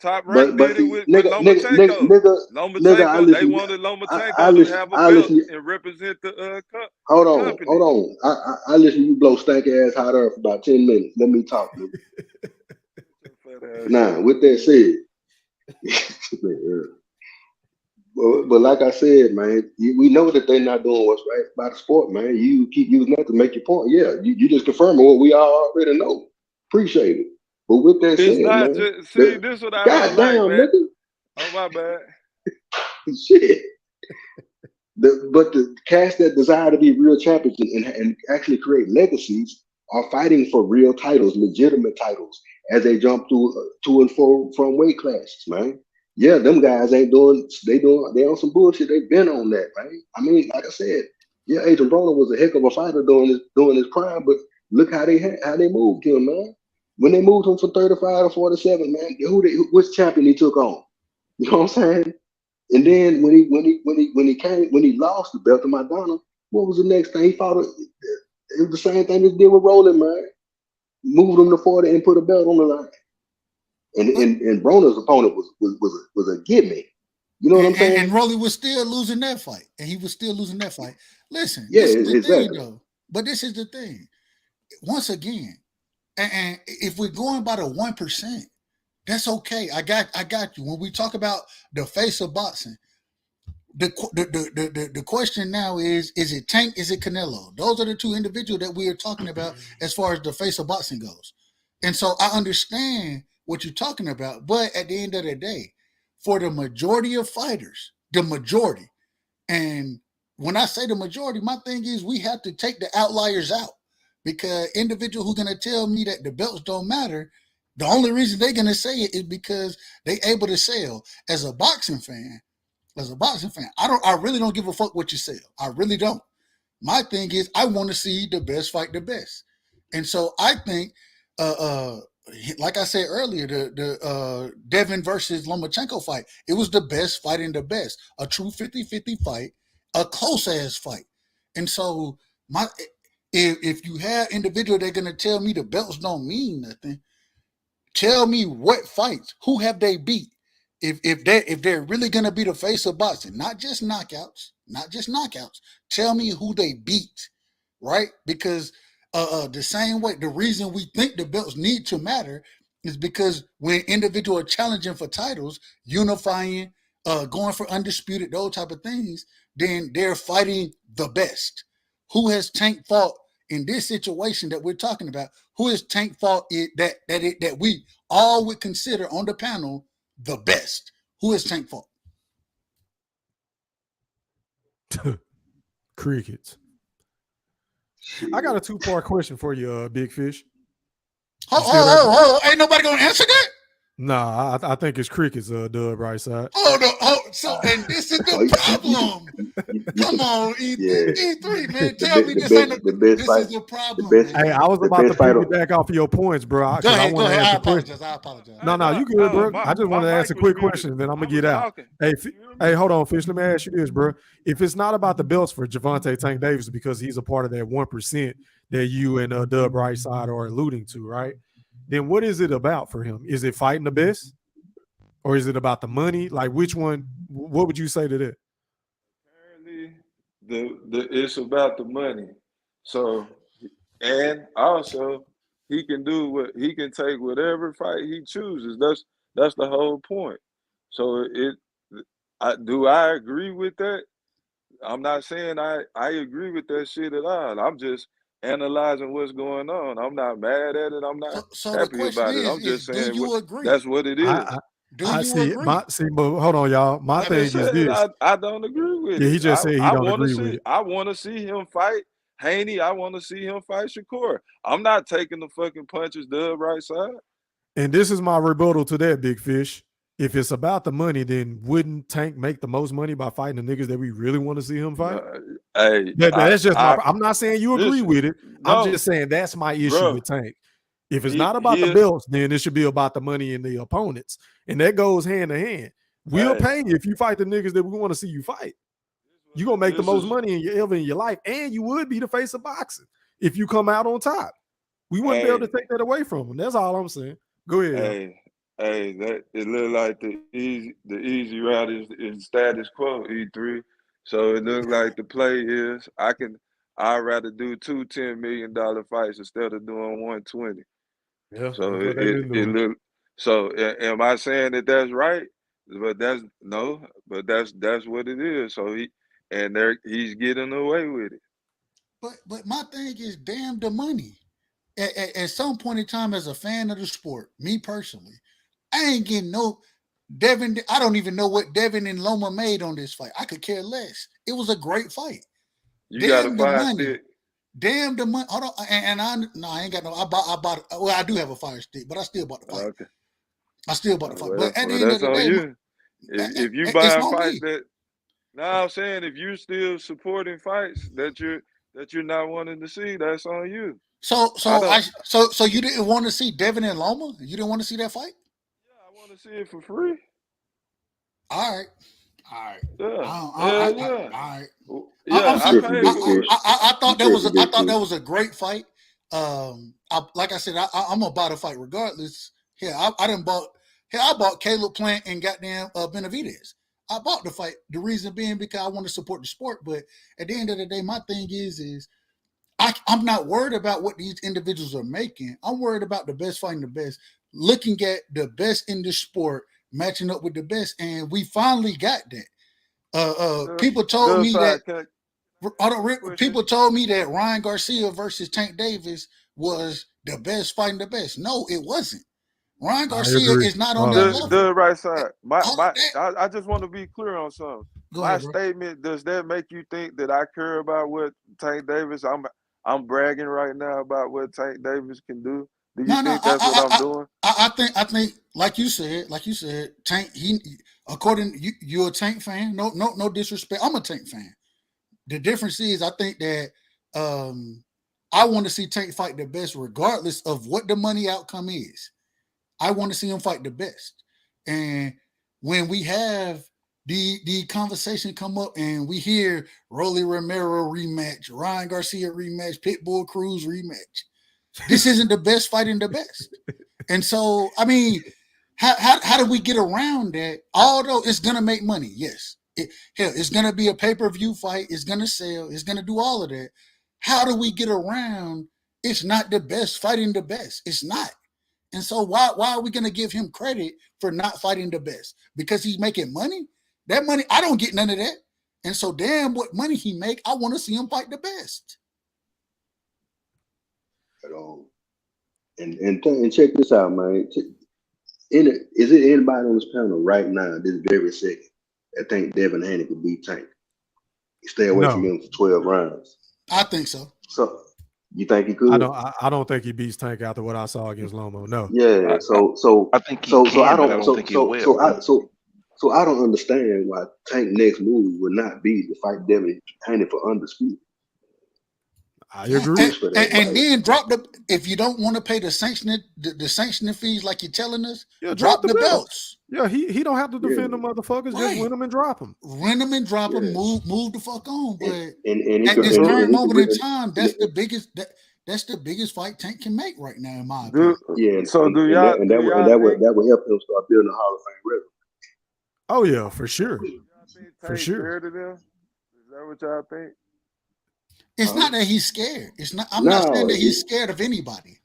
Top rank did it with Lomachenko. Lomachenko, they wanted Lomachenko to have a belt and represent the company. Hold on. I listen to you blow stanky ass hot air for about 10 minutes. Let me talk, nigga. Now, with that said, but like I said, man, we know that they're not doing what's right by the sport, man. You keep using that to make your point. Yeah, you just confirming what we all already know. Appreciate it. But with that It's said, not man, just see this what I don't goddamn, like, man. nigga. Oh my bad. Shit. But the cast that desire to be real champions and actually create legacies are fighting for real titles, legitimate titles, as they jump to and from weight classes, man. Yeah, them guys ain't doing. They on some bullshit. They've been on that, man. I mean, like I said, yeah, Adrian Broner was a heck of a fighter during his prime, but look how they moved him, man. When they moved him from 35 to 47, man, which champion he took on? You know what I'm saying? And then when he lost the belt to Madonna, what was the next thing? He fought it was the same thing he did with Roland, man. Moved him to 40 and put a belt on the line. And Broner's opponent was a gimme. You know what I'm saying? And Rolly was still losing that fight. And he was still losing that fight. Listen, yeah, this is the exactly. thing, though. But this is the thing. Once again, and if we're going by the 1%, that's okay. I got you. When we talk about the face of boxing, the question now is it Tank, is it Canelo? Those are the two individuals that we are talking about as far as the face of boxing goes. And so I understand what you're talking about, but at the end of the day, for the majority of fighters, the majority, and when I say the majority, my thing is we have to take the outliers out, because individual who's going to tell me that the belts don't matter, the only reason they're going to say it is because they able to sell. As a boxing fan, I really don't give a fuck what you sell. I really don't. My thing is I want to see the best fight the best. And so I think, like I said earlier, the Devin versus Lomachenko fight, it was the best fight in the best. A true 50-50 fight, a close-ass fight. And so if you have individual they're going to tell me the belts don't mean nothing, tell me what fights, who have they beat? If they're really gonna be the face of boxing, not just knockouts, tell me who they beat, right? Because the same way, the reason we think the belts need to matter is because when individuals are challenging for titles, unifying, going for undisputed, those type of things, then they're fighting the best. Who has Tank fought in this situation that we're talking about? Who has Tank fought that we all would consider on the panel the best? Who is Tank fought? Crickets. I got a 2-part question for you, Big Fish. Ain't nobody gonna answer that? Nah, I think it's crickets, Dub, right side. And this is the problem. Come on, E3, man. Tell me this ain't this is the problem. Hey, I was about to piggyback off of your points, bro. Go ahead. I apologize. No, you good, bro. I just want to ask a quick question, then I'm gonna get out. Hey, hold on, Fish. Let me ask you this, bro. If it's not about the belts for Gervonta Tank Davis because he's a part of that 1% that you and Dub right side are alluding to, right? Then what is it about for him? Is it fighting the best? Or is it about the money? Like, which one? What would you say to that? Apparently, it's about the money. So, and also, he can take whatever fight he chooses. That's the whole point. So, do I agree with that? I'm not saying I agree with that shit at all. I'm just analyzing what's going on. I'm not mad at it. I'm not happy about it. I'm just saying do you agree? That's what it is. I see it. But hold on, y'all. My thing is this. I don't agree with it. He just said he don't agree with it. I want to see him fight Haney. I want to see him fight Shakur. I'm not taking the fucking punches, Dub right side. And this is my rebuttal to that, Big Fish. if it's about the money, then wouldn't Tank make the most money by fighting the niggas that we really want to see him fight? Hey, That's just my. I'm not saying you agree listen, with it. I'm no, just saying that's my issue bro. with Tank. If it's He not about the he belts, then it should be about the money and the opponents, and that goes hand in hand. We'll hey, pay you if you fight the niggas that we want to see you fight. You're gonna make the this most is money ever in your life, and you would be the face of boxing if you come out on top. We wouldn't be able to hey, take that away from him. That's all I'm saying. Go ahead. hey, that it look like the easy route is status quo, E3. So it looks like the play is I'd rather do two $10 million fights instead of doing 120. Yeah, So that's what they've been it doing. look so am I saying that that's right? But that's no, but that's what it is. So he's getting away with it. But my thing is, damn the money. At some point in time, as a fan of the sport, me personally, I ain't getting no Devin. I don't even know what Devin and Loma made on this fight. I could care less. It was a great fight. You got a Damn the fire money. stick. Damn the money. Hold on. And I ain't got no. I bought. Well, I do have a fire stick, but I still bought the fight. Okay. I still bought the fight. Well, But at the end of that's the on day, you. If you it's buying on fights me. that now I'm saying if you still supporting fights that you're not wanting to see, that's on you. So I don't so you didn't want to see Devin and Loma? You didn't want to see that fight? I want to see it for free. All right. All right. Yeah. All Yeah. right. Yeah, I'm I saying, paid for it. I thought that was a great fight. Like I said, I'm gonna buy the fight regardless. Yeah, I didn't bought. Here, I bought Caleb Plant and goddamn Benavidez. I bought the fight. The reason being because I want to support the sport. But at the end of the day, my thing is I'm not worried about what these individuals are making. I'm worried about the best fighting the best, looking at the best in the sport, matching up with the best, and we finally got that. People told Good me that side. Can people told me that Ryan Garcia versus Tank Davis was the best fighting the best. No, it wasn't. Ryan I Garcia agree. is not on that level. The right side. Hold on, I just want to be clear on something. go My ahead, bro. statement, does that make you think that I care about what Tank Davis? I'm bragging right now about what Tank Davis can do. Do you No. think that's what I'm doing? I think, like you said, Tank. According you're a Tank fan. No disrespect. I'm a Tank fan. The difference is, I think that I want to see Tank fight the best, regardless of what the money outcome is. I want to see him fight the best. And when we have the conversation come up and we hear Rolly Romero rematch, Ryan Garcia rematch, Pitbull Cruz rematch, this isn't the best fighting the best. And so, I mean, how do we get around that? Although it's gonna make money, yes. It's gonna be a pay-per-view fight, it's gonna sell, it's gonna do all of that. How do we get around it's not the best fighting the best? It's not. And so why are we gonna give him credit for not fighting the best? Because he's making money? That money, I don't get none of that. And so damn what money he make, I want to see him fight the best. At all. And check this out, man. Is it anybody on this panel right now, this very second, that think Devin Haney could beat Tank? Stay away from him for 12 rounds. I think so. So you think he could? I don't think he beats Tank after what I saw against Lomo. No. Yeah. I think he can, but I don't think he will. So I don't understand why Tank next move would not be to fight Devin Haney for undisputed. I agree. And then drop if you don't want to pay the sanctioning fees like you're telling us, drop the belts. Yeah, he don't have to defend the motherfuckers. Right. Just win them and drop them. Win them and drop them. Move the fuck on. But and at this current moment in time, that's the biggest fight Tank can make right now, in my opinion. Yeah. So that would help him start building a Hall of Fame record. Oh yeah, for sure. For sure. Scared of them? Is that what y'all think? It's not that he's scared. It's not. I'm not saying that he's scared of anybody.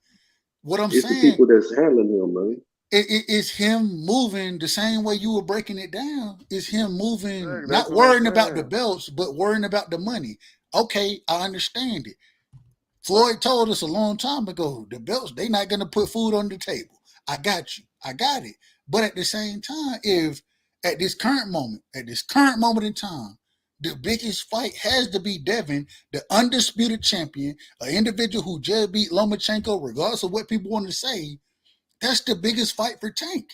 What I'm saying, it's the people that's handling him, man. It's him moving the same way you were breaking it down. It's him moving, not worrying about the belts, but worrying about the money. Okay, I understand it. Floyd told us a long time ago, the belts, they're not going to put food on the table. I got you. I got it. But at the same time, if at this current moment in time, the biggest fight has to be Devin, the undisputed champion, an individual who just beat Lomachenko, regardless of what people want to say. That's the biggest fight for Tank.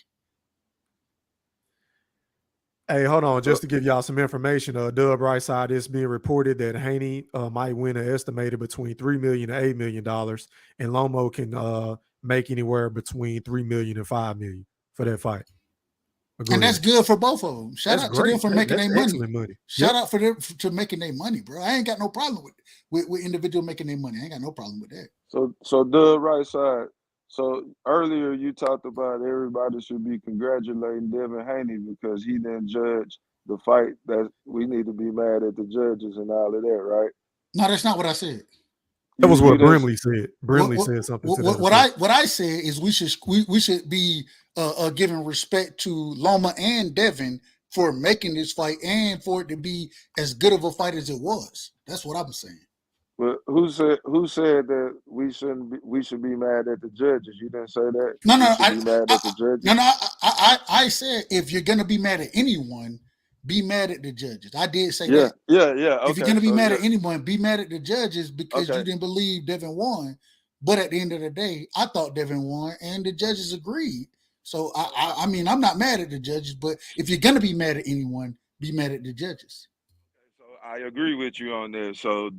Hey, hold on. Just to give y'all some information, Dub right side, it's being reported that Haney might win an estimated between $3 million to $8 million, and Lomo can make anywhere between $3 million and $5 million for that fight. And that's good for both of them. Shout out to them for making their money. Shout out for them to making their money, bro. I ain't got no problem with individual making their money. I ain't got no problem with that. So Dub right side. So earlier you talked about everybody should be congratulating Devin Haney because he didn't judge the fight. That we need to be mad at the judges and all of that, right? No, that's not what I said. That was what Brimley said. Brimley said something to that. What I said is we should be giving respect to Loma and Devin for making this fight and for it to be as good of a fight as it was. That's what I'm saying. But who said that we should be mad at the judges? You didn't say that. I said if you're gonna be mad at anyone, be mad at the judges. I did say that. Yeah. Okay. If you're gonna be mad at anyone, be mad at the judges because you didn't believe Devin won. But at the end of the day, I thought Devin won, and the judges agreed. So I mean, I'm not mad at the judges, but if you're gonna be mad at anyone, be mad at the judges. I agree with you on that. So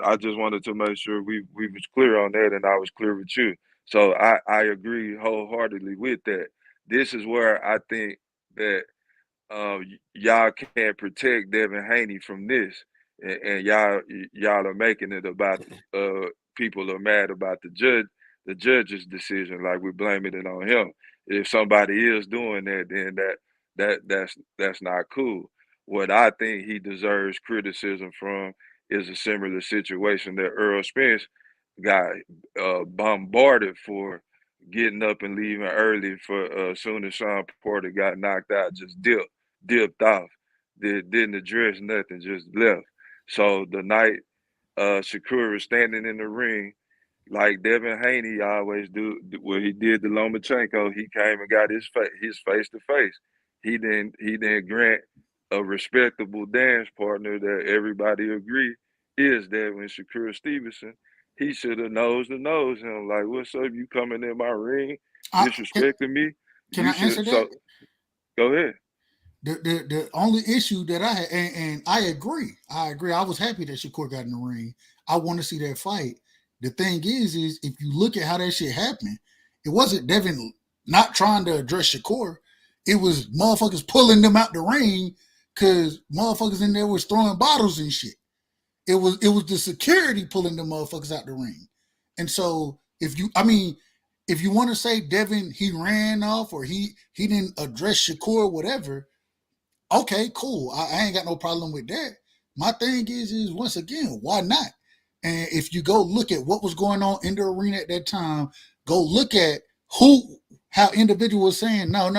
I just wanted to make sure we was clear on that, and I was clear with you. So I agree wholeheartedly with that. This is where I think that y'all can't protect Devin Haney from this, and y'all are making it about people are mad about the judge's decision, like we're blaming it on him. If somebody is doing that, then that's not cool. What I think he deserves criticism from is a similar situation that Earl Spence got bombarded for, getting up and leaving early for as soon as Sean Porter got knocked out, just dipped off, didn't address nothing, just left. So the night Shakur was standing in the ring, like Devin Haney always do, when he did the Lomachenko, he came and got his face to face. He didn't grant a respectable dance partner that everybody agree is Devin Shakur Stevenson. He should have nose to nose him, like, what's up? You coming in my ring, disrespecting me? Can I answer that? Go ahead. The only issue that I had, and I agree. I was happy that Shakur got in the ring. I want to see that fight. The thing is if you look at how that shit happened, it wasn't Devin not trying to address Shakur. It was motherfuckers pulling them out the ring because motherfuckers in there was throwing bottles and shit. It was the security pulling the motherfuckers out the ring. And so if you want to say Devin, he ran off or he didn't address Shakur, whatever, okay, cool. I ain't got no problem with that. My thing is once again, why not? And if you go look at what was going on in the arena at that time, go look at how individual was saying, no,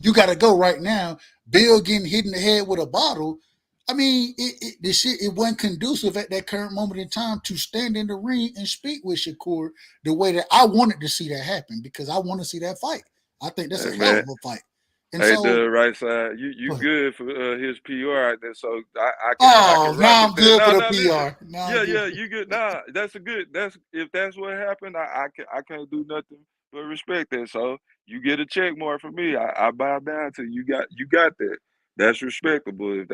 you got to go right now. Bill getting hit in the head with a bottle. I mean, it wasn't conducive at that current moment in time to stand in the ring and speak with Shakur the way that I wanted to see that happen, because I want to see that fight. I think that's a hell of a fight. And hey, so, the right side, you good for his PR out there, so I can now I'm good for the PR. Yeah, you good. Nah, that's if that's what happened, I can't do nothing but respect that. So you get a check mark from me. I bow down to you. You got that. That's respectable.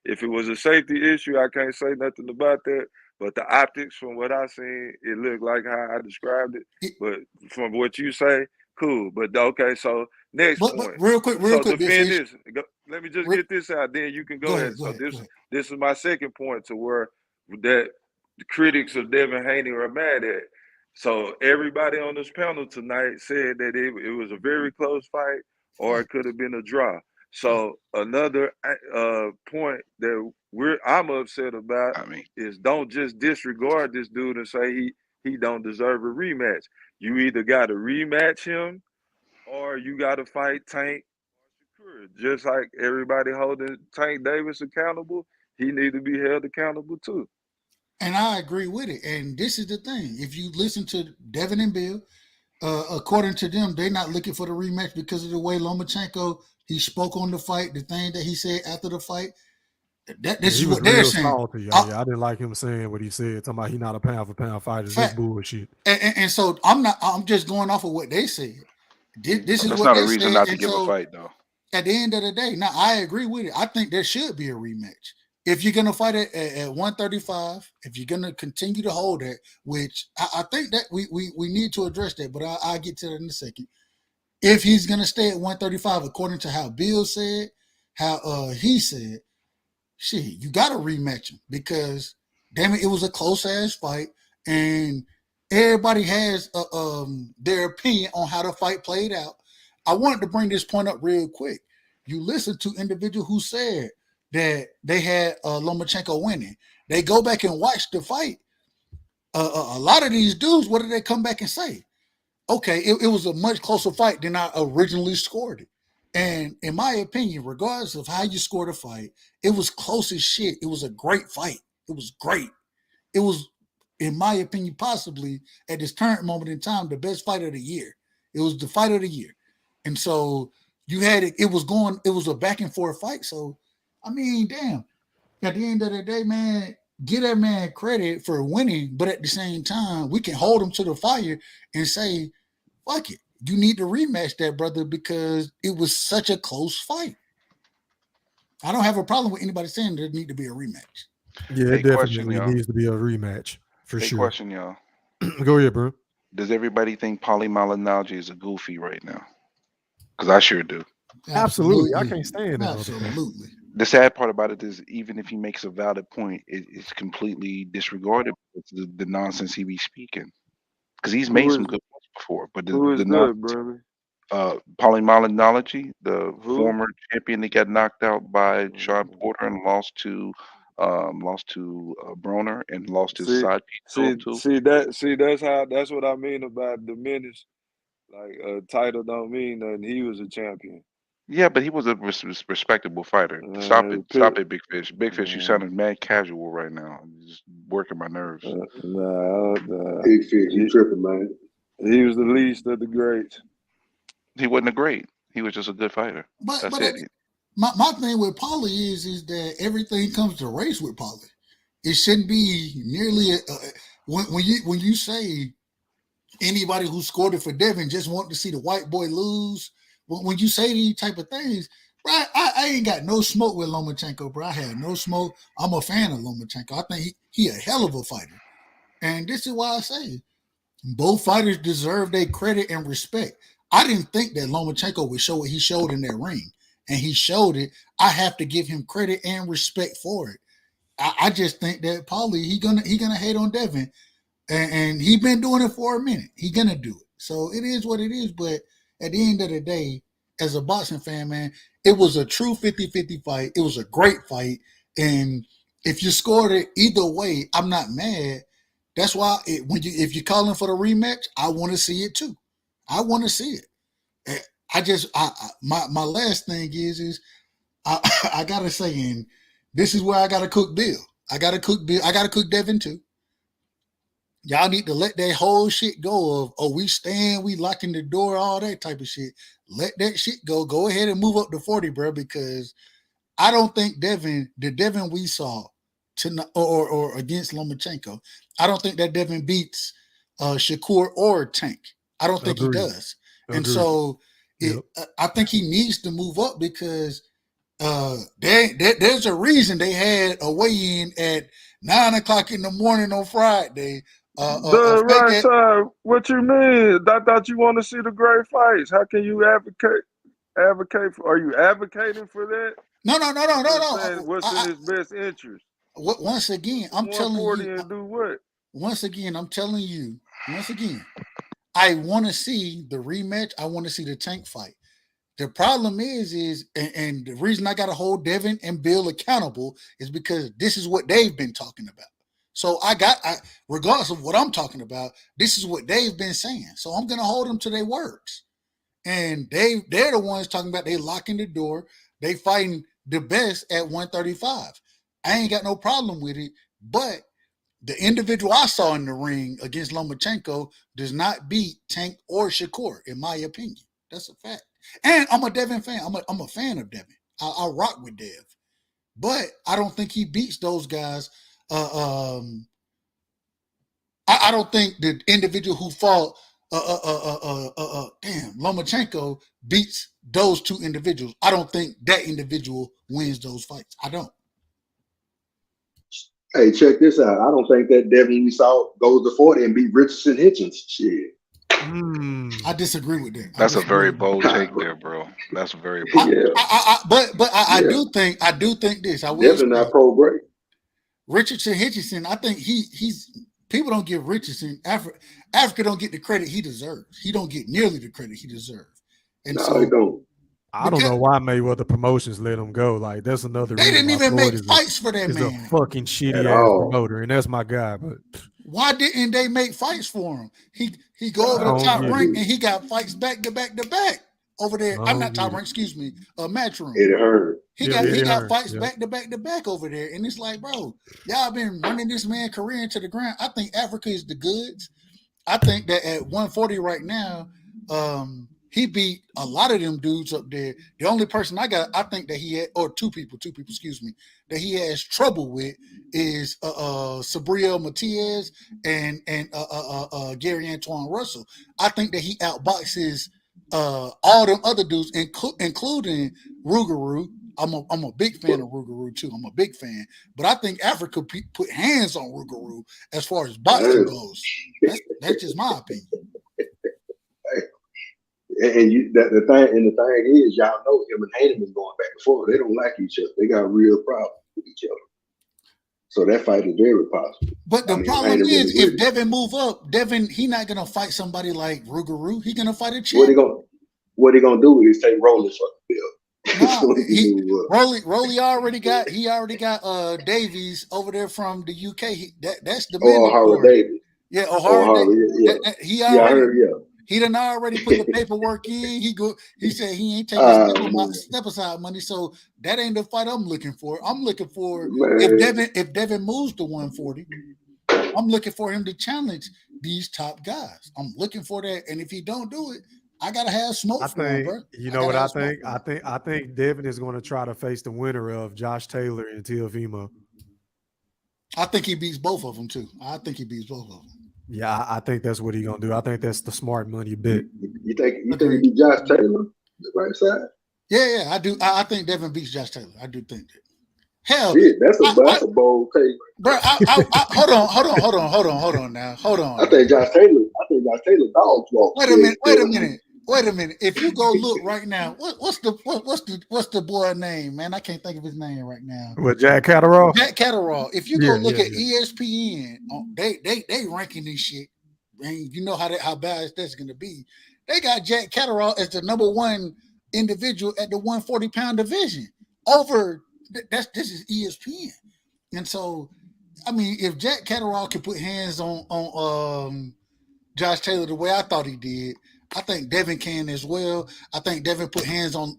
If it was a safety issue, I can't say nothing about that. But the optics, from what I seen, it looked like how I described it. But from what you say, cool. But okay, so next point. But real quick, defend this. Let me just get this out, then you can go ahead. So this is my second point to where that the critics of Devin Haney are mad at. So everybody on this panel tonight said that it was a very close fight, or it could have been a draw. So another point that I'm upset about is don't just disregard this dude and say he don't deserve a rematch. You either got to rematch him or you got to fight Tank or Shakur. Just like everybody holding Tank Davis accountable, he need to be held accountable too. And I agree with it. And this is the thing. If you listen to Devin and Bill, according to them, they're not looking for the rematch because of the way Lomachenko, he spoke on the fight, the thing that he said after the fight. This is what they're saying. I didn't like him saying what he said. Talking about he not a pound for pound fighter. This bullshit. And so I'm just going off of what they said. This is That's what not a reason not to give a fight, though. At the end of the day, now I agree with it. I think there should be a rematch. If you're gonna fight it at 135, if you're gonna continue to hold it, which I think that we need to address that, but I'll get to that in a second. If he's gonna stay at 135, according to how Bill said, how he said, shit, you gotta rematch him because damn it, it was a close ass fight, and everybody has their opinion on how the fight played out. I wanted to bring this point up real quick. You listen to individuals who said that they had Lomachenko winning. They go back and watch the fight. A lot of these dudes, what did they come back and say? Okay, it was a much closer fight than I originally scored it. And in my opinion, regardless of how you scored a fight, it was close as shit. It was a great fight. It was great. It was, in my opinion, possibly at this current moment in time, the best fight of the year. It was the fight of the year. And so you had it was a back and forth fight. So, I mean, damn, at the end of the day, man, give that man credit for winning, but at the same time, we can hold him to the fire and say, fuck it. You need to rematch that, brother, because it was such a close fight. I don't have a problem with anybody saying there need to be a rematch. Yeah, Hey, it question, definitely y'all. needs to be a rematch for Hey, sure. question, y'all. Go ahead, bro. Does everybody think polymyalgia is a goofy right now? Because I sure do. Absolutely. I Absolutely. can't stand that motherfucker. Absolutely. The sad part about it is, even if he makes a valid point, it's completely disregarded with the nonsense he be speaking. Because he's made Who some is good points before, but who the is non that, brother? polymyalgia, the Who? former champion that got knocked out by Sean Mm. Porter and lost to Broner and lost his See, side piece to him too. that's what I mean about diminish. Like a title don't mean nothing. He was a champion. Yeah, but he was a respectable fighter. Pick, Stop it, Big Fish. Big Fish, you sounding mad casual right now. It's just working my nerves. nah. Big fish, you tripping, man. He was the least of the greats. He wasn't a great. He was just a good fighter. But That's it. my thing with Paulie is that everything comes to race with Paulie. It shouldn't be nearly when you say anybody who scored it for Devin just want to see the white boy lose. When you say these type of things, bro, I ain't got no smoke with Lomachenko, bro. I have no smoke. I'm a fan of Lomachenko. I think he a hell of a fighter. And this is why I say both fighters deserve their credit and respect. I didn't think that Lomachenko would show what he showed in that ring. And he showed it. I have to give him credit and respect for it. I just think that Paulie, he gonna hate on Devin and he been doing it for a minute. He gonna do it. So it is what it is. But at the end of the day, as a boxing fan, man, it was a true 50-50 fight. It was a great fight. And if you scored it either way, I'm not mad. That's why if you're calling for the rematch, I want to see it too. I want to see it. My last thing is I, I gotta say, and this is where I gotta cook Bill. I gotta cook Bill. I gotta cook Devin too. Y'all need to let that whole shit go of, oh, we stand, we locking the door, all that type of shit. Let that shit go. Go ahead and move up to 40, bro, because I don't think the Devin we saw tonight or against Lomachenko, I don't think that Devin beats Shakur or Tank. I don't think he Agreed. does. And Agreed. so Yep. I think he needs to move up because there's a reason they had a weigh-in at 9 o'clock in the morning on Friday. A The fake right side. What you mean? I thought you want to see the great fights. How can you advocate for? Are you advocating for that? no. Just saying what's in his best interest. Once again, I'm telling 140 you. and do what? Once again, I'm telling you. Once again, I want to see the rematch. I want to see the Tank fight. The problem and the reason I got to hold Devin and Bill accountable is because this is what they've been talking about. So regardless of what I'm talking about, this is what they've been saying. So I'm gonna hold them to their words. And they're the ones talking about they locking the door. They fighting the best at 135. I ain't got no problem with it, but the individual I saw in the ring against Lomachenko does not beat Tank or Shakur, in my opinion. That's a fact. And I'm a Devin fan. I'm a fan of Devin. I rock with Dev, but I don't think he beats those guys. I don't think the individual who fought Lomachenko beats those two individuals. I don't think that individual wins those fights. I don't. Hey, check this out. I don't think that Devin we saw goes to 40 and beat Richardson Hitchens. Shit. I disagree with that. That's a very bold take there, bro. That's very bold. I do think this. I will Devin not pro great. Richardson Hitchison. I think he's people don't give Richardson Africa don't get the credit he deserves. He don't get nearly the credit he deserves. And no, he don't. I don't know why Mayweather Promotions let him go. Like that's another they reason didn't even make fights for that man. man. He's a fucking shitty ass promoter, and that's my guy. But why didn't they make fights for him? He go over the top rank and he got fights back to back to back over there. I'm not top rank, excuse me, Matchroom. It hurt. He got fights back to back to back over there, and it's like, bro, y'all been running this man career into the ground. I think Africa is the goods. I think that at 140 right now, he beat a lot of them dudes up there. The only person I think that he had, or two people, excuse me, that he has trouble with is Sabriel Matias and Gary Antoine Russell. I think that he outboxes all them other dudes, including Rougarou. I'm a big fan of Rougarou too. I'm a big fan, but I think Africa put hands on Rougarou as far as boxing goes. That's just my opinion. And the thing is, y'all know him and Haney was going back and forth. They don't like each other. They got real problems with each other. So that fight is very possible. But the problem is, if Devin move up, he not gonna fight somebody like Rougarou. He gonna fight a champ. What he gonna do is take Rollins for the belt. Rolly already got Davies over there from the UK. That's the O'Hara Davies. Yeah, O'Hara Davies. He done already put the paperwork in. He said he ain't taking step aside money. So that ain't the fight I'm looking for. I'm looking for if Devin moves to 140, I'm looking for him to challenge these top guys. I'm looking for that. And if he don't do it, I gotta have smoke for him, bro. You know what I think? I think Devin is going to try to face the winner of Josh Taylor and Teofimo. I think he beats both of them too. I think he beats both of them. Yeah, I think that's what he's gonna do. I think that's the smart money bet. You think he beat Josh Taylor the right side? Yeah, I do. I think Devin beats Josh Taylor. I do think that. Hell, yeah, that's a bold take, bro. Hold on now. Hold on. I think Josh Taylor dogs walk. Wait a minute. If you go look right now, what's the boy name, man? I can't think of his name right now. What, Jack Catterall? Jack Catterall. If you go look at ESPN, they ranking this shit. And you know how bad that's gonna be. They got Jack Catterall as the number one individual at the 140-pound division. This is ESPN. And so, I mean, if Jack Catterall can put hands on Josh Taylor the way I thought he did, I think Devin can as well. I think Devin put hands on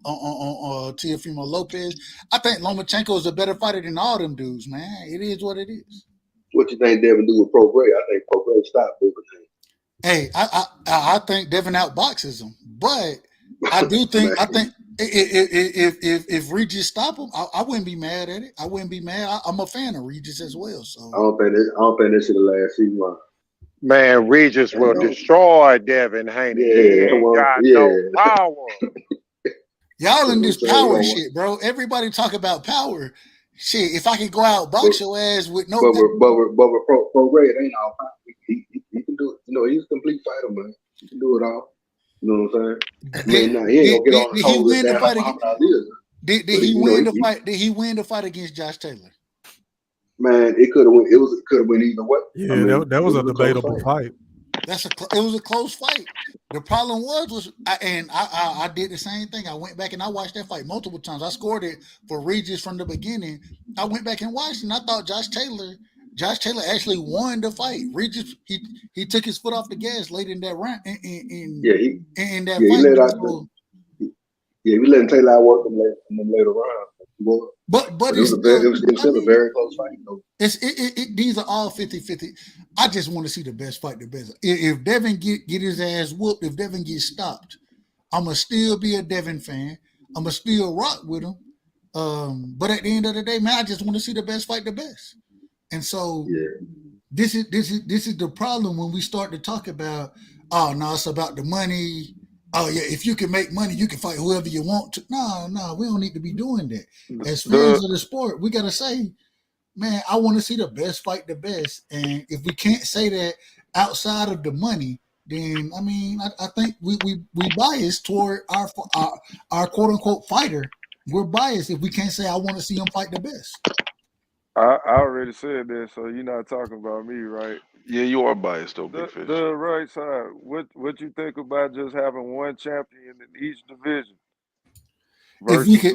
Teofimo Lopez. I think Lomachenko is a better fighter than all them dudes, man. It is what it is. What you think Devin do with Pro Gray? I think Pro Gray stopped everything. Hey, I think Devin outboxes him, but I do think if Regis stop him, I wouldn't be mad at it. I wouldn't be mad. I'm a fan of Regis as well. So I don't think this should last season long. Man, Regis will destroy Devin Haney. He ain't got no power. Y'all in this power shit, bro. Everybody talk about power. Shit, if I could go out box your ass with no. But with Pro Gray, it ain't all power. He can do it. You know, he's a complete fighter, man. He can do it all. You know what I'm saying? He ain't gonna get on the he win the fight? Did he win the fight? Did he win the fight against Josh Taylor? Man, it could have went. It could have went either way. Yeah, that was a debatable fight. It was a close fight. The problem I did the same thing. I went back and I watched that fight multiple times. I scored it for Regis from the beginning. I went back and watched, and I thought Josh Taylor actually won the fight. Regis he took his foot off the gas late in that round. In that fight. We let Taylor outwork them later rounds. But it was still a very close fight, though. These are all 50-50. I just want to see the best fight the best. If Devin get his ass whooped, if Devin gets stopped, I'ma still be a Devin fan. I'ma still rock with him. But at the end of the day, man, I just want to see the best fight the best. And so this is the problem when we start to talk about oh no, it's about the money. Oh yeah, if you can make money, you can fight whoever you want to. No, we don't need to be doing that. As fans of the sport, we gotta say, man, I want to see the best fight the best. And if we can't say that outside of the money, then I mean, I think we bias toward our quote unquote fighter. We're biased if we can't say I want to see him fight the best. I already said that, so you're not talking about me, right? Yeah, you are biased though, Big Fish. The right side. What you think about just having one champion in each division If we versus could,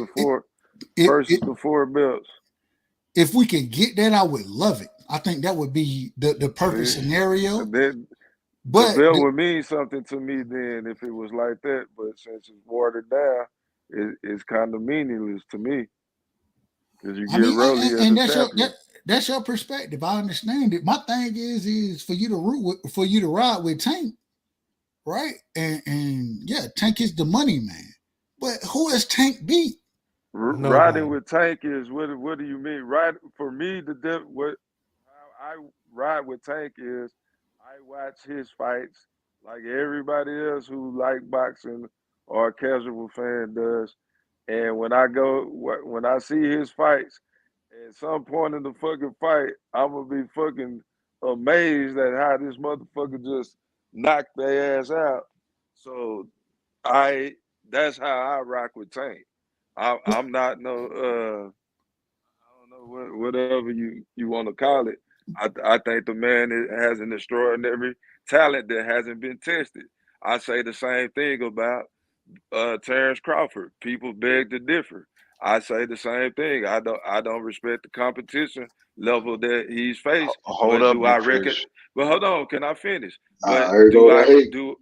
the four belts? if we could get that, I would love it. I think that would be the perfect See? scenario. Then But the belt would mean something to me then if it was like that. But since it's watered down, it's kind of meaningless to me because you I get mean, Rolly as and a champion. that's your perspective. I understand it. My thing is for you to ride with Tank, right? And yeah, Tank is the money man. But who has Tank beat? Riding with Tank is what do you mean? Ride for me how I ride with Tank is I watch his fights like everybody else who like boxing or a casual fan does. And when I see his fights, at some point in the fucking fight, I'm gonna be fucking amazed at how this motherfucker just knocked their ass out. So I that's how I rock with Tank. I'm not no I don't know whatever you want to call it. I think the man has an extraordinary talent that hasn't been tested. I say the same thing about Terrence Crawford. People beg to differ. I say the same thing. I don't respect the competition level that he's faced. Hold But up, do I Big reckon? Fish. But hold on, can I finish? But Here go the hate. do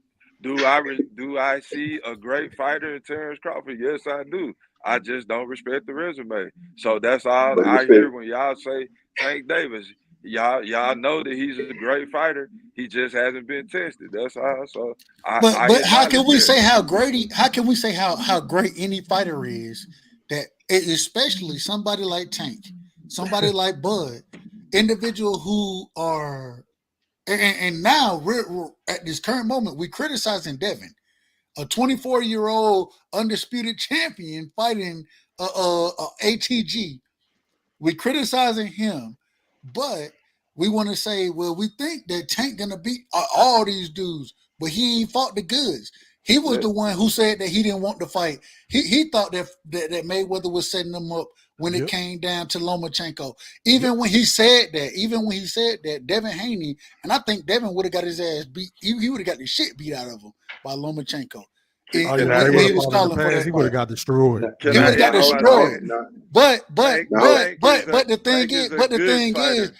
I see a great fighter in Terrence Crawford? Yes, I do. I just don't respect the resume. So that's all But I respect. hear when y'all say Tank Davis. Y'all know that he's a great fighter. He just hasn't been tested. That's all. So I But how can acknowledge we that. say how great how can we say how great any fighter is that especially somebody like Tank, somebody like Bud, individual who are and now we're at this current moment we're criticizing Devin, a 24-year-old undisputed champion fighting ATG. We're criticizing him, but we want to say, well, we think that Tank gonna beat all these dudes, but he ain't fought the goods. He was the one who said that he didn't want to fight. He thought that Mayweather was setting him up when it came down to Lomachenko. Even when he said that, Devin Haney, and I think Devin would have got his ass beat. He would have got the shit beat out of him by Lomachenko. When he was calling for that he would have fight. got destroyed. Can He I would have got add my destroyed. thing? But Tank the thing is is, a good fighter.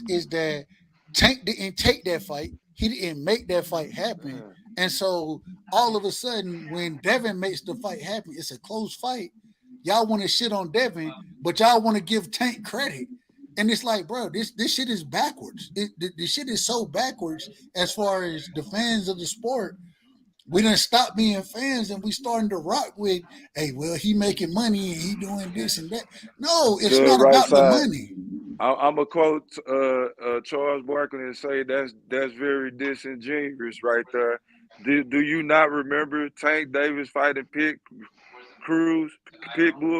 is that Tank didn't take that fight. He didn't make that fight happen. And so all of a sudden, when Devin makes the fight happen, it's a close fight. Y'all want to shit on Devin, but y'all want to give Tank credit. And it's like, bro, this shit is backwards. This shit is so backwards as far as the fans of the sport. We done stop being fans and we starting to rock with, hey, well, he making money and he doing this and that. No, it's The not right about the side. money. I'm gonna quote Charles Barkley and say that's very disingenuous right there. Do you not remember Tank Davis fighting Pitbull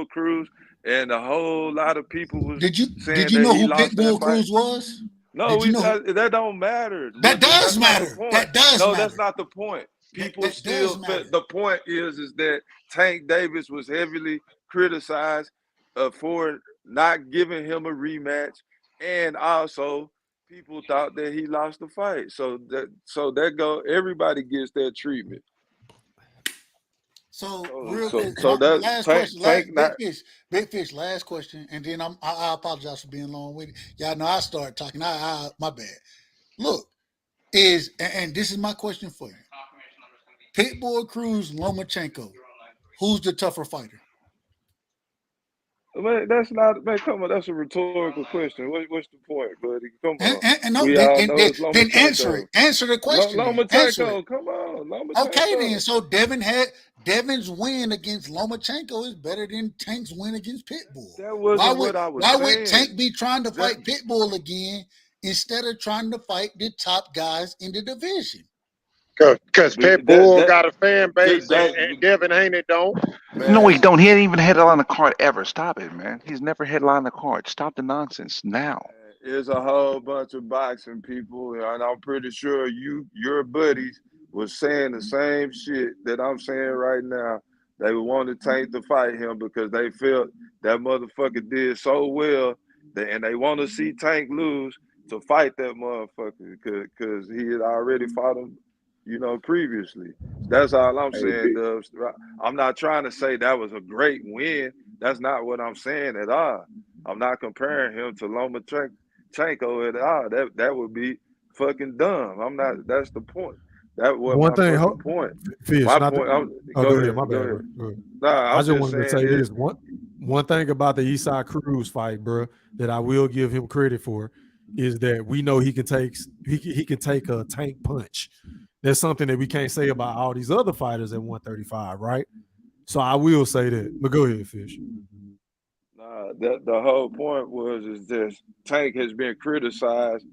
Cruz, and a whole lot of people was Did saying you that know he who lost that Pitbull fight? Cruz was? No, Did you know that don't matter. that does That's not the matter? point. That does No, that's matter. not the point. People That does still. matter. The point is that Tank Davis was heavily criticized for not giving him a rematch, and also people thought that he lost the fight. So that go. Everybody gets that treatment. So real quick, So that last question, Tank not. big fish, last question, and then I apologize for being long with it. Y'all know I started talking. My bad. Look, and this is my question for you: Pitbull Cruz, Lomachenko, who's the tougher fighter? Man, that's not man. Come on, that's a rhetorical question. What's the point, buddy? Come on. And no, We then, all and know it's then answer it. Lomachenko. Answer the question. Then answer it. Lomachenko, come on, Okay, then. Lomachenko. So Devin's win against Lomachenko is better than Tank's win against Pitbull. That wasn't what I was Why would saying. Tank be trying to That fight Pitbull again instead of trying to fight the top guys in the division. Because Pitbull got a fan base and Devin Haney don't. No, he don't. He ain't even headline the card ever. Stop it, man. He's never headlined the card. Stop the nonsense now. There's a whole bunch of boxing people, and I'm pretty sure your buddies was saying the same shit that I'm saying right now. They would want to Tank to fight him because they felt that motherfucker did so well, and they want to see Tank lose to fight that motherfucker because he had already fought him, previously. That's all I'm saying, Dubs. I'm not trying to say that was a great win. That's not what I'm saying at all. I'm not comparing him to Lomachenko at all. That would be fucking dumb. I'm not. That's the point. That was One my thing, fucking point. Fish, My not point. go ahead. My bad, bro. Go ahead. Nah, I just wanted to say this. One thing about the Eastside Cruz fight, bro, that I will give him credit for is that we know he can take a Tank punch. That's something that we can't say about all these other fighters at 135, right? So I will say that. But go ahead, Fish. The whole point is just Tank has been criticized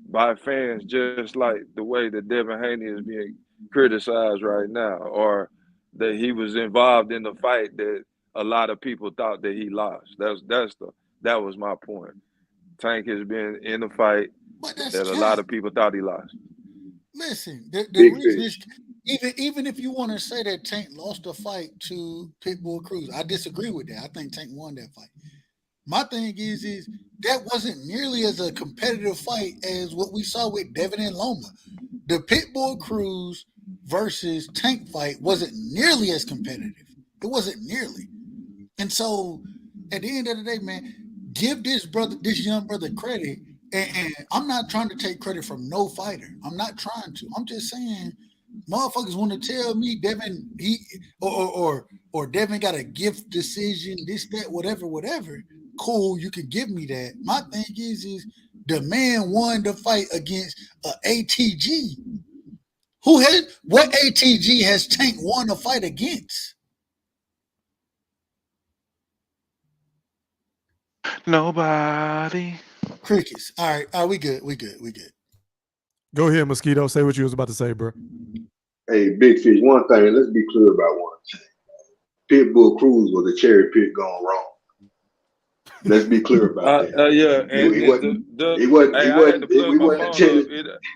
by fans just like the way that Devin Haney is being criticized right now, or that he was involved in the fight that a lot of people thought that he lost. That was my point. Tank has been in the fight that a lot of people thought he lost. Listen, the reason is even if you want to say that Tank lost the fight to Pitbull Cruz, I disagree with that. I think Tank won that fight. My thing is that wasn't nearly as a competitive fight as what we saw with Devin and Loma. The Pitbull Cruz versus Tank fight wasn't nearly as competitive. It wasn't nearly. And so at the end of the day, man, give this young brother credit. And I'm not trying to take credit from no fighter. I'm not trying to. I'm just saying, motherfuckers want to tell me Devin or Devin got a gift decision, this, that, whatever. Cool, you can give me that. My thing is the man won the fight against ATG. What ATG has Tank won a fight against? Nobody. Crickets. All right, we good. Go ahead, Mosquito. Say what you was about to say, bro. Hey, Big Fish, one thing, let's be clear about one thing. Pitbull Cruz was a cherry pick gone wrong. Let's be clear about that. Yeah, he wasn't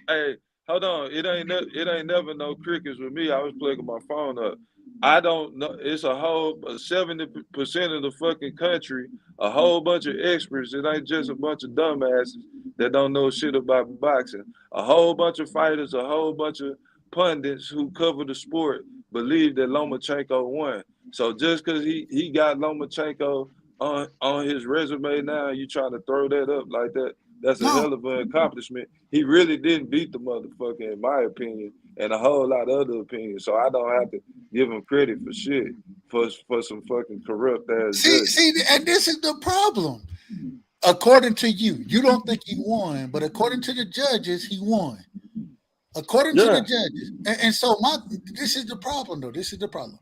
Hey, hold on. It ain't never no crickets with me. I was plugging my phone up. I don't know. It's a whole 70% of the fucking country, a whole bunch of experts. It ain't just a bunch of dumbasses that don't know shit about boxing. A whole bunch of fighters, a whole bunch of pundits who cover the sport believe that Lomachenko won. So just because he got Lomachenko on his resume now, you trying to throw that up like that? That's a hell of an accomplishment. He really didn't beat the motherfucker, in my opinion, and a whole lot of other opinions. So I don't have to give him credit for shit for some fucking corrupt ass. See, and this is the problem. According to you, you don't think he won, but according to the judges, he won. According to the judges, and so this is the problem, though. This is the problem.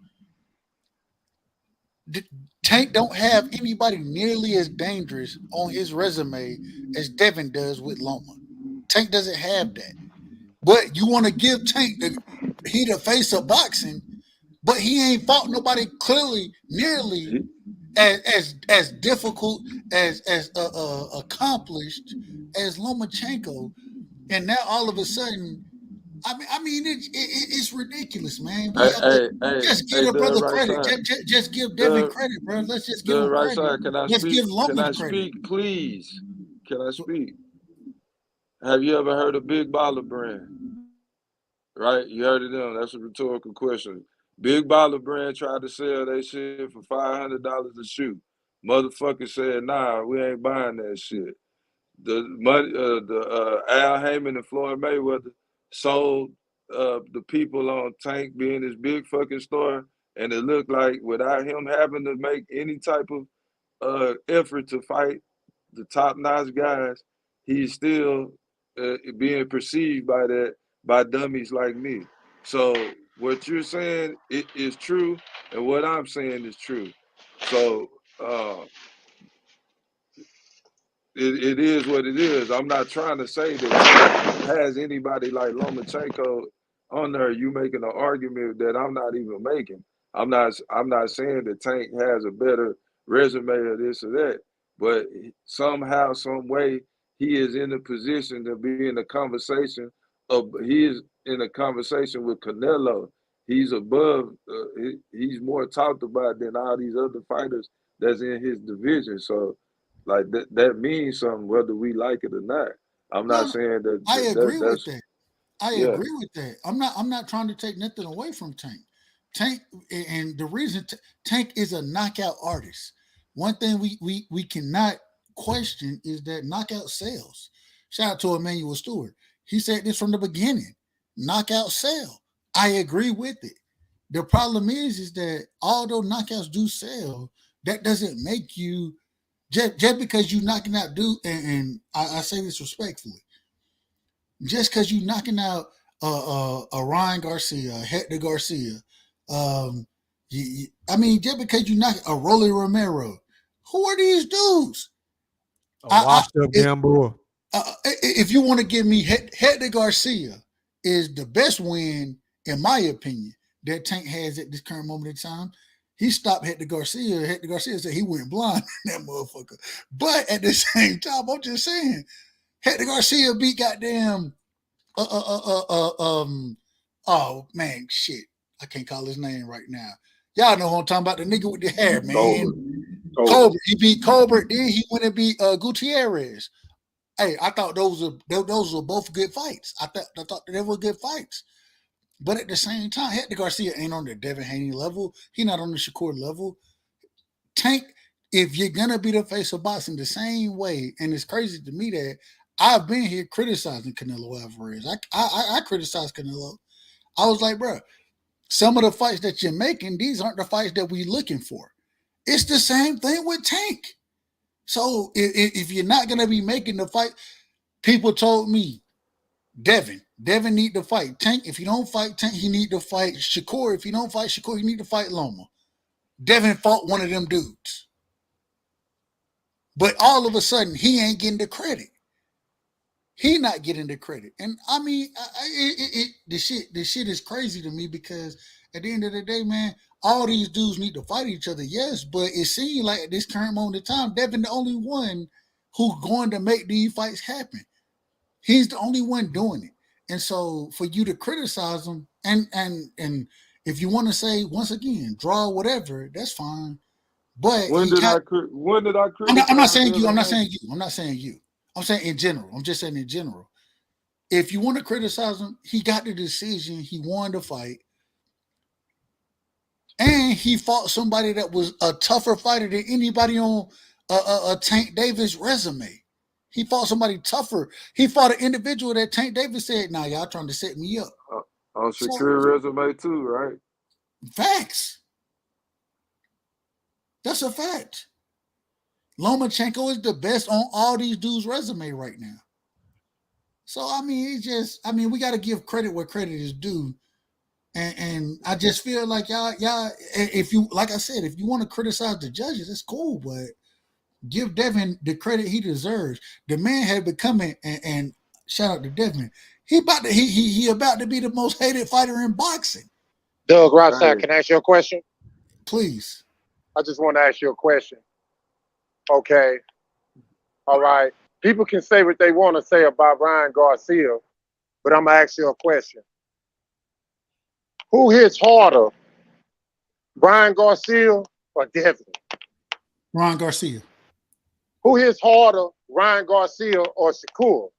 Tank don't have anybody nearly as dangerous on his resume as Devin does with Loma. Tank doesn't have that. But you want to give Tank the face of boxing, but he ain't fought nobody clearly nearly as difficult as accomplished as Lomachenko. And now all of a sudden, I mean, it's ridiculous, man. Just give a brother credit. Just give Devin credit, bro. Let's just give him credit. Let's give Loma credit. Speak, please? Can I speak? Have you ever heard of Big Baller Brand? Right? You heard of them. That's a rhetorical question. Big Baller Brand tried to sell that shit for $500 a shoe. Motherfucker said, nah, we ain't buying that shit. The money, Al Heyman and Floyd Mayweather sold the people on Tank being this big fucking store, and it looked like without him having to make any type of effort to fight the top-notch guys, he's still being perceived by dummies like me. So what you're saying is true, and what I'm saying is true. So it is what it is. I'm not trying to say that Tank has anybody like Lomachenko on there. You making an argument that I'm not even making. I'm not saying that Tank has a better resume or this or that, but somehow, some way, he is in a position to be in a conversation. He is in a conversation with Canelo. He's above. He's more talked about than all these other fighters that's in his division. So, like that means something whether we like it or not. I'm not No, saying that, I agree with that's that. I yeah. agree with that. I'm not trying to take nothing away from Tank. Tank, and the reason Tank is a knockout artist. One thing we cannot question is that knockout sells. Shout out to Emmanuel Stewart. He said this from the beginning. Knockout sell. I agree with it. The problem is that although knockouts do sell, that doesn't make you just because you knocking out dude. And I say this respectfully. Just because you knocking out a Ryan Garcia, Hector Garcia, I mean, just because you knock a Rolly Romero, who are these dudes? A washed up Gamboa. If you want to give me Hector Garcia is the best win, in my opinion, that Tank has at this current moment in time. He stopped Hector Garcia. Hector Garcia said he went blind, that motherfucker. But at the same time, I'm just saying, Hector Garcia beat goddamn oh man, shit. I can't call his name right now. Y'all know who I'm talking about, the nigga with the hair, man. Colbert. He beat Colbert, then he went and beat Gutierrez. Hey, I thought those were both good fights. I thought they were good fights. But at the same time, Hector Garcia ain't on the Devin Haney level. He not on the Shakur level. Tank, if you're gonna be the face of boxing the same way, and it's crazy to me that I've been here criticizing Canelo Alvarez. I criticized Canelo. I was like, bro, some of the fights that you're making, these aren't the fights that we're looking for. It's the same thing with Tank. So if you're not gonna be making the fight, people told me, Devin need to fight Tank. If you don't fight Tank, he need to fight Shakur. If you don't fight Shakur, you need to fight Loma. Devin fought one of them dudes. But all of a sudden, he ain't getting the credit. He not getting the credit. And I mean, the shit is crazy to me because at the end of the day, man, all these dudes need to fight each other, yes, but it seems like at this current moment in time, Devin the only one who's going to make these fights happen. He's the only one doing it. And so for you to criticize him and if you want to say, once again, draw whatever, that's fine. But When did I criticize? I'm not saying you. I'm not saying you. I'm saying in general. I'm just saying in general. If you want to criticize him, he got the decision. He won the fight. And he fought somebody that was a tougher fighter than anybody on a Tank Davis resume. He fought somebody tougher. He fought an individual that Tank Davis said, "Nah, y'all trying to set me up." On Shakur resume too, right? Facts. That's a fact. Lomachenko is the best on all these dudes' resume right now. So I mean, we got to give credit where credit is due. And I just feel like y'all, if you, like I said, if you want to criticize the judges, it's cool, but give Devin the credit he deserves. The man had become and shout out to Devin. He about to be the most hated fighter in boxing. Doug Rothstein, can I ask you a question? Please. I just want to ask you a question. Okay. All right. People can say what they want to say about Ryan Garcia, but I'm going to ask you a question. Who hits harder, Ryan Garcia or Devin? Ryan Garcia. Who hits harder, Ryan Garcia or Shakur?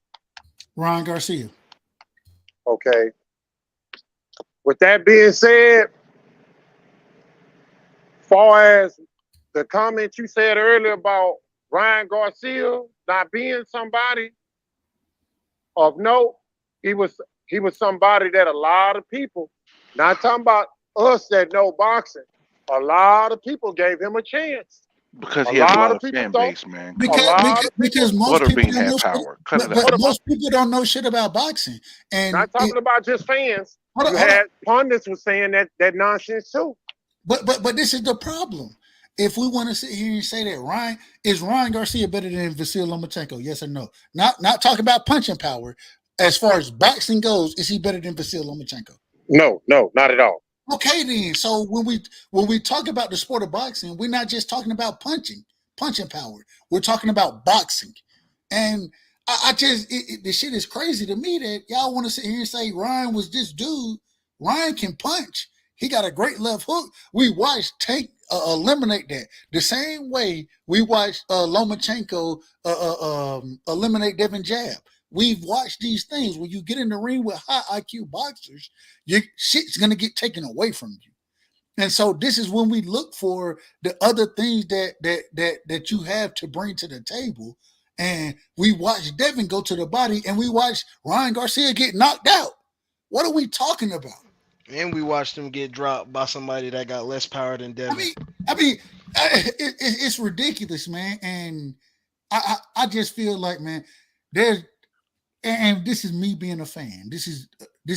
Ryan Garcia. Okay. With that being said, far as the comment you said earlier about Ryan Garcia not being somebody of note, he was somebody that a lot of people, not talking about us that know boxing, a lot of people gave him a chance. Because he has a lot of fan base, man. Because most people had power. Most people don't know shit about boxing. And not talking about just fans. You had pundits were saying that nonsense too. But this is the problem. if we want to sit here and say that Ryan Garcia better than Vasyl Lomachenko? Yes or no? Not talking about punching power. As far as boxing goes, is he better than Vasyl Lomachenko? No, not at all. Okay, then. So when we talk about the sport of boxing, we're not just talking about punching power. We're talking about boxing, and I just the shit is crazy to me that y'all want to sit here and say Ryan was this dude. Ryan can punch. He got a great left hook. We watched Tank eliminate that the same way we watched Lomachenko eliminate Devin Jab. We've watched these things. When you get in the ring with high IQ boxers, your shit's gonna get taken away from you. And so this is when we look for the other things that you have to bring to the table. And we watch Devin go to the body, and we watch Ryan Garcia get knocked out. What are we talking about? And we watched him get dropped by somebody that got less power than Devin. I mean, it's ridiculous, man. And I just feel like, man, there's. And this is me being a fan. This is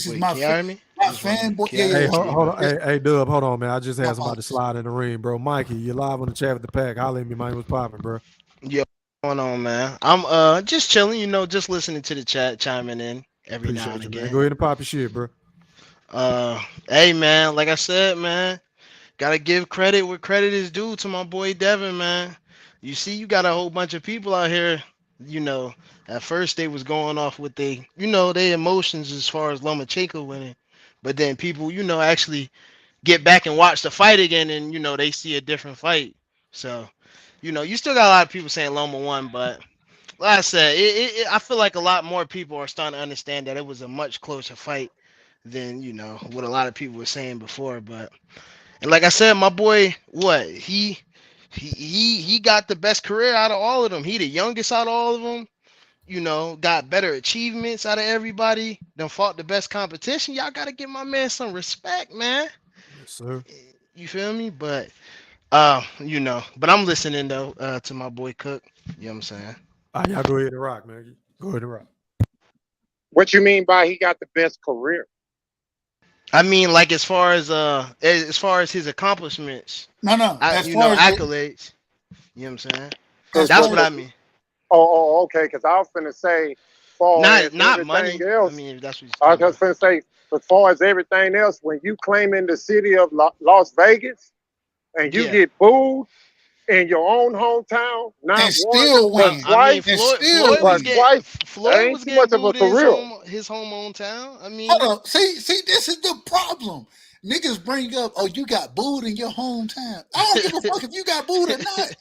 Wait, my fanboy. Hey, hold on. Hey, Dub, hold on, man. I just had somebody slide in the ring, bro. Mikey, you're live on the chat with the pack. Holla at me, man. What's popping, bro? Yo, what's going on, man? I'm just chilling, just listening to the chat, chiming in every now and again. Man. Go ahead and pop your shit, bro. Hey, man, like I said, man, gotta give credit where credit is due to my boy Devin, man. You see, you got a whole bunch of people out here, at first they was going off with their emotions as far as Lomachenko winning, but then people, actually get back and watch the fight again, and they see a different fight. So, you still got a lot of people saying Loma won, but like I said, I feel like a lot more people are starting to understand that it was a much closer fight than what a lot of people were saying before. But and like I said, my boy, he got the best career out of all of them. He the youngest out of all of them. Got better achievements out of everybody. Done fought the best competition. Y'all gotta give my man some respect, man. Yes, sir. You feel me? But but I'm listening though to my boy Cook. You know what I'm saying? All right, y'all go ahead and rock, man. Go ahead and rock. What you mean by he got the best career? I mean, like as far as his accomplishments. No. Accolades. You know what I'm saying? That's what I mean. Oh, okay. Because I was finna say, not money. Else, I mean, if that's what I was finna say, as far as everything else, when you claim in the city of Las Vegas and you get booed in your own hometown, not and still win. Twice, Floyd was getting booed in his hometown. I mean, hold on. See, this is the problem. Niggas bring up, oh, you got booed in your hometown. I don't give a fuck if you got booed or not.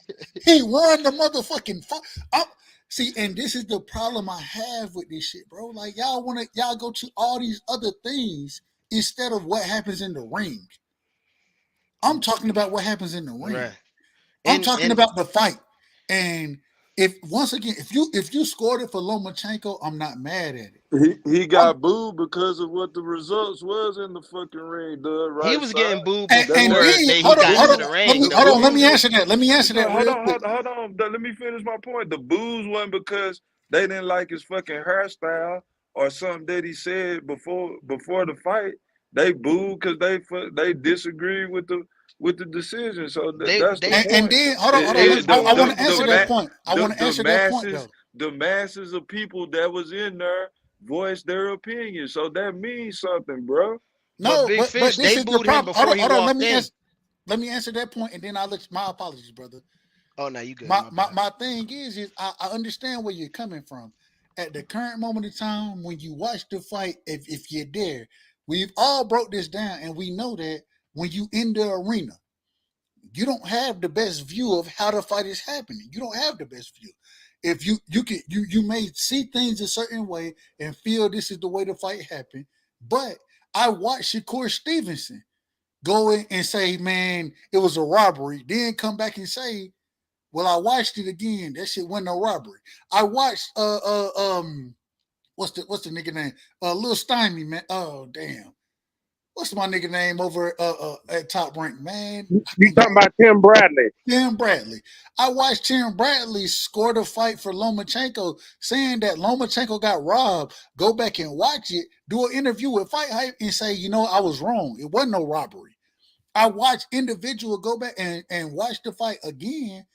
He won the motherfucking fight. See, and this is the problem I have with this shit, bro. Like y'all go to all these other things instead of what happens in the ring. I'm talking about what happens in the ring. Right. I'm talking about the fight. And if you scored it for Lomachenko, I'm not mad at it. He got booed because of what the results was in the fucking ring, dude. Right? He was getting booed before he got into the ring. Hold on, let me answer that. Hold on. Let me finish my point. The boos wasn't because they didn't like his fucking hairstyle or something that he said before the fight. They booed because they disagreed with the decision. So that's the point. And then hold on. I want to answer that point. I want to answer that point though. The masses of people that was in there voiced their opinion, so that means something, bro. No, but Fish, this is the problem. Hold on, let me answer that point, and then I'll let you, my apologies, brother. Oh, no, you good. My thing is I understand where you're coming from. At the current moment in time, when you watch the fight, if you're there, we've all broke this down, and we know that when you in the arena, you don't have the best view of how the fight is happening. You don't have the best view. If you may see things a certain way and feel this is the way the fight happened, but I watched Shakur Stevenson go in and say, man, it was a robbery. Then come back and say, well, I watched it again. That shit wasn't a robbery. I watched what's the nigga name? Lil Stymie, man. Oh damn. What's my nigga name over at Top Rank, man? You talking about Tim Bradley? Tim Bradley. I watched Tim Bradley score the fight for Lomachenko, saying that Lomachenko got robbed. Go back and watch it. Do an interview with Fight Hype and say, I was wrong. It wasn't no robbery. I watched individual go back and watch the fight again,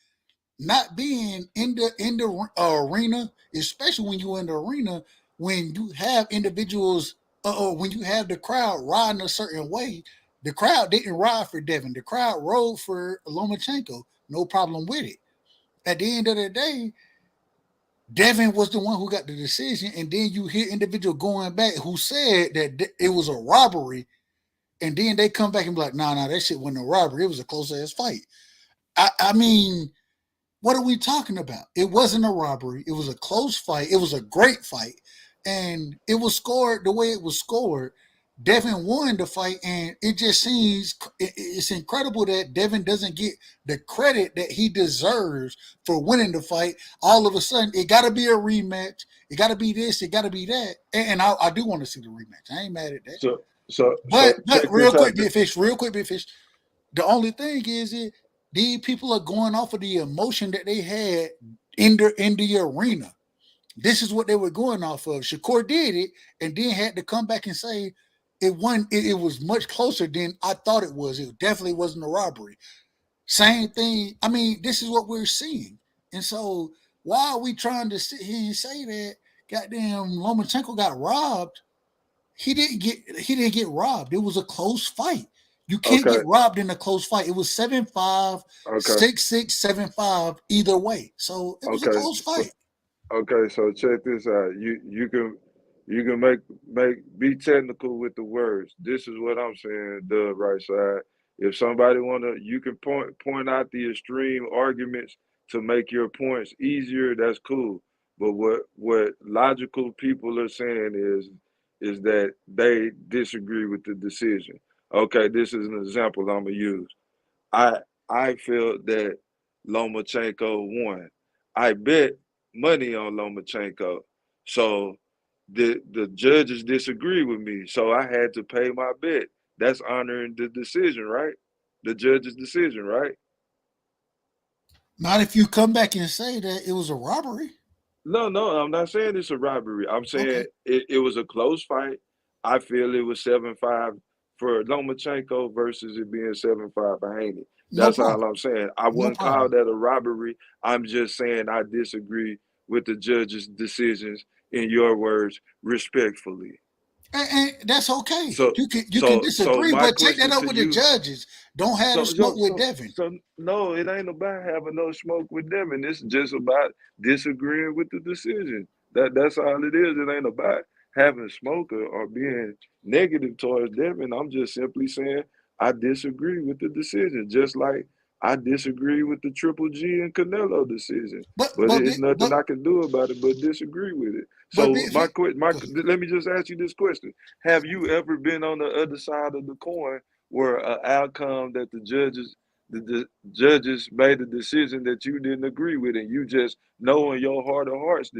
not being in the arena, especially when you're in the arena, when you have individuals or when you have the crowd riding a certain way. The crowd didn't ride for Devin. The crowd rode for Lomachenko. No problem with it. At the end of the day, Devin was the one who got the decision, and then you hear individual going back who said that it was a robbery, and then they come back and be like, "Nah, that shit wasn't a robbery. It was a close ass fight." I mean, what are we talking about? It wasn't a robbery. It was a close fight. It was a great fight, and it was scored the way it was scored. Devin won the fight, and it just seems it's incredible that Devin doesn't get the credit that he deserves for winning the fight. All of a sudden, it got to be a rematch. It got to be this. It got to be that. And I do want to see the rematch. I ain't mad at that. So But check real this out. quick, Big Fish. Real quick, Big Fish. The only thing is these people are going off of the emotion that they had in the arena. This is what they were going off of. Shakur did it and then had to come back and say it was much closer than I thought it was. It definitely wasn't a robbery. Same thing. I mean, this is what we're seeing. And so why are we trying to sit here and say that goddamn Lomachenko got robbed? He didn't get robbed. It was a close fight. You can't Okay, get robbed in a close fight. It was 7-5, okay, 6-6, 7-5, either way. So it was a okay. close fight. Okay, so check this out. You can make be technical with the words. This is what I'm saying, the right side. If somebody wanna, you can point out the extreme arguments to make your points easier. That's cool. But what logical people are saying is that they disagree with the decision. Okay, this is an example I'm gonna use. I I feel that Lomachenko won. I bet money on Lomachenko. So the judges disagree with me. So I had to pay my bet. That's honoring the decision, right? The judge's decision, right? Not if you come back and say that it was a robbery. No, no, I'm not saying it's a robbery. I'm Okay, saying it was a close fight. I feel it was 7-5 for Lomachenko versus it being 7-5 for Haney. no That's all problem. I'm saying. I No wouldn't call problem. that a robbery. I'm just saying I disagree with the judge's decisions, in your words, respectfully. And that's okay. So You can so disagree, my but take that question up to with the you, judges. Don't have the so smoke so with so Devin. so no, it ain't about having no smoke with them, and it's just about disagreeing with the decision. That's all it is. It ain't about having smoke or being negative towards them. And I'm just simply saying I disagree with the decision, just like I disagree with the Triple G and Canelo decision. But But but it's nothing but I can do about it but disagree with it. but So Big Fish, go ahead. let me just ask you this question: have you ever been on the other side of the coin where an outcome that the judges made a decision that you didn't agree with, and you just know in your heart of hearts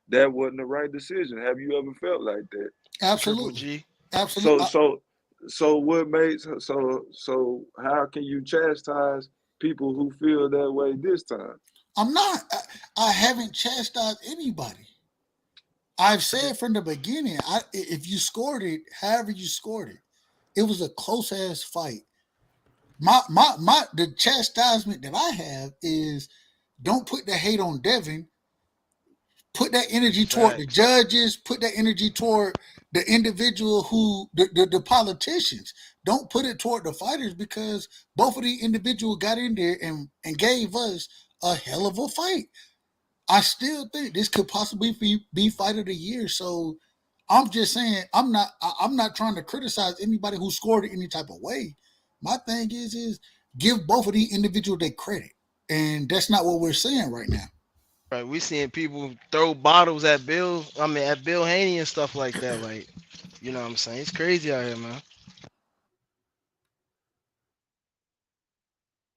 that wasn't the right decision? Have you ever felt like that? Triple Absolutely, G. absolutely. So so so what makes so how can you chastise people who feel that way this time? I'm not. I haven't chastised anybody. I've said from the beginning, if you scored it, however you scored it, it was a close ass fight. The chastisement that I have is don't put the hate on Devin. Put that energy toward the Facts. judges. Put that energy toward the individual the politicians. Don't put it toward the fighters because both of the individuals got in there and gave us a hell of a fight. I still think this could possibly be fight of the year. So I'm just saying I'm not trying to criticize anybody who scored it any type of way. My thing is give both of the individuals their credit. And that's not what we're saying right now. Right, we seeing people throw bottles at at Bill Haney and stuff like that. Like, you know what I'm saying? It's crazy out here, man.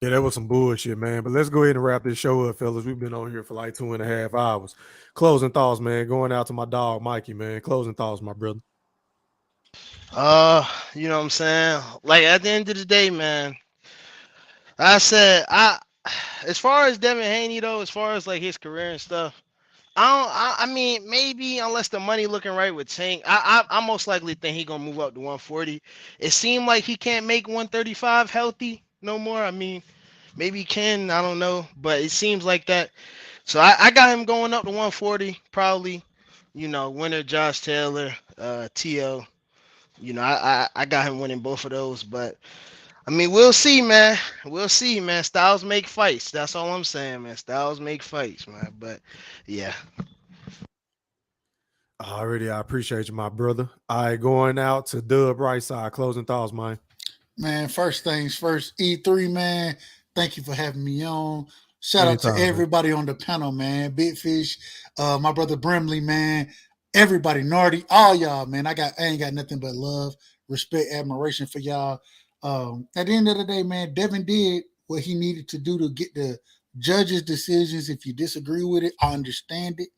Yeah, that was some bullshit, man. But let's go ahead and wrap this show up, fellas. We've been on here for like 2.5 hours. Closing thoughts, man. Going out to my dog, Mikey, man. Closing thoughts, my brother. You know what I'm saying? Like at the end of the day, man, I said I as far as Devin Haney though, as far as like his career and stuff, I mean, maybe unless the money looking right with Tank, I most likely think he gonna move up to 140. It seemed like he can't make 135 healthy no more. I mean, maybe he can. I don't know, but it seems like that. So I got him going up to 140 probably. You know, winner Josh Taylor, T.O. You know, I got him winning both of those, but I mean, we'll see, man. We'll see, man. Styles make fights. That's all I'm saying, man. Styles make fights, man. But yeah. Already, I appreciate you, my brother. All right, going out to Dub right side. Closing thoughts, man. Man, first things first, E3, man, thank you for having me on. Shout out to Anytime, man. everybody on the panel, man. Big Fish, my brother Brimley, man. Everybody, Nardi, all y'all, man. I ain't got nothing but love, respect, admiration for y'all. At the end of the day, man, Devin did what he needed to do to get the judges' decisions. If you disagree with it, I understand it.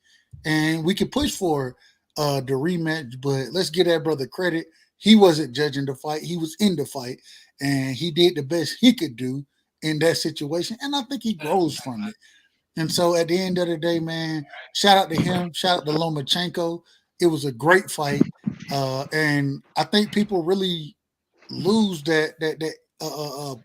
And we can push for the rematch, but let's give that brother credit. He wasn't judging the fight, he was in the fight, and he did the best he could do in that situation. And I think he grows from it. And so at the end of the day, man, shout out to him, shout out to Lomachenko. It was a great fight. And I think people really lose that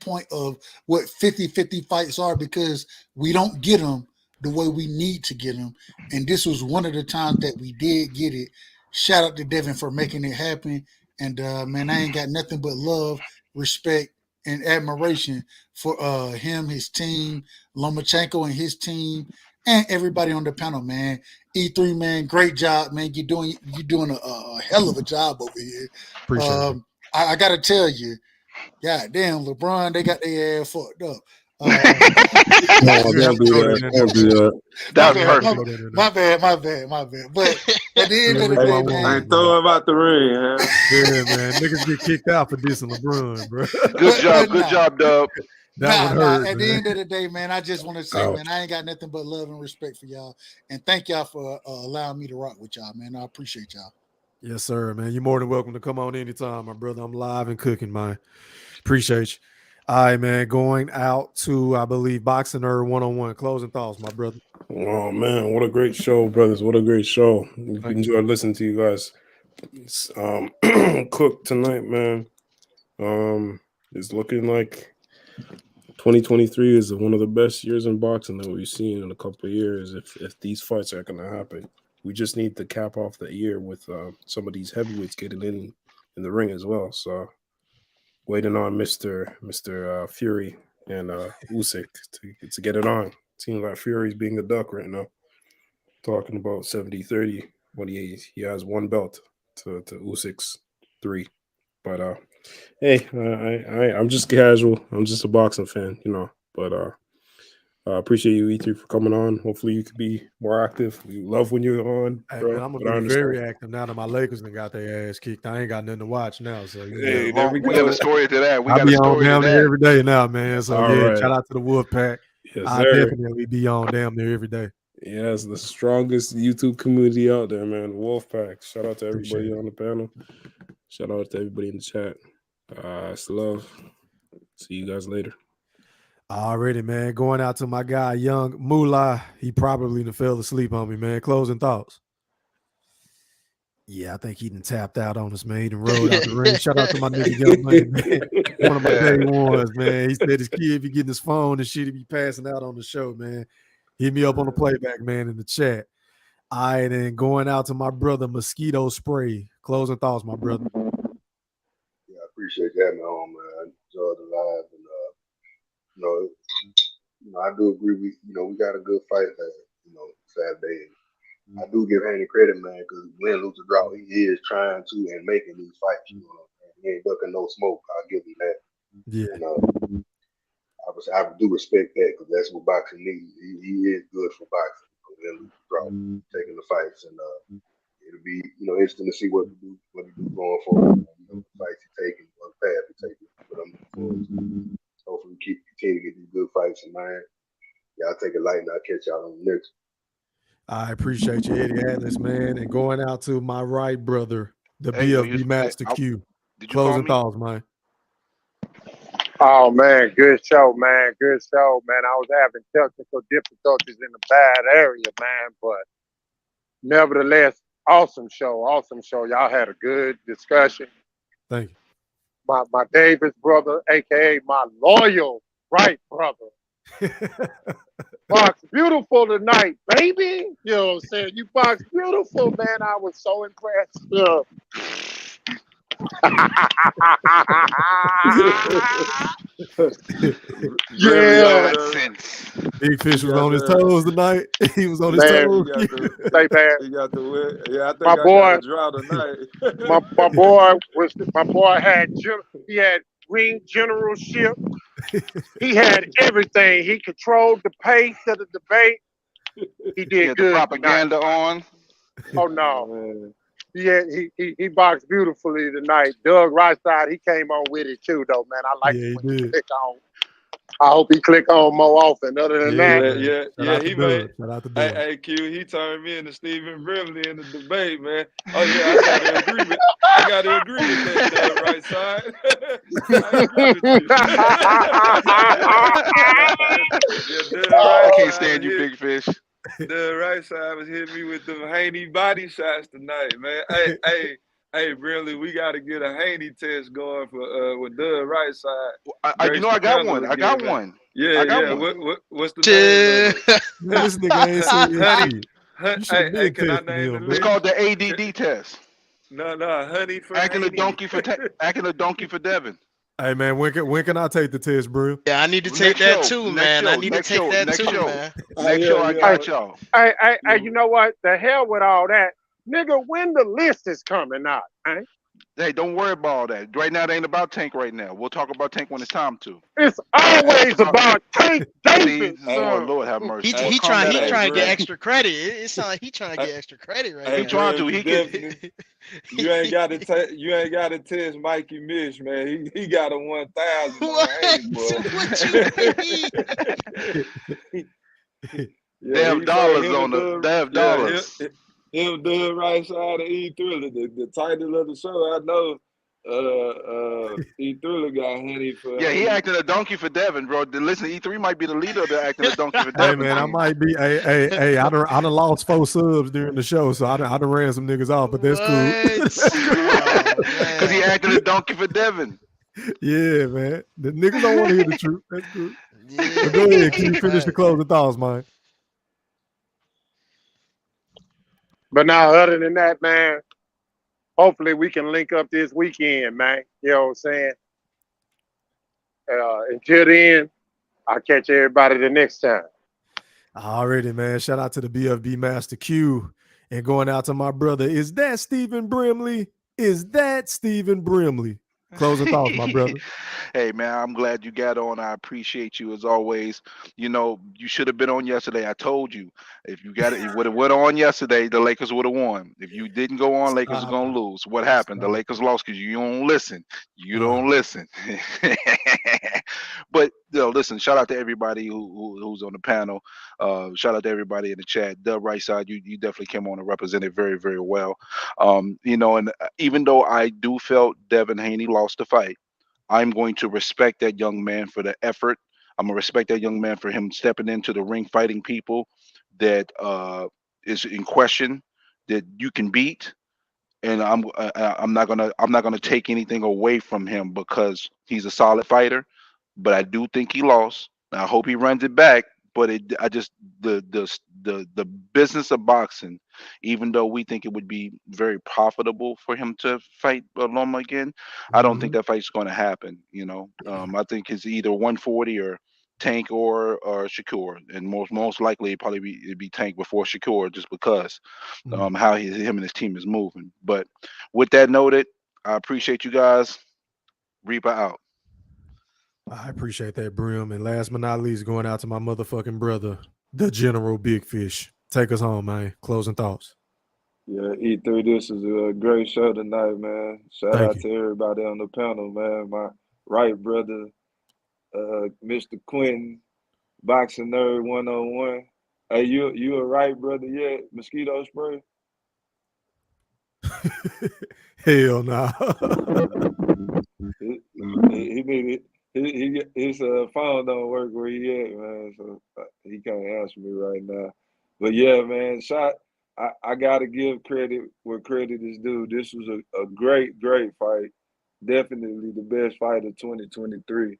point of what 50-50 fights are because we don't get them the way we need to get them. And this was one of the times that we did get it. Shout out to Devin for making it happen. And man, I ain't got nothing but love, respect, and admiration for him, his team, Lomachenko and his team, and everybody on the panel, man. E3, man, great job, man. You're doing a hell of a job over here. Appreciate it. I gotta tell you, God damn, LeBron, they got their ass fucked up. No, don't do that. Don't do that. That was perfect. My bad. But at the end of the day, man, Hey, throw him out the ring, huh? Yeah, man. Niggas get kicked out for dissing LeBron, bro. Good job, Dub. That would hurt, at man. the end of the day, man, I just want to say, man, I ain't got nothing but love and respect for y'all. And thank y'all for allowing me to rock with y'all, man. I appreciate y'all. Yes, sir, man. You're more than welcome to come on anytime, my brother. I'm live and cooking, man. Appreciate you. All right, man. Going out to, I believe, Boxing Nerd 101. Closing thoughts, my brother. Oh, man. What a great show, brothers. What a great show. Enjoyed listening to you guys. Cook tonight, man. It's looking like 2023 is one of the best years in boxing that we've seen in a couple of years. If these fights are going to happen, we just need to cap off the year with some of these heavyweights getting in the ring as well. So waiting on Mr. Fury and Usyk to get it on. Seems like Fury's being a duck right now. Talking about 70-30 when he has one belt to Usyk's 3. But hey, I'm just casual. I'm just a boxing fan, you know. But I appreciate you, E3, for coming on. Hopefully you could be more active. We love when you're on. Hey, bro, man, I'm gonna be very active now that my Lakers done got their ass kicked. I ain't got nothing to watch now. So Hey, there we got a story to that. I'll be on damn near every day now, man. So All right. shout out to the Wolfpack. Yes, I sir. definitely be on damn near every day. Yes, the strongest YouTube community out there, man. Wolfpack. Shout out to everybody on the panel. Shout out to everybody in the chat. It's love. See you guys later. Already, man. Going out to my guy, Young Moolah. He probably done fell asleep on me, man. Closing thoughts. Yeah, I think he done tapped out on us, man. He done rolled out the ring. Shout out to my nigga Young Money, man. One of my day ones, man. He said his kid be getting his phone and shit, he be passing out on the show, man. Hit me up on the playback, man, in the chat. All right, and going out to my brother, Mosquito Spray. Closing thoughts, my brother. Yeah, I appreciate you having me on, man. I enjoyed the live, and I do agree. We got a good fight, Saturday. I do give Haney credit, man, because win, lose, or draw, he is trying to and making these fights. You know, he ain't ducking no smoke. I'll give him that. Yeah. And, I do respect that because that's what boxing needs. He is good for boxing. Win, lose, draw, taking the fights, and it'll be interesting to see what he do going forward. The fights he taking, what path he taking. But I'm looking forward to. Hopefully, we continue to get these good fights, and man, y'all take it light, and I'll catch y'all on the next. I appreciate you, Eddie Atlas, man, and going out to my right brother, the BFB Master Q. Closing thoughts, man. Oh man, good show, man. Good show, man. I was having technical difficulties in a bad area, man, but nevertheless, awesome show. Awesome show. Y'all had a good discussion. Thank My Davis brother, aka my loyal right brother. you. Box beautiful tonight, baby. You know what I'm saying? You box beautiful, man. I was so impressed. Yeah. Yeah. Big Fish was on his toes tonight. He was on his Man, toes. say man. He got the win. Yeah, I think My I got boy, a draw tonight. my boy had he had ring generalship. He had everything. He controlled the pace of the debate. He did the good propaganda tonight. on. Oh no. Yeah, he boxed beautifully tonight. Doug Rightside, he came on with it too, though, man. I like Yeah, it he when he did. click on. I hope he click on more often. Other than that, Yeah. He made. Shout out to Doug. Hey, Q. He turned me into Stephen Brimley in the debate, man. Oh yeah, I got to agree with. I got to agree with that, Doug right side. I agree with you. Yeah, Doug right I can't side stand you, hit. Big Fish. The right side was hitting me with them Haney body shots tonight, man. Hey, Brimley, we got to get a Haney test going for with Doug right side. You know, I got one. I got one. Yeah, I got yeah. one. What's the name of it? Man, this nigga ain't saying Honey, shit. You should have been can I testing name the him, It's list? called the ADD test. No, honey for Acting Haney. acting a donkey for Devin. Hey man, when can I take the test, bro? Yeah, I need to take that too, man. I need to take that too, man. Next show, I got y'all. Hey, you know what? The hell with all that, nigga. When the list is coming out, eh? Hey, don't worry about all that. Right now, it ain't about Tank right now. We'll talk about Tank when it's time to. It's always about Tank Davis. Lord have mercy. He trying to get extra credit. It sounds like he trying to get extra credit right now. He trying to. He can. You ain't got to. You ain't got to test Mikey Mish, man. He got a 1,000. They have dollars on the. They have dollars. Him doing right side of E Thriller, the title of the show. I know. E Thriller got Honey for. Yeah, he acting a donkey for Devin, bro. Listen, E3 might be the leader of the acting a donkey for Devin. Hey man, I might be. Hey, I done lost 4 subs during the show, so I done ran some niggas off, but that's cool. Because he acting a donkey for Devin. Yeah, man. The niggas don't want to hear the truth. That's cool. Yeah. But go ahead, can you finish the closing thoughts, man? But now, other than that, man, hopefully we can link up this weekend, man. You know what I'm saying? Until then, I'll catch everybody the next time. Already, man. Shout out to the BFB Master Q. And going out to my brother, is that Stephen Brimley? Is that Stephen Brimley? Closing thoughts, my brother. Hey, man, I'm glad you got on. I appreciate you as always. You know, you should have been on yesterday. I told you. If you got it, you would have went on yesterday, the Lakers would have won. If you didn't go on, Lakers are going to lose. What happened? The Lakers lost because you don't listen. You don't listen. But, you know, listen, shout out to everybody who's on the panel. Shout out to everybody in the chat. The right side, you definitely came on and represented very, very well. You know, and even though I do felt Devin Haney lost the fight, I'm going to respect that young man for the effort. I'm going to respect that young man for him stepping into the ring, fighting people that is in question, that you can beat. And I'm not gonna take anything away from him because he's a solid fighter. But I do think he lost. I hope he runs it back. But the business of boxing, even though we think it would be very profitable for him to fight Loma again, I don't think that fight's going to happen. You know, I think it's either 140 or Tank or Shakur, and most likely it'd be Tank before Shakur, just because how him and his team is moving. But with that noted, I appreciate you guys. Reaper out. I appreciate that, Brim. And last but not least, going out to my motherfucking brother, the General Big Fish. Take us home, man. Closing thoughts. Yeah, E3, this is a great show tonight, man. Shout out to everybody on the panel, man. My right brother, Mr. Quentin, Boxing Nerd 101. Hey, you a right brother yet? Mosquito spray? Hell no. He needed. His phone don't work where he at, man. So he can't answer me right now. But yeah, man, I gotta give credit where credit is due. This was a great fight. Definitely the best fight of 2023.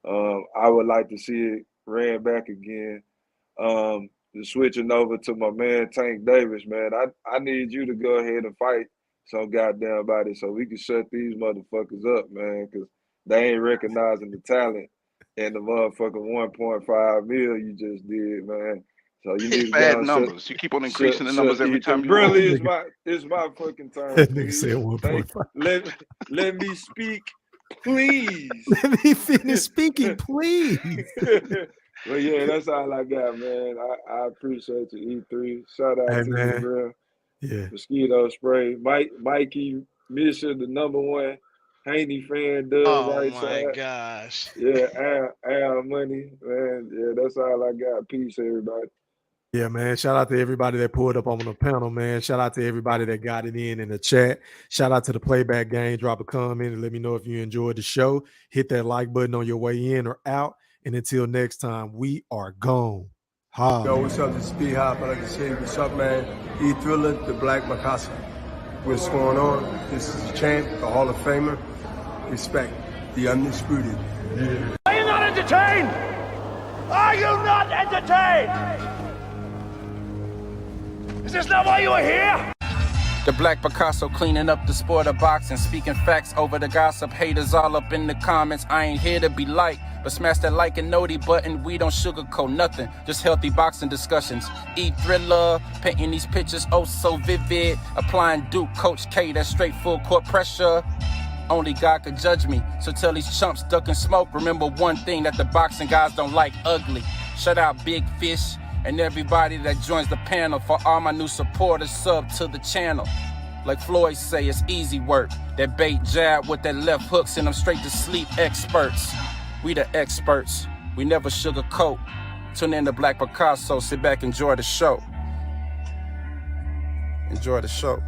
I would like to see it ran back again. Switching over to my man Tank Davis, man. I need you to go ahead and fight some goddamn body so we can shut these motherfuckers up, man, because they ain't recognizing the talent and the motherfucking 1.5 mil you just did, man. So you need to go Bad and numbers. You keep on increasing the numbers shut every time Ethan. you walk. Really, it's my fucking turn, That nigga please. said 1.5. Let me speak, please. Let me finish speaking, please. Well, yeah, that's all I got, man. I appreciate you, E3. Shout out Hey, to man. you, bro. Yeah. Mosquito spray. Mikey Misha, the #1 Haney fan, Dub Oh right my side. gosh. Yeah, Al Money, man. Yeah, that's all I got. Peace, everybody. Yeah, man. Shout out to everybody that pulled up on the panel, man. Shout out to everybody that got it in the chat. Shout out to the playback game. Drop a comment and let me know if you enjoyed the show. Hit that like button on your way in or out. And until next time, we are gone. Ha. Yo, what's up? This is Speed Hop. I like to say, what's up, man? E Thriller, the Black Mikasa. What's going on? This is the champ, the Hall of Famer. Respect, the undisputed. Yeah. Are you not entertained? Are you not entertained? Is this not why you are here? The Black Picasso cleaning up the sport of boxing, speaking facts over the gossip. Haters all up in the comments. I ain't here to be liked, but smash that like and noti button. We don't sugarcoat nothing, just healthy boxing discussions. E-Thriller, painting these pictures oh so vivid. Applying Duke, Coach K, that straight full court pressure. Only God could judge me, so tell these chumps ducking smoke. Remember one thing that the boxing guys don't like: ugly. Shut out Big Fish and everybody that joins the panel. For all my new supporters, sub to the channel. Like Floyd say, it's easy work. That bait jab with that left hook send them straight to sleep. Experts, we the experts. We never sugarcoat. Tune in to Black Picasso. Sit back, enjoy the show. Enjoy the show.